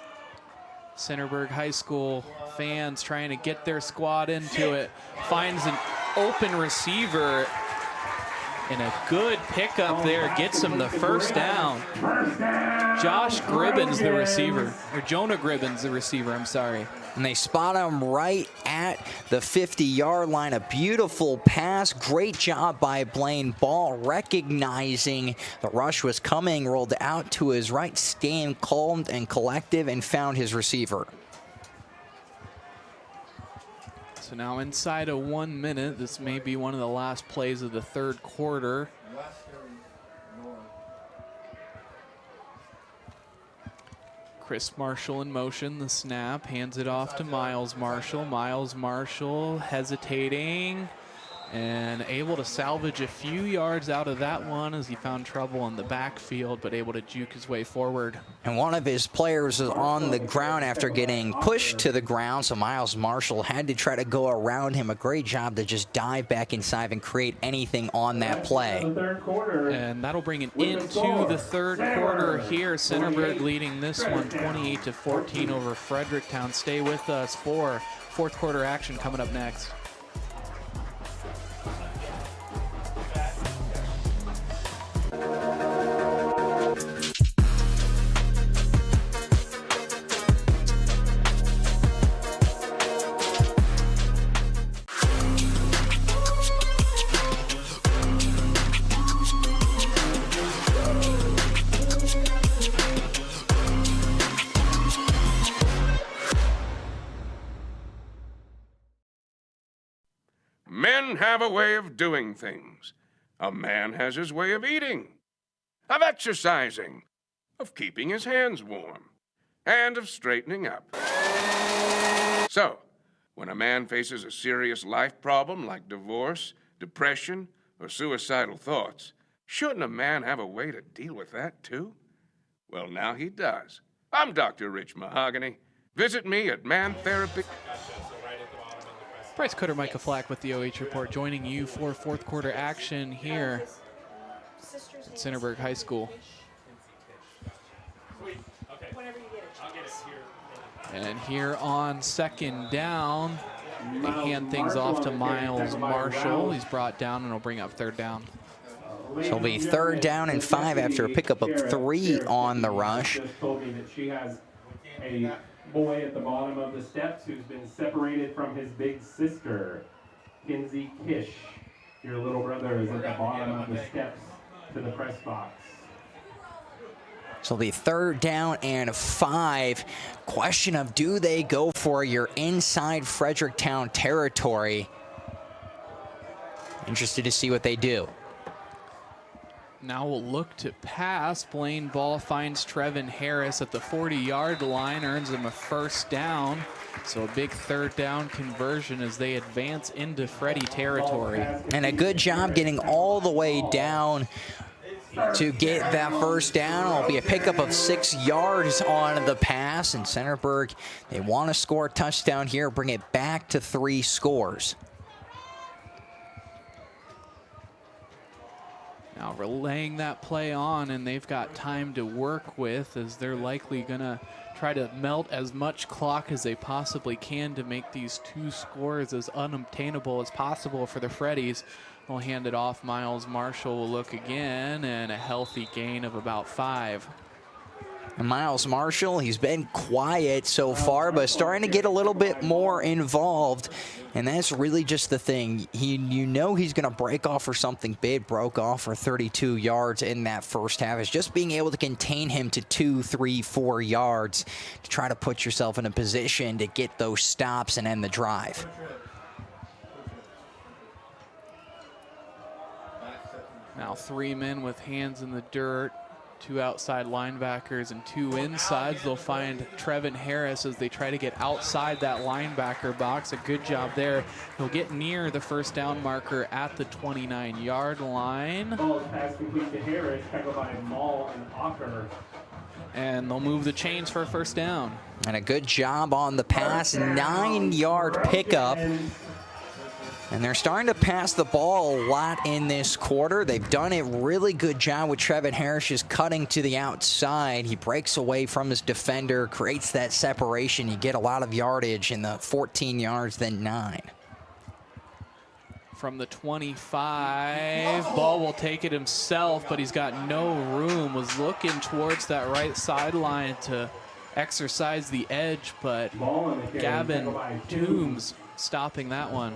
F: Centerburg High School fans trying to get their squad into it. Finds an open receiver. And a good pickup there gets him the 1st down. Josh Gribbins, the receiver, or Jonah Gribbins, the receiver, I'm sorry.
G: And they spot him right at the 50-yard line. A beautiful pass. Great job by Blaine Ball, recognizing the rush was coming, rolled out to his right, staying calm and collective, and found his receiver.
F: So now inside of 1 minute, this may be one of the last plays of the 3rd quarter. Chris Marshall in motion, the snap, hands it off to Miles Marshall. Miles Marshall hesitating and able to salvage a few yards out of that one as he found trouble in the backfield, but able to juke his way forward.
G: And one of his players was on the ground after getting pushed to the ground, so Miles Marshall had to try to go around him. A great job to just dive back inside and create anything on that play.
F: And that'll bring it into the 3rd quarter here. Centerburg leading this one 28-14 over Fredericktown. Stay with us for 4th quarter action coming up next.
A: Men have a way of doing things. A man has his way of eating, of exercising, of keeping his hands warm, and of straightening up. So, when a man faces a serious life problem like divorce, depression, or suicidal thoughts, shouldn't a man have a way to deal with that too? Well, now he does. I'm Dr. Rich Mahogany. Visit me at Man Therapy.
F: Bryce Cutter, Micah Flack with the OH Report, joining you for 4th quarter action here at Centerburg High School. And here on 2nd down, they hand things off to Miles Marshall. He's brought down and will bring up 3rd down.
G: So it'll be 3rd down and 5 after a pickup of 3 on the rush.
B: Told me that she has a boy at the bottom of the steps who's been separated from his big sister, Kinsey Kish. Your little brother is at the bottom of the steps to the press box.
G: So the 3rd down and 5. Question of, do they go for your inside Fredericktown territory? Interested to see what they do.
F: Now we'll look to pass. Blaine Ball finds Trevin Harris at the 40-yard line, earns him a 1st down. So a big 3rd down conversion as they advance into Freddie territory.
G: And a good job getting all the way down to get that 1st down. It'll be a pickup of 6 yards on the pass. And Centerburg, they want to score a touchdown here, bring it back to 3 scores.
F: Now relaying that play on, and they've got time to work with as they're likely going to try to melt as much clock as they possibly can to make these 2 scores as unobtainable as possible for the Freddies. We'll hand it off. Miles Marshall will look again, and a healthy gain of about 5.
G: And Miles Marshall, he's been quiet so far, but starting to get a little bit more involved. And that's really just the thing. You know he's going to break off for something big. Broke off for 32 yards in that first half. It's just being able to contain him to 2, 3, 4 yards to try to put yourself in a position to get those stops and end the drive.
F: Now 3 men with hands in the dirt. 2 outside linebackers and 2 insides. They'll find Trevin Harris as they try to get outside that linebacker box. A good job there. He'll get near the first down marker at the 29-yard line.
B: Pass complete to Harris, tackled by Maul and Ocker.
F: And they'll move the chains for a first down.
G: And a good job on the pass, 9-yard pickup. And they're starting to pass the ball a lot in this quarter. They've done a really good job with Trevin Harris just cutting to the outside. He breaks away from his defender, creates that separation. You get a lot of yardage in the 14 yards, then 9.
F: From the 25, Ball will take it himself, but he's got no room. Was looking towards that right sideline to exercise the edge, but Gavin Toombs stopping that one.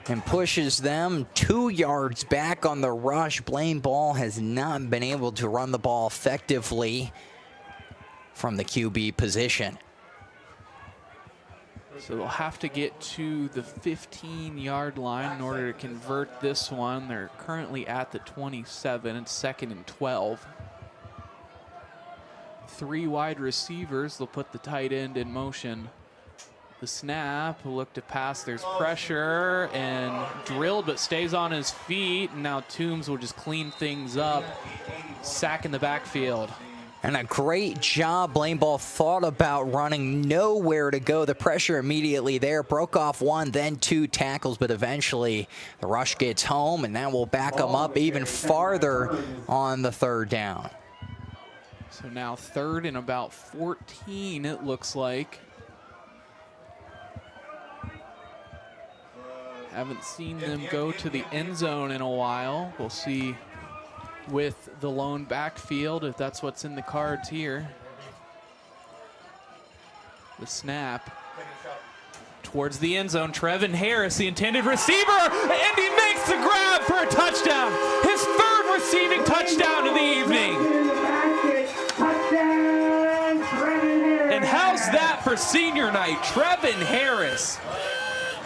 G: And pushes them 2 yards back on the rush. Blaine Ball has not been able to run the ball effectively from the QB position.
F: So they'll have to get to the 15-yard line in order to convert this one. They're currently at the 27. It's 2nd and 12. 3 wide receivers. They'll put the tight end in motion. The snap, will look to pass, there's pressure, and drilled, but stays on his feet. And now Toombs will just clean things up. Sack in the backfield.
G: And a great job. Blaine Ball thought about running, nowhere to go. The pressure immediately there. Broke off 1, then 2 tackles, but eventually the rush gets home, and that will back them up even farther on the 3rd down.
F: So now 3rd and about 14, it looks like. Haven't seen them go to the end zone in a while. We'll see with the lone backfield if that's what's in the cards here. The snap towards the end zone. Trevin Harris, the intended receiver, and he makes the grab for a touchdown. His 3rd receiving touchdown of the evening. And how's that for senior night? Trevin Harris.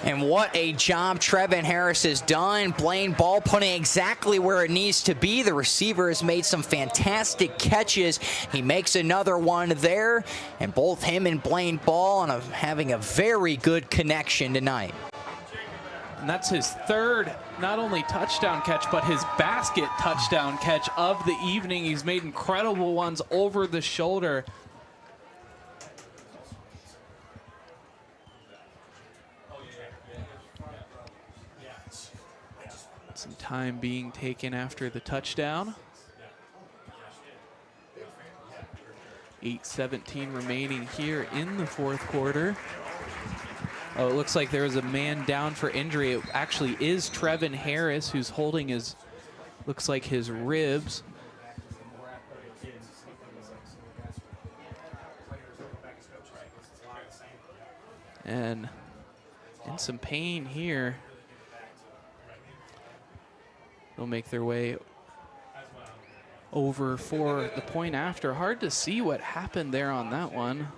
G: And what a job Trevin Harris has done. Blaine Ball putting exactly where it needs to be. The receiver has made some fantastic catches. He makes another one there. And both him and Blaine Ball having a very good connection tonight.
F: And that's his 3rd, not only touchdown catch, but his basket touchdown catch of the evening. He's made incredible ones over the shoulder. Some time being taken after the touchdown. 8:17 remaining here in the 4th quarter. Oh, it looks like there was a man down for injury. It actually is Trevin Harris who's holding his, looks like his ribs. And in some pain here. They'll make their way over for the point after. Hard to see what happened there on that one.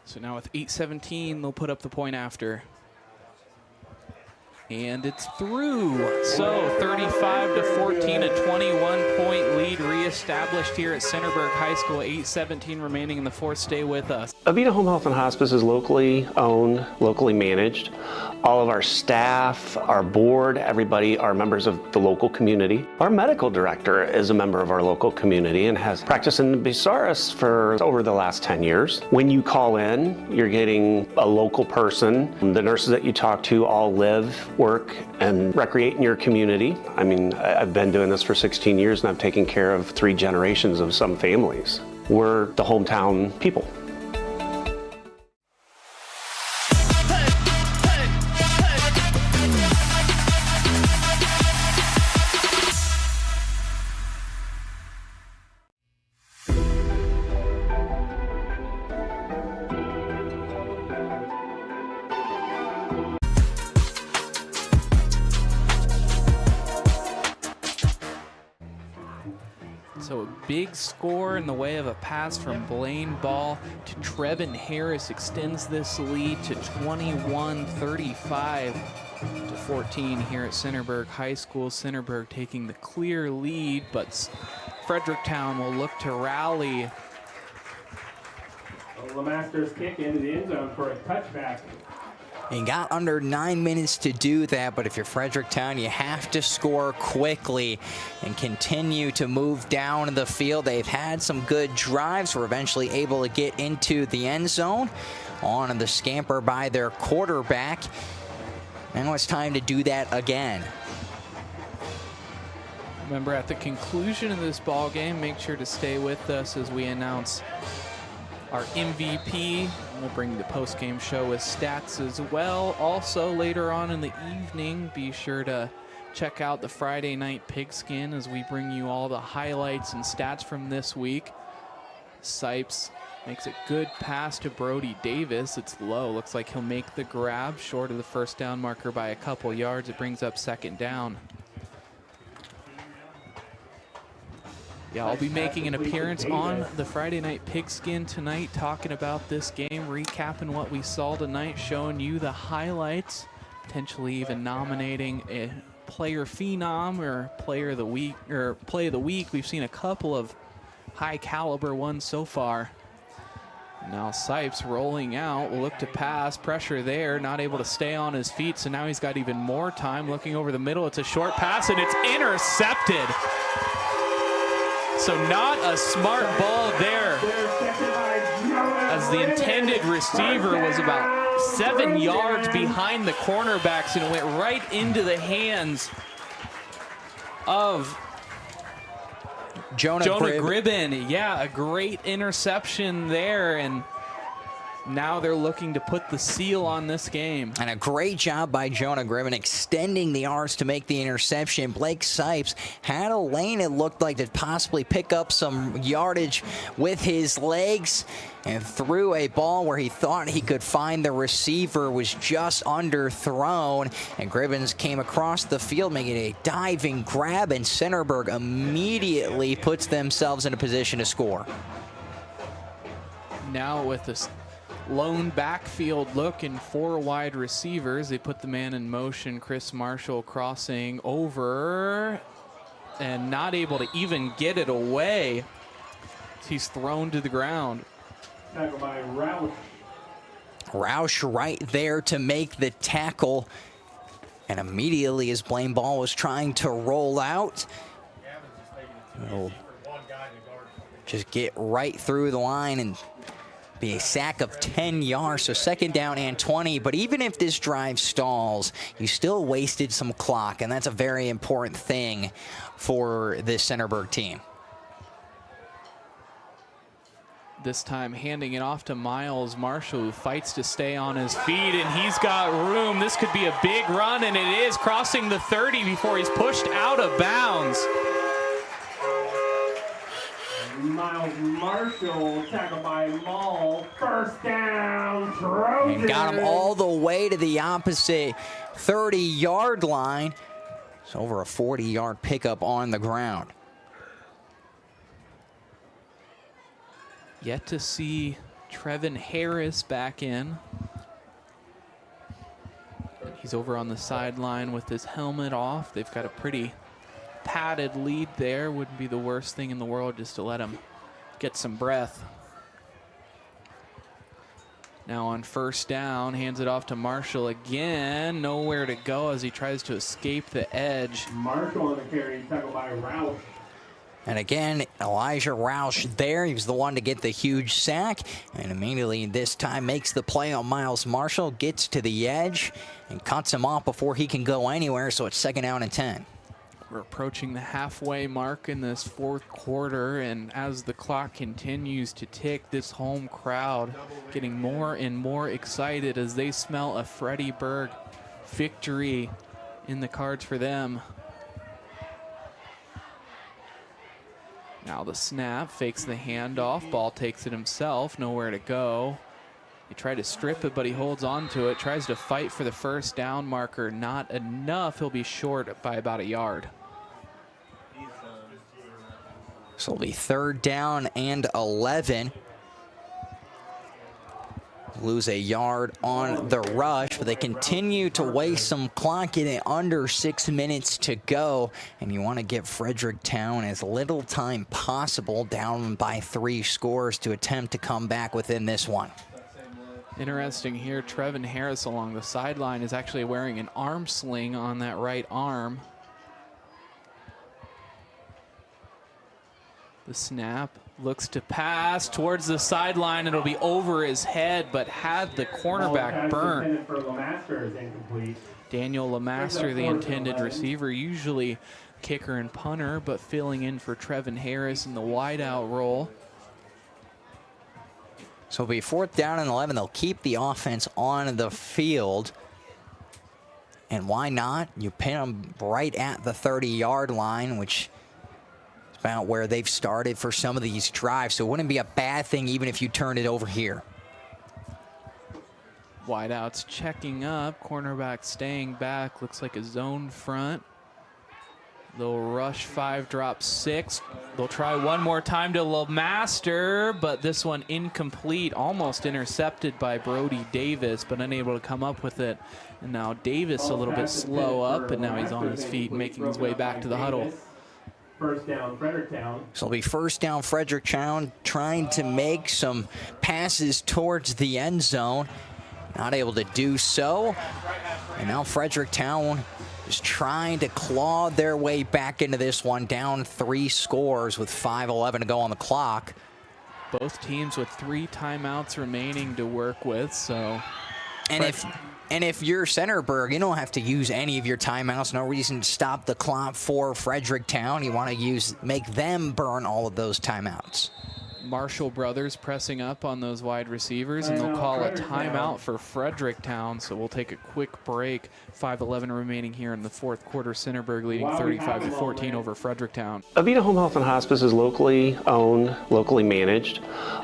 F: So now with 8:17, they'll put up the point after. And it's through. So 35-14, a 21-point lead reestablished here at Centerburg High School. 8:17 remaining in the 4th. Stay with us.
H: Avita Home Health and Hospice is locally owned, locally managed. All of our staff, our board, everybody are members of the local community. Our medical director is a member of our local community and has practiced in Bucyrus for over the last 10 years. When you call in, you're getting a local person. The nurses that you talk to all live, work, and recreate in your community. I mean, I've been doing this for 16 years and I've taken care of 3 generations of some families. We're the hometown people.
F: big score in the way of a pass from Blaine Ball to Trevin Harris extends this lead to 21-35 to 14 here at Centerburg High School. Centerburg taking the clear lead, but Fredericktown will look to rally.
B: Lemaster's kick into the end zone for a touchback.
G: You got under 9 minutes to do that, but if you're Fredericktown, you have to score quickly and continue to move down the field. They've had some good drives. Were eventually able to get into the end zone on the scamper by their quarterback. Now it's time to do that again.
F: Remember, at the conclusion of this ball game, make sure to stay with us as we announce our MVP. We'll bring the post-game show with stats as well. Also, later on in the evening, be sure to check out the Friday Night Pigskin as we bring you all the highlights and stats from this week. Sipes makes a good pass to Brody Davis. It's low. Looks like he'll make the grab short of the first down marker by a couple yards. It brings up second down. Yeah, I'll be making an appearance on the Friday Night Pigskin tonight, talking about this game, recapping what we saw tonight, showing you the highlights, potentially even nominating a player phenom or player of the week or play of the week. We've seen a couple of high caliber ones so far. Now Sipes rolling out, will look to pass, pressure there, not able to stay on his feet, so now he's got even more time. Looking over the middle, it's a short pass and it's intercepted. So not a smart ball there, as the intended receiver was about 7 yards behind the cornerbacks and it went right into the hands of Jonah Gribben. Yeah, a great interception there, and now they're looking to put the seal on this game.
G: And a great job by Jonah Gribben extending the arms to make the interception. Blake Sipes had a lane, it looked like, to possibly pick up some yardage with his legs, and threw a ball where he thought he could find the receiver, was just underthrown, and Gribbens came across the field making a diving grab, and Centerburg immediately puts themselves in a position to score.
F: Now with this lone backfield look and 4 wide receivers, they put the man in motion. Chris Marshall crossing over and not able to even get it away. He's thrown to the ground.
B: Tackled by Roush.
G: Roush right there to make the tackle, and immediately as Blaine Ball was trying to roll out, he'll just get right through the line and be a sack of 10 yards, so second down and 20. But even if this drive stalls, you still wasted some clock, and that's a very important thing for this Centerburg team.
F: This time handing it off to Miles Marshall, who fights to stay on his feet, and he's got room. This could be a big run, and it is, crossing the 30 before he's pushed out of bounds.
B: Miles Marshall, tackled by Maul, first down, Trojans.
G: And got him all the way to the opposite 30-yard line. It's over a 40-yard pickup on the ground.
F: Yet to see Trevin Harris back in. He's over on the sideline with his helmet off. They've got a pretty padded lead there. Wouldn't be the worst thing in the world just to let him get some breath. Now on first down, hands it off to Marshall again. Nowhere to go as he tries to escape the edge.
B: Marshall on the carry, tackled by Roush.
G: And again, Elijah Roush there. He was the one to get the huge sack, and immediately this time makes the play on Miles Marshall, gets to the edge and cuts him off before he can go anywhere, so it's second down and 10.
F: We're approaching the halfway mark in this fourth quarter, and as the clock continues to tick, this home crowd getting more and more excited as they smell a FreddieBurg victory in the cards for them. Now the snap, fakes the handoff, Ball takes it himself, nowhere to go. He tried to strip it, but he holds on to it, tries to fight for the first down marker, not enough. He'll be short by about a yard.
G: So it'll be 3rd down and 11. Lose a yard on the rush, but they continue to waste some clock, getting under 6 minutes to go. And you want to give Fredericktown as little time possible, down by 3 scores, to attempt to come back within this one.
F: Interesting here, Trevin Harris along the sideline is actually wearing an arm sling on that right arm. The snap, looks to pass towards the sideline. It'll be over his head, but had the cornerback burnt. Daniel Lemaster, the intended receiver, usually kicker and punter, but filling in for Trevin Harris in the wideout role.
G: So it'll be 4th down and 11. They'll keep the offense on the field. And why not? You pin them right at the 30-yard line, which about where they've started for some of these drives, so it wouldn't be a bad thing even if you turned it over here.
F: Wideouts checking up, cornerback staying back, looks like a zone front. They'll rush 5, drop 6. They'll try one more time to Lemaster, but this one incomplete, almost intercepted by Brody Davis, but unable to come up with it. And now Davis a little bit slow up, and now he's on his feet, making his way back to the huddle.
B: 1st down, Fredericktown.
G: So it'll be 1st down, Fredericktown, trying to make some passes towards the end zone. Not able to do so. And now Fredericktown is trying to claw their way back into this one, down 3 scores with 5:11 to go on the clock.
F: Both teams with 3 timeouts remaining to work with, so.
G: And if you're Centerburg, you don't have to use any of your timeouts. No reason to stop the clock for Fredericktown. You want to make them burn all of those timeouts.
F: Marshall brothers pressing up on those wide receivers, and they'll call a timeout for Fredericktown. So we'll take a quick break. 5:11 remaining here in the 4th quarter. Centerburg leading 35-14 over Fredericktown.
H: Avita Home Health and Hospice is locally owned, locally managed.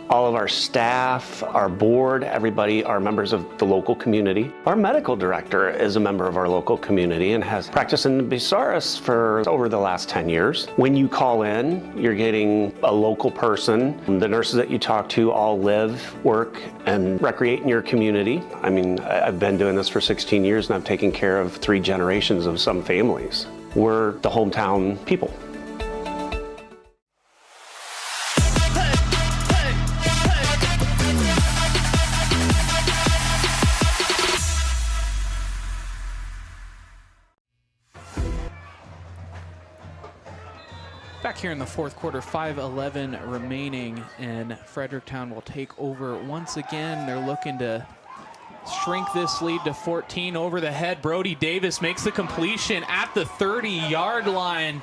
H: All of our staff, our board, everybody are members of the local community. Our medical director is a member of our local community and has practiced in Bucyrus for over the last 10 years. When you call in, you're getting a local person. The nurses that you talk to all live, work, and recreate in your community. I mean, I've been doing this for 16 years and I've taken care of 3 generations of some families. We're the hometown people.
F: Back here in the 4th quarter, 5:11 remaining, and Fredericktown will take over once again. They're looking to shrink this lead to 14 over the head. Brody Davis makes the completion at the 30-yard line.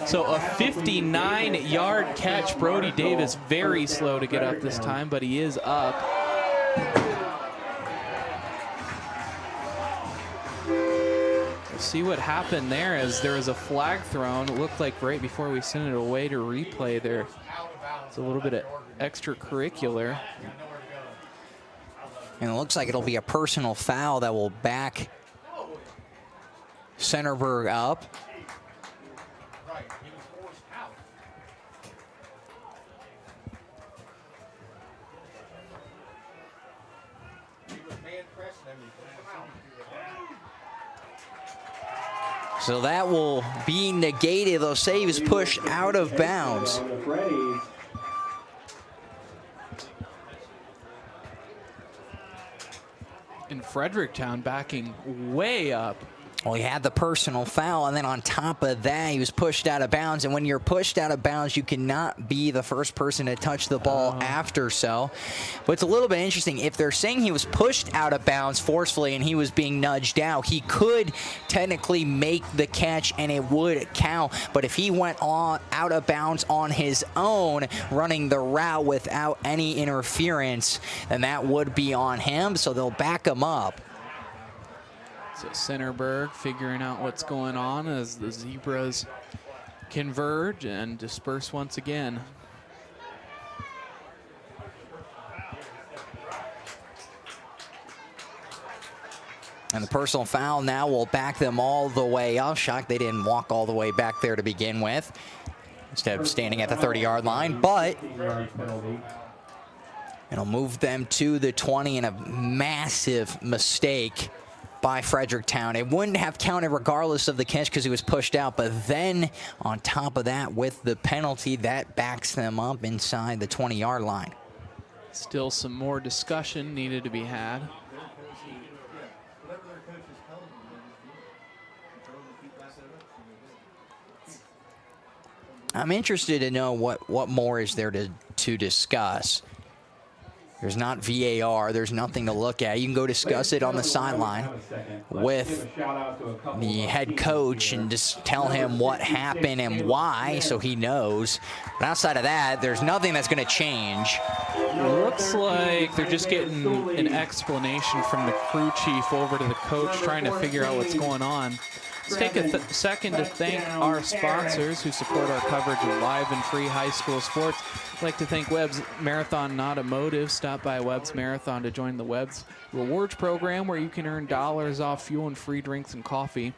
F: So a 59-yard catch. Brody Davis very slow to get up this time, but he is up. See what happened there as there was a flag thrown. It looked like right before we sent it away to replay there. It's a little bit of extracurricular.
G: And it looks like it'll be a personal foul that will back Centerburg up. So that will be negated. Those saves pushed out of bounds.
F: And Fredericktown backing way up.
G: Well, he had the personal foul, and then on top of that, he was pushed out of bounds. And when you're pushed out of bounds, you cannot be the first person to touch the ball after so. But it's a little bit interesting. If they're saying he was pushed out of bounds forcefully and he was being nudged out, he could technically make the catch and it would count. But if he went out of bounds on his own, running the route without any interference, then that would be on him. So they'll back him up.
F: So Centerburg figuring out what's going on as the Zebras converge and disperse once again.
G: And the personal foul now will back them all the way up. Shocked they didn't walk all the way back there to begin with. instead of standing at the 30-yard line, but it'll move them to the 20, and a massive mistake by Fredericktown. It wouldn't have counted regardless of the catch because he was pushed out, but then on top of that, with the penalty, that backs them up inside the 20-yard line.
F: Still some more discussion needed to be had.
G: I'm interested to know what more is there to discuss. There's not VAR. There's nothing to look at. You can go discuss it on the sideline with the head coach and just tell him what happened and why so he knows. But outside of that, there's nothing that's going to change.
F: Looks like they're just getting an explanation from the crew chief over to the coach, trying to figure out what's going on. Let's take a second to thank our sponsors who support our coverage of live and free high school sports. I'd like to thank Webb's Marathon and Automotive. Stop by Webb's Marathon to join the Webb's Rewards program, where you can earn dollars off fuel and free drinks and coffee.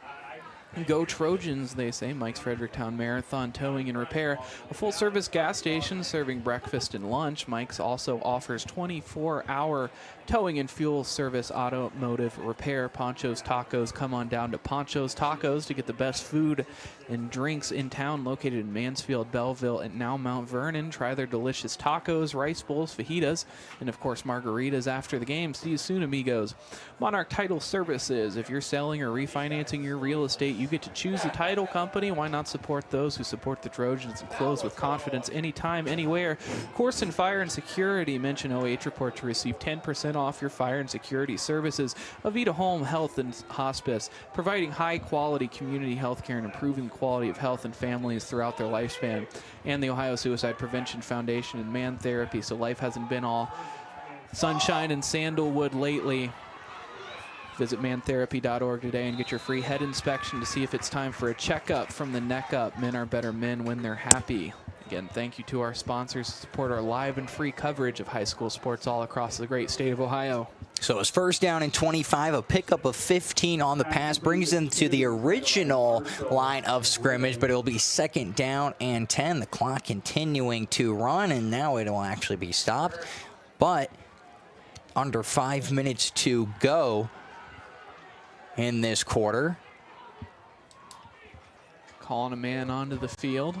F: Go Trojans, they say. Mike's Fredericktown Marathon Towing and Repair, a full-service gas station serving breakfast and lunch. Mike's also offers 24-hour towing and fuel service, automotive repair. PANCHOS Tacos. Come on down to PANCHOS Tacos to get the best food and drinks in town, located in Mansfield, Belleville, and now Mount Vernon. Try their delicious tacos, rice bowls, fajitas, and of course margaritas after the game. See you soon, amigos. Monarch Title Services. If you're selling or refinancing your real estate, you get to choose the title company. Why not support those who support the Trojans and close with confidence anytime, anywhere? Koorsen Fire and Security. Mention OH.REPORT to receive 10% off your fire and security services. Avita Home Health and Hospice, providing high-quality community health care and improving the quality of health and families throughout their lifespan. And the Ohio Suicide Prevention Foundation and Man Therapy. So life hasn't been all sunshine and sandalwood lately. Visit mantherapy.org today and get your free head inspection to see if it's time for a checkup from the neck up. Men are better men when they're happy. Again, thank you to our sponsors who support our live and free coverage of high school sports all across the great state of Ohio.
G: So it's first down and 25, a pickup of 15 on the pass, brings them to the original line of scrimmage, but it'll be second down and 10. The clock continuing to run, and now it will actually be stopped. But under 5 minutes to go in this quarter.
F: Calling a man onto the field.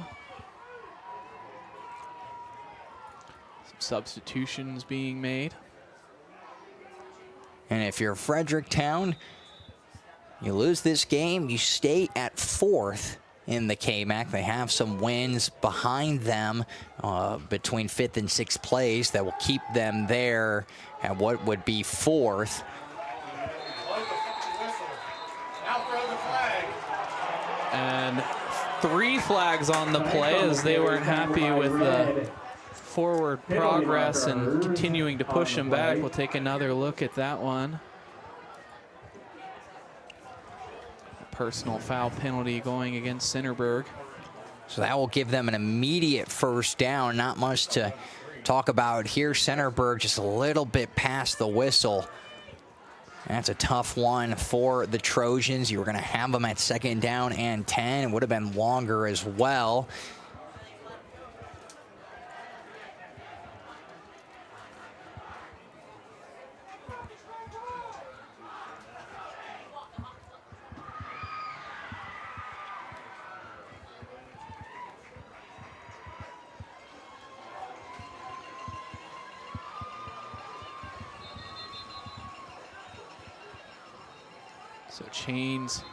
F: Some substitutions being made.
G: And if you're Fredericktown, you lose this game, you stay at 4th in the KMAC. They have some wins behind them between 5th and 6th place that will keep them there at what would be 4th.
F: And 3 flags on the play as they weren't happy with the forward progress and continuing to push them back. We'll take another look at that one. A personal foul penalty going against Centerburg.
G: So that will give them an immediate first down. Not much to talk about here. Centerburg just a little bit past the whistle. That's a tough one for the Trojans. You were going to have them at second down and 10. It would have been longer as well.
F: So Chains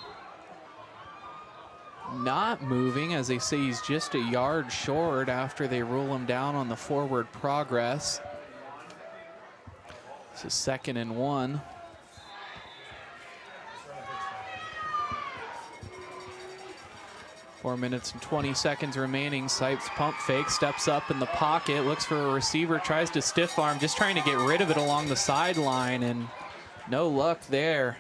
F: not moving, as they say he's just a yard short after they rule him down on the forward progress. So 2nd and 1. Four minutes and 20 seconds remaining. Sipes pump fake, steps up in the pocket, looks for a receiver, tries to stiff arm, just trying to get rid of it along the sideline, and no luck there.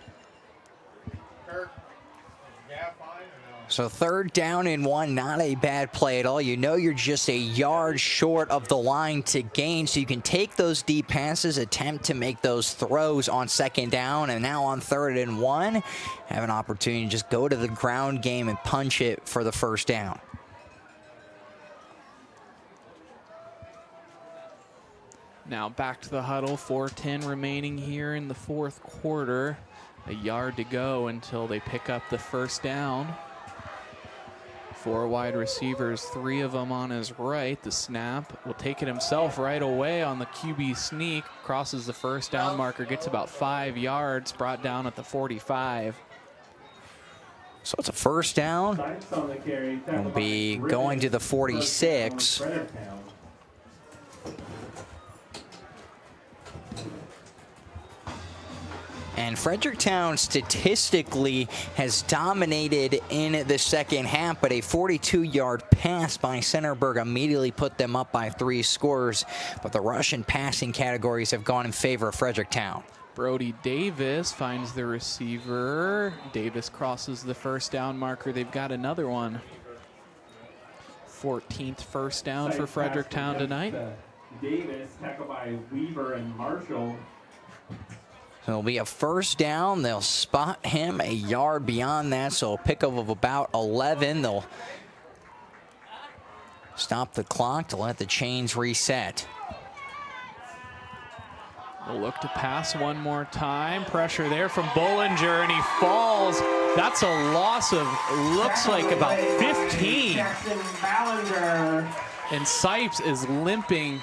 G: So 3rd down and 1, not a bad play at all. You know you're just a yard short of the line to gain, so you can take those deep passes, attempt to make those throws on 2nd down, and now on 3rd and 1, have an opportunity to just go to the ground game and punch it for the first down.
F: Now back to the huddle, 4:10 remaining here in the fourth quarter. A yard to go until they pick up the first down. 4 wide receivers, 3 of them on his right. The snap will take it himself right away on the QB sneak. Crosses the first down marker, gets about 5 yards, brought down at the 45.
G: So it's a first down. Will be going to the 46. And Fredericktown statistically has dominated in the second half, but a 42-yard pass by Centerburg immediately put them up by 3 scores. But the rush and passing categories have gone in favor of Fredericktown.
F: Brody Davis finds the receiver. Davis crosses the first down marker. They've got another one. 14th first down for Fredericktown tonight.
B: Davis, tackled by Weaver and Marshall.
G: It'll be a first down. They'll spot him a yard beyond that, so a pickup of about 11. They'll stop the clock to let the chains reset.
F: They'll look to pass one more time. Pressure there from Bollinger, and he falls. That's a loss of, looks like about 15. And Sipes is limping.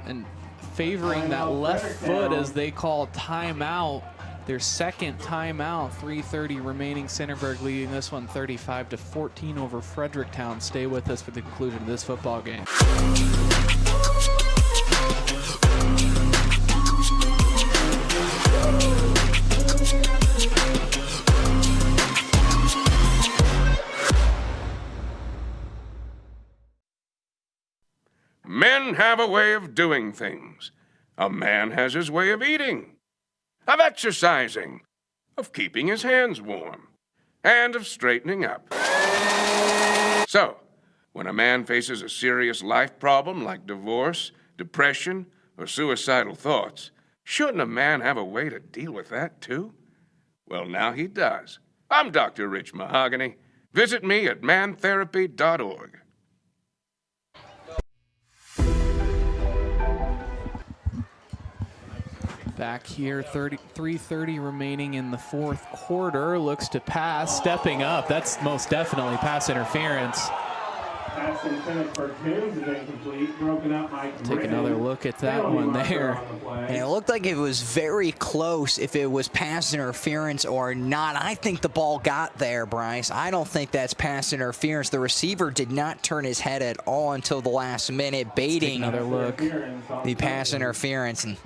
F: And favoring that left foot as they call timeout. Their second timeout, 3:30 remaining. Centerburg leading this one 35-14 over Fredericktown. Stay with us for the conclusion of this football game.
A: Men have a way of doing things. A man has his way of eating, of exercising, of keeping his hands warm, and of straightening up. So, when a man faces a serious life problem like divorce, depression, or suicidal thoughts, shouldn't a man have a way to deal with that too? Well, now he does. I'm Dr. Rich Mahogany. Visit me at mantherapy.org.
F: Back here, 3:30 remaining in the fourth quarter. Looks to pass, stepping up. That's most definitely pass interference.
B: Pass intended for Toombs is incomplete. Broken up by
F: Take another look at that one there.
G: And it looked like it was very close if it was pass interference or not. I think the ball got there, Bryce. I don't think that's pass interference. The receiver did not turn his head at all until the last minute, baiting
F: another look.
G: The pass interference. And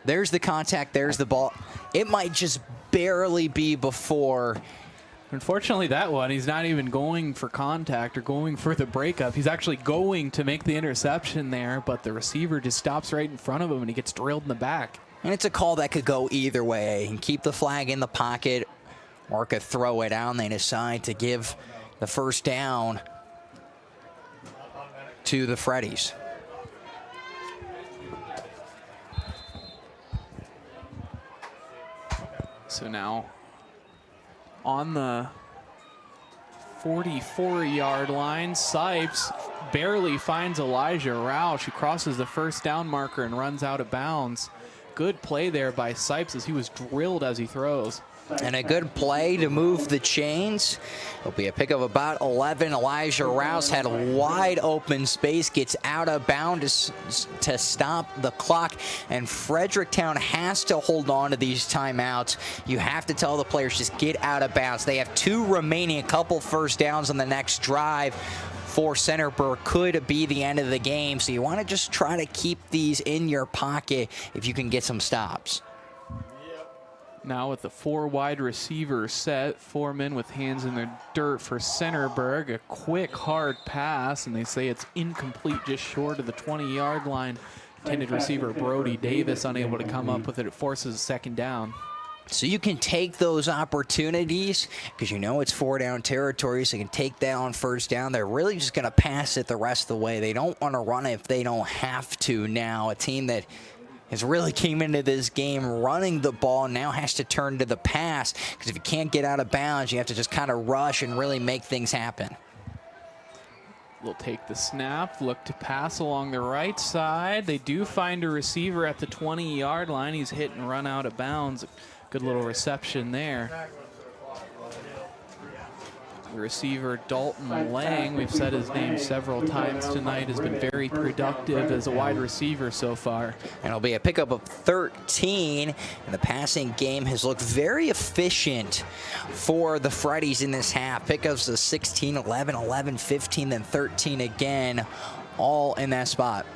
G: there's the contact, there's the ball. It might just barely be before.
F: Unfortunately, that one, he's not even going for contact or going for the breakup. He's actually going to make the interception there, but the receiver just stops right in front of him and he gets drilled in the back.
G: And it's a call that could go either way. He can keep the flag in the pocket or could throw it out, and they decide to give the first down to the Freddies.
F: So now on the 44-yard line, Sipes barely finds Elijah Roush, who crosses the first down marker and runs out of bounds. Good play there by Sipes as he was drilled as he throws.
G: And a good play to move the chains. It'll be a pick of about 11. Elijah Rouse had a wide open space, gets out of bounds to stop the clock. And Fredericktown has to hold on to these timeouts. You have to tell the players, just get out of bounds. They have 2 remaining, a couple first downs on the next drive for Centerburg. Could be the end of the game. So you want to just try to keep these in your pocket if you can get some stops.
F: Now with the 4 wide receivers set, 4 men with hands in the dirt for Centerburg. A quick, hard pass, and they say it's incomplete, just short of the 20-yard line. Intended receiver Brody Davis unable to come up with it. It forces a second down.
G: So you can take those opportunities because you know it's 4-down territory, so you can take that on first down. They're really just going to pass it the rest of the way. They don't want to run it if they don't have to now. A team that has really came into this game running the ball, now has to turn to the pass, because if you can't get out of bounds, you have to just kind of rush and really make things happen.
F: They'll take the snap, look to pass along the right side. They do find a receiver at the 20-yard line. He's hit and run out of bounds. Good little reception there. The receiver, Dalton Lang, we've said his name several times tonight, has been very productive as a wide receiver so far.
G: And it'll be a pickup of 13, and the passing game has looked very efficient for the Freddies in this half. Pickups of 16, 11, 11, 15, then 13 again, all in that spot.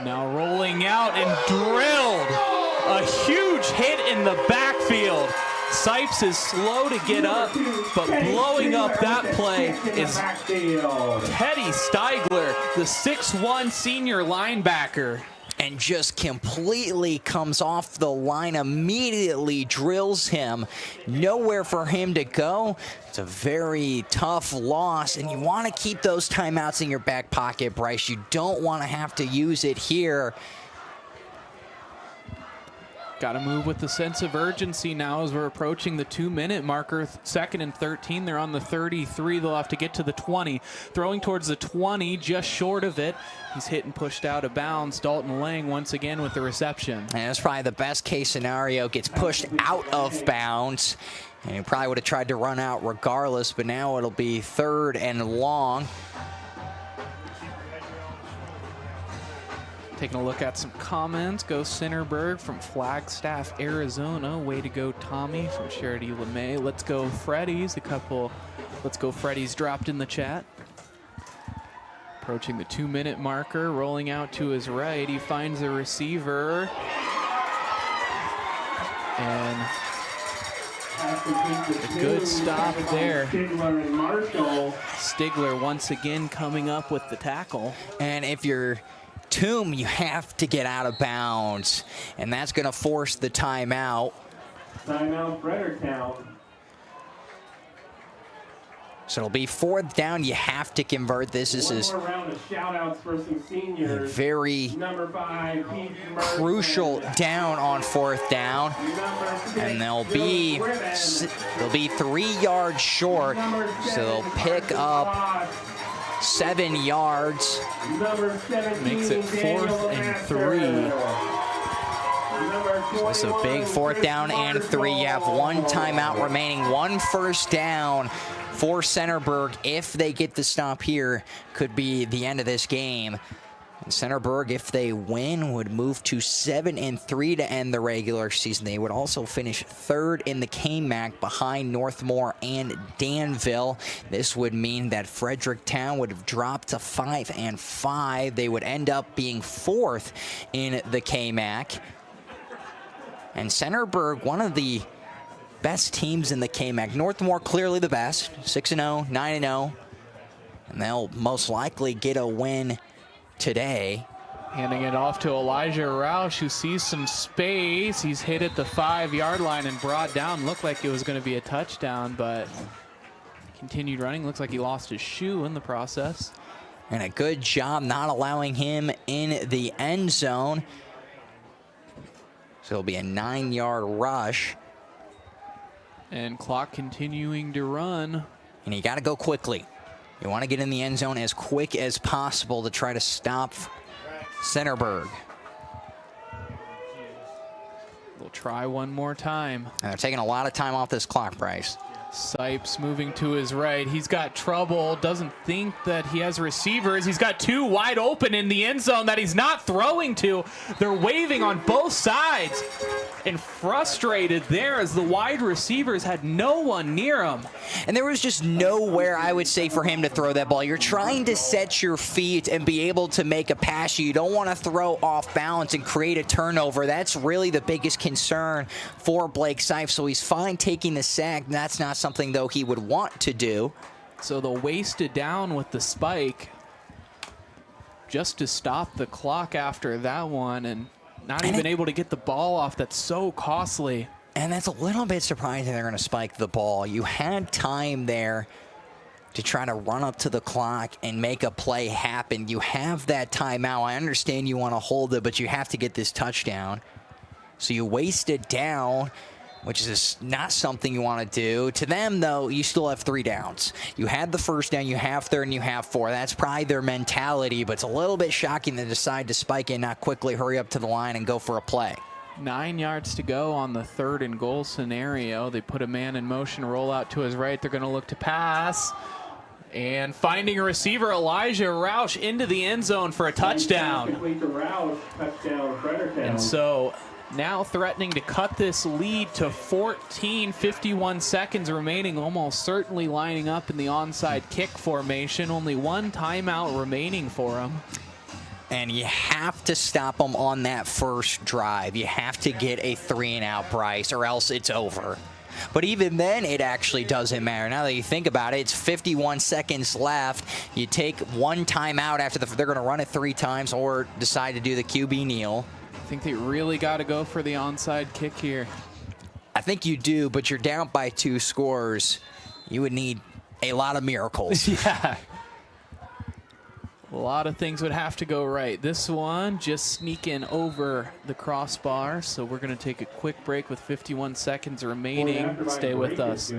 F: Now rolling out and drilled. A huge hit in the backfield. Sipes is slow to get up, but blowing up that play is Teddy Steigler, the 6'1" senior linebacker.
G: And just completely comes off the line, immediately drills him. Nowhere for him to go. It's a very tough loss, and you want to keep those timeouts in your back pocket, Bryce. You don't want to have to use it here.
F: Got to move with the sense of urgency now as we're approaching the 2-minute marker. 2nd and 13. They're on the 33. They'll have to get to the 20. Throwing towards the 20, just short of it. He's hit and pushed out of bounds. Dalton Lang once again with the reception.
G: And that's probably the best case scenario. Gets pushed out of bounds. And he probably would have tried to run out regardless, but now it'll be 3rd and long.
F: Taking a look at some comments. Go Centerburg from Flagstaff, Arizona. Way to go, Tommy from Charity LeMay. Let's go Freddies. A couple Let's go Freddies dropped in the chat. Approaching the 2-minute marker, rolling out to his right. He finds a receiver. And a good stop there. Stigler once again coming up with the tackle.
G: And if you're Tomb, you have to get out of bounds, and that's going to force the timeout.
B: Timeout, Fredericktown.
G: So it'll be 4th down. You have to convert this. This is
B: one more round of shout-outs for some seniors.
G: Very
B: Number 5,
G: crucial down on 4th down, and they'll be 3 yards short, so they'll pick up 7 yards.
F: Makes it 4th and 3.
G: So it's a big 4th down and 3. You have 1 timeout remaining, 1 first down for Centerburg. If they get the stop here, could be the end of this game. And Centerburg, if they win, would move to 7-3 to end the regular season. They would also finish 3rd in the KMAC behind Northmore and Danville. This would mean that Fredericktown would have dropped to 5-5. They would end up being 4th in the KMAC. And Centerburg, one of the best teams in the KMAC. Northmore clearly the best, 6-0, 9-0. And they'll most likely get a win today.
F: Handing it off to Elijah Roush, who sees some space. He's hit at the 5-yard line and brought down. Looked like it was going to be a touchdown, but continued running. Looks like he lost his shoe in the process.
G: And a good job not allowing him in the end zone. So it'll be a 9-yard rush.
F: And clock continuing to run.
G: And you got to go quickly. You want to get in the end zone as quick as possible to try to stop Centerburg.
F: We'll try one more time.
G: And they're taking a lot of time off this clock, Bryce.
F: Sipes moving to his right. He's got trouble. Doesn't think that he has receivers. He's got 2 wide open in the end zone that he's not throwing to. They're waving on both sides. And frustrated there as the wide receivers had no one near him.
G: And there was just nowhere, I would say, for him to throw that ball. You're trying to set your feet and be able to make a pass. You don't want to throw off balance and create a turnover. That's really the biggest concern for Blake Sipes. So he's fine taking the sack. That's not something, though, he would want to do.
F: So they'll waste it down with the spike just to stop the clock after that one, and not even able to get the ball off. That's so costly.
G: And that's a little bit surprising they're going to spike the ball. You had time there to try to run up to the clock and make a play happen. You have that timeout. I understand you want to hold it, but you have to get this touchdown. So you waste it down, which is not something you want to do. To them, though, you still have 3 downs. You had the first down, you have 3rd, and you have 4. That's probably their mentality, but it's a little bit shocking to decide to spike it, not quickly hurry up to the line and go for a play.
F: 9 yards to go on the 3rd and goal scenario. They put a man in motion, roll out to his right. They're going to look to pass. And finding a receiver, Elijah Roush into the end zone for a touchdown. And so now threatening to cut this lead to 14, 51 seconds remaining, almost certainly lining up in the onside kick formation. Only 1 timeout remaining for him.
G: And you have to stop them on that first drive. You have to get a 3-and-out, Bryce, or else it's over. But even then, it actually doesn't matter. Now that you think about it, it's 51 seconds left. You take 1 timeout after they're going to run it 3 times or decide to do the QB kneel.
F: I think they really got to go for the onside kick here.
G: I think you do, but you're down by 2 scores. You would need a lot of miracles.
F: Yeah. A lot of things would have to go right. This one just sneaking over the crossbar. So we're going to take a quick break with 51 seconds remaining. Stay with us.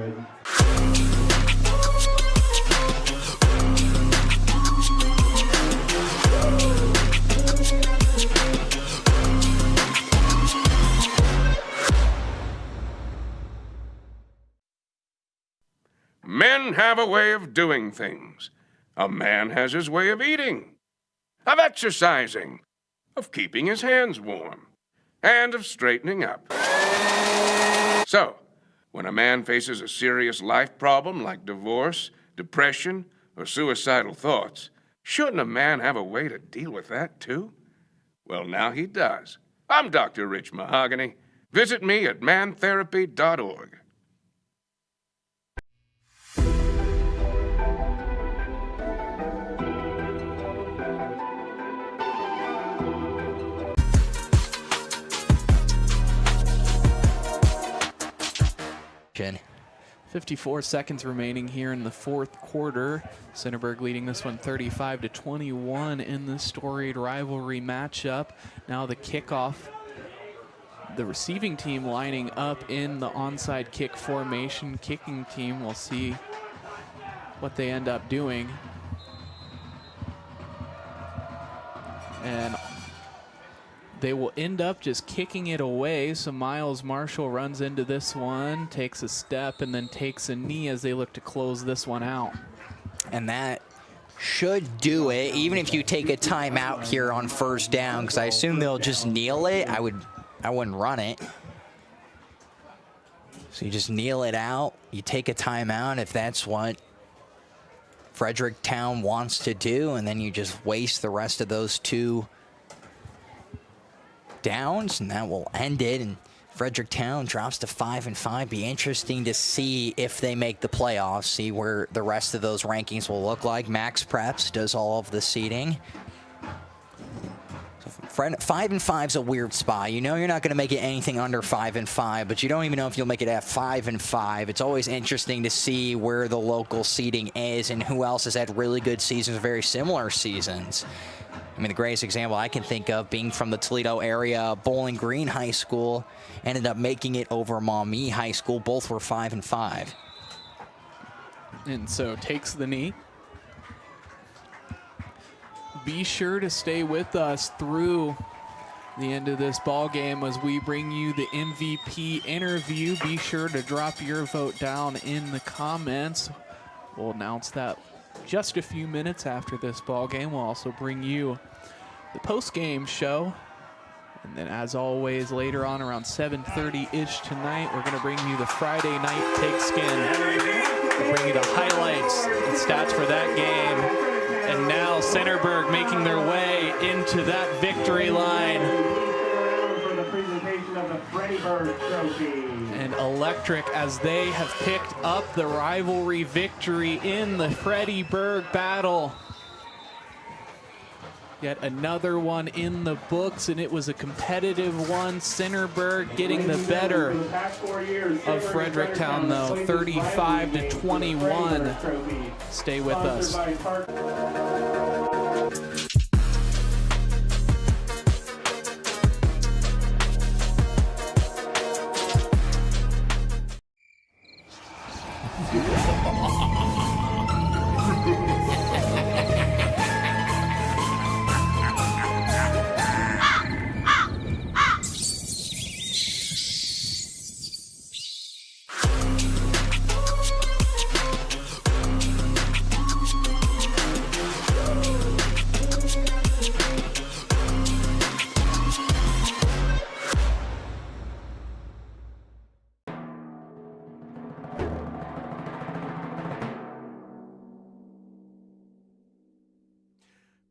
A: Men have a way of doing things. A man has his way of eating, of exercising, of keeping his hands warm, and of straightening up. So, when a man faces a serious life problem like divorce, depression, or suicidal thoughts, shouldn't a man have a way to deal with that too? Well, now he does. I'm Dr. Rich Mahogany. Visit me at mantherapy.org.
G: Jen.
F: 54 seconds remaining here in the 4th quarter. Centerburg leading this one 35-21 in the storied rivalry matchup. Now the kickoff. The receiving team lining up in the onside kick formation. Kicking team, we'll see what they end up doing. And they will end up just kicking it away. So Miles Marshall runs into this one, takes a step, and then takes a knee as they look to close this one out.
G: And that should do it, even if you take a timeout here on 1st down, because I assume they'll just kneel it. I wouldn't run it. So you just kneel it out. You take a timeout if that's what Fredericktown wants to do, and then you just waste the rest of those 2 downs, and that will end it. And Fredericktown drops to 5-5. Be interesting to see if they make the playoffs, see where the rest of those rankings will look like. Max Preps does all of the seeding. So 5-5 is a weird spot. You know you're not going to make it anything under 5-5, but you don't even know if you'll make it at 5-5. It's always interesting to see where the local seeding is and who else has had really good seasons, very similar seasons. I mean, the greatest example I can think of being from the Toledo area, Bowling Green High School ended up making it over Maumee High School. Both were 5-5.
F: And so takes the knee. Be sure to stay with us through the end of this ball game as we bring you the MVP interview. Be sure to drop your vote down in the comments. We'll announce that just a few minutes after this ball game. We'll also bring you the post-game show. And then as always, later on around 7:30-ish tonight, we're going to bring you the Friday night pigskin. We'll bring you the highlights and stats for that game. And now Centerburg making their way into that victory line.
B: For the presentation of the FreddieBurg trophy.
F: And electric as they have picked up the rivalry victory in the FreddieBurg battle. Yet another one in the books, and it was a competitive one. Centerburg getting the better of Fredericktown, though, 35-21. Stay with us.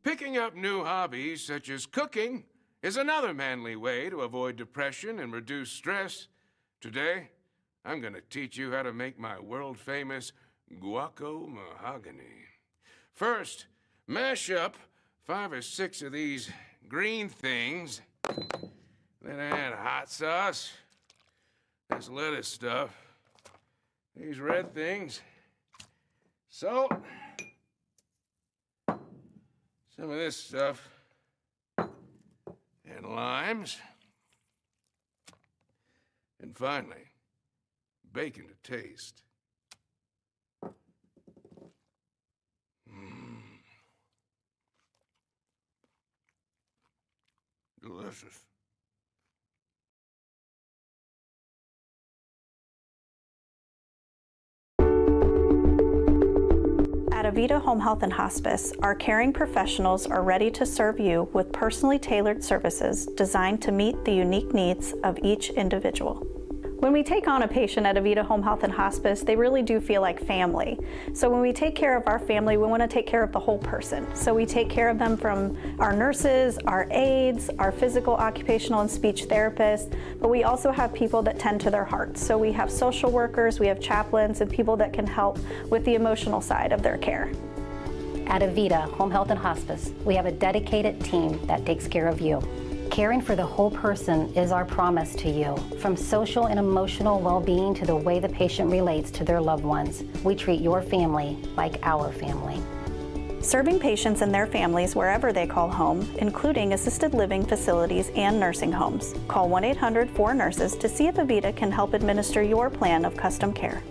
A: Picking up new hobbies such as cooking is another manly way to avoid depression and reduce stress. Today, I'm going to teach you how to make my world-famous guaco mahogany. First, mash up 5 or 6 of these green things. Then add hot sauce, this lettuce stuff, these red things, salt, some of this stuff, and limes, and finally, bacon to taste. Delicious.
C: At Avita Home Health and Hospice, our caring professionals are ready to serve you with personally tailored services designed to meet the unique needs of each individual. When we take on a patient at Avita Home Health and Hospice, they really do feel like family. So when we take care of our family, we want to take care of the whole person. So we take care of them from our nurses, our aides, our physical, occupational, and speech therapists, but we also have people that tend to their hearts. So we have social workers, we have chaplains, and people that can help with the emotional side of their care.
D: At Avita Home Health and Hospice, we have a dedicated team that takes care of you. Caring for the whole person is our promise to you. From social and emotional well-being to the way the patient relates to their loved ones, we treat your family like our family.
C: Serving patients and their families wherever they call home, including assisted living facilities and nursing homes. Call 1-800-4NURSES to see if Avita can help administer your plan of custom care.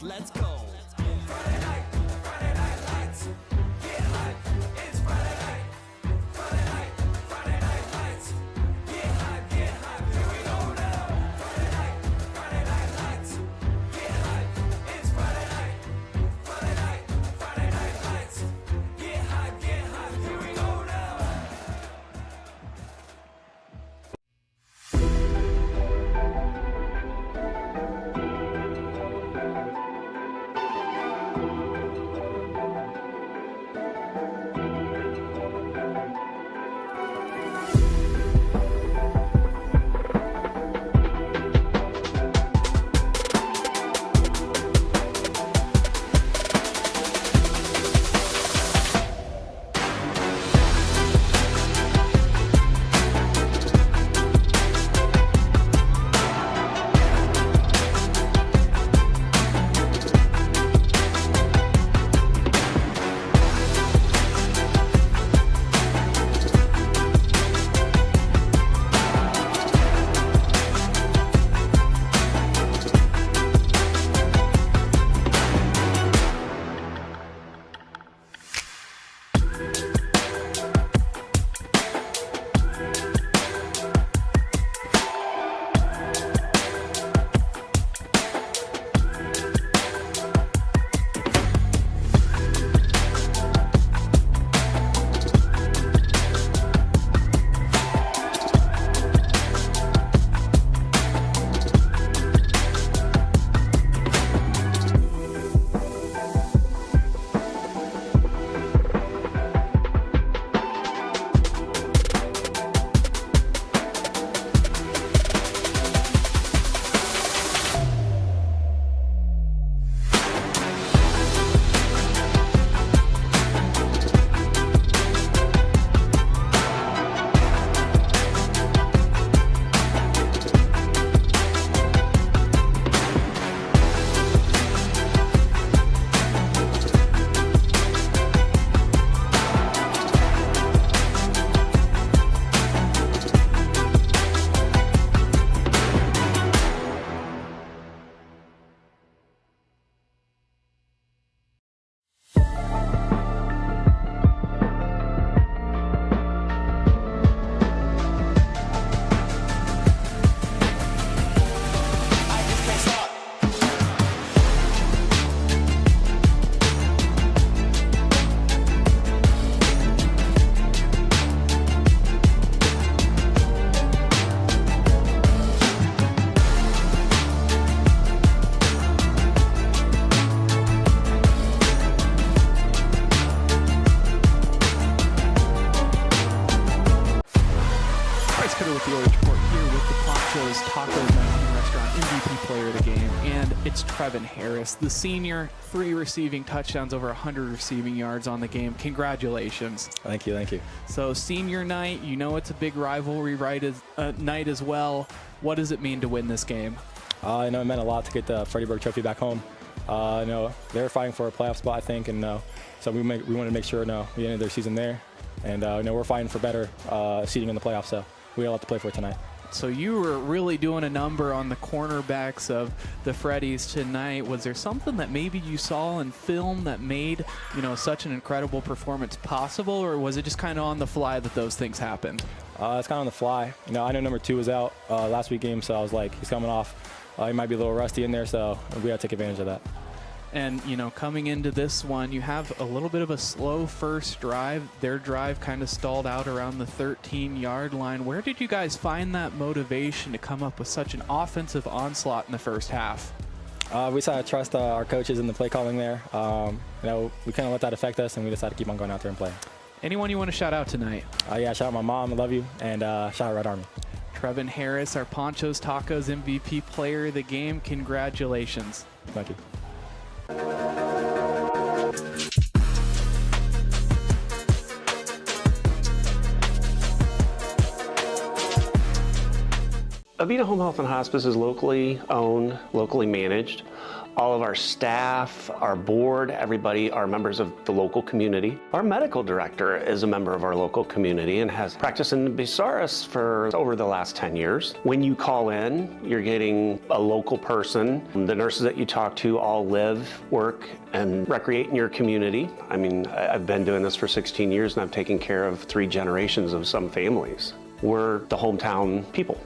E: Let's go. Friday night lights. Get hype, it's Friday night. Friday night lights. Get hype, here we go now. Friday night lights. Get hype, it's Friday night. Friday night lights. Get hype, here we go now.
F: Trevin Harris, the senior, 3 receiving touchdowns, over 100 receiving yards on the game. Congratulations.
L: Thank you.
F: So senior night, you know it's a big rivalry night as well. What does it mean to win this game?
L: I know it meant a lot to get the FreddieBurg trophy back home. They were fighting for a playoff spot, I think, and so we wanted to make sure we ended their season there. And we're fighting for better seeding in the playoffs, so we got a lot to play for tonight.
F: So you were really doing a number on the cornerbacks of the Freddies tonight. Was there something that maybe you saw in film that made, such an incredible performance possible, or was it just kind of on the fly that those things happened?
L: It's kind of on the fly. I know number 2 was out last week game, so I was like, he's coming off. He might be a little rusty in there, so we got to take advantage of that.
F: And, coming into this one, you have a little bit of a slow first drive. Their drive kind of stalled out around the 13-yard line. Where did you guys find that motivation to come up with such an offensive onslaught in the first half?
L: We decided to trust our coaches in the play calling there. We couldn't let that affect us, and we decided to keep on going out there and playing.
F: Anyone you want to shout out tonight?
L: Shout out my mom, I love you, and shout out Red Army.
F: Trevin Harris, our PANCHOS Tacos MVP player of the game. Congratulations.
L: Thank you.
H: Avita Home Health and Hospice is locally owned, locally managed. All of our staff, our board, everybody are members of the local community. Our medical director is a member of our local community and has practiced in Bucyrus for over the last 10 years. When you call in, you're getting a local person. The nurses that you talk to all live, work, and recreate in your community. I mean, I've been doing this for 16 years and I've taken care of 3 generations of some families. We're the hometown people.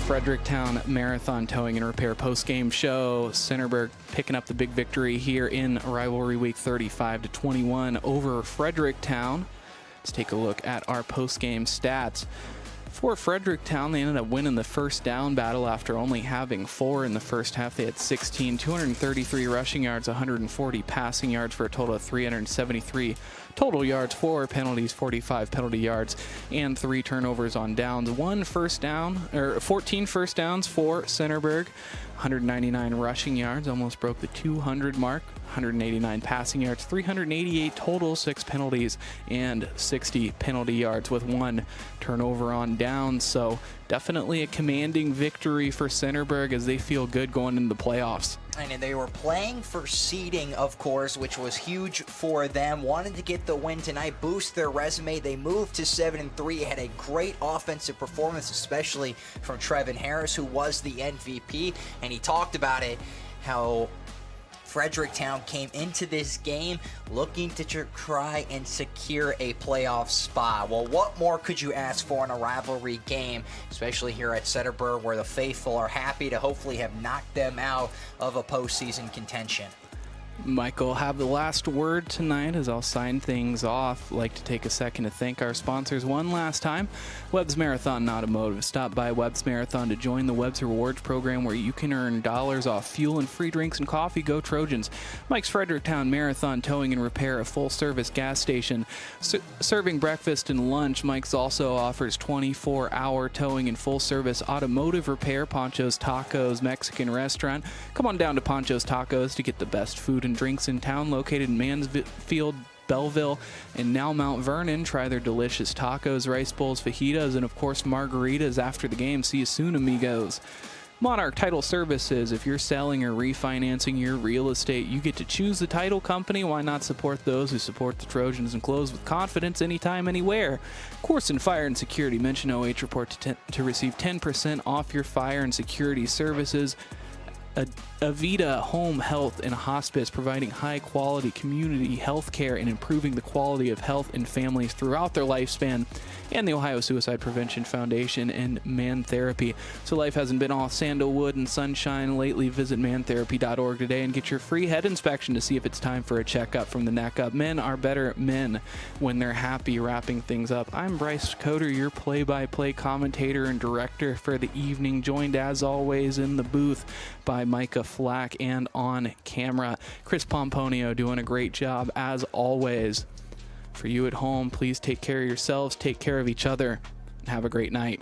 F: Fredericktown Marathon Towing and Repair post-game show. Centerburg picking up the big victory here in Rivalry Week 35-21 over Fredericktown. Let's take a look at our post-game stats. For Fredericktown, they ended up winning the first down battle after only having 4 in the first half. They had 16, 233 rushing yards, 140 passing yards for a total of 373 total yards, 4 penalties, 45 penalty yards, and 3 turnovers on downs. 14 first downs for Centerburg, 199 rushing yards, almost broke the 200 mark, 189 passing yards, 388 total, 6 penalties, and 60 penalty yards with 1 turnover on downs. So definitely a commanding victory for Centerburg as they feel good going into the playoffs.
G: And they were playing for seeding, of course, which was huge for them. Wanted to get the win tonight, boost their resume. They moved to 7-3. Had a great offensive performance, especially from Trevin Harris, who was the MVP. And he talked about it, how Fredericktown came into this game looking to try and secure a playoff spot. Well, what more could you ask for in a rivalry game, especially here at Centerburg, where the faithful are happy to hopefully have knocked them out of a postseason contention.
F: Micah will have the last word tonight as I'll sign things off. I'd like to take a second to thank our sponsors one last time. Webb's Marathon and Automotive. Stop by Webb's Marathon to join the Webb's Rewards program where you can earn dollars off fuel and free drinks and coffee. Go Trojans. Mike's Fredericktown Marathon Towing and Repair, a full-service gas station. Serving breakfast and lunch, Mike's also offers 24-hour towing and full-service automotive repair. PANCHOS Tacos Mexican Restaurant. Come on down to PANCHOS Tacos to get the best food and drinks in town, located in Mansfield, Belleville, and now Mount Vernon. Try their delicious tacos, rice bowls, fajitas, and of course margaritas after the game. See you soon, amigos. Monarch Title Services. If you're selling or refinancing your real estate, you get to choose the title company. Why not support those who support the Trojans and close with confidence anytime, anywhere? Koorsen Fire and Security. Mention OH.REPORT to receive 10% off your fire and security services. Avita Home Health and Hospice, providing high-quality community health care and improving the quality of health in families throughout their lifespan. And the Ohio Suicide Prevention Foundation and Man Therapy. So life hasn't been all sandalwood and sunshine lately. Visit mantherapy.org today and get your free head inspection to see if it's time for a checkup from the neck up. Men are better men when they're happy. Wrapping things up, I'm Bryce Coder, your play-by-play commentator and director for the evening, joined as always in the booth by Micah, Flack, and on camera, Chris Pomponio, doing a great job as always. For you at home, please take care of yourselves, take care of each other, and have a great night.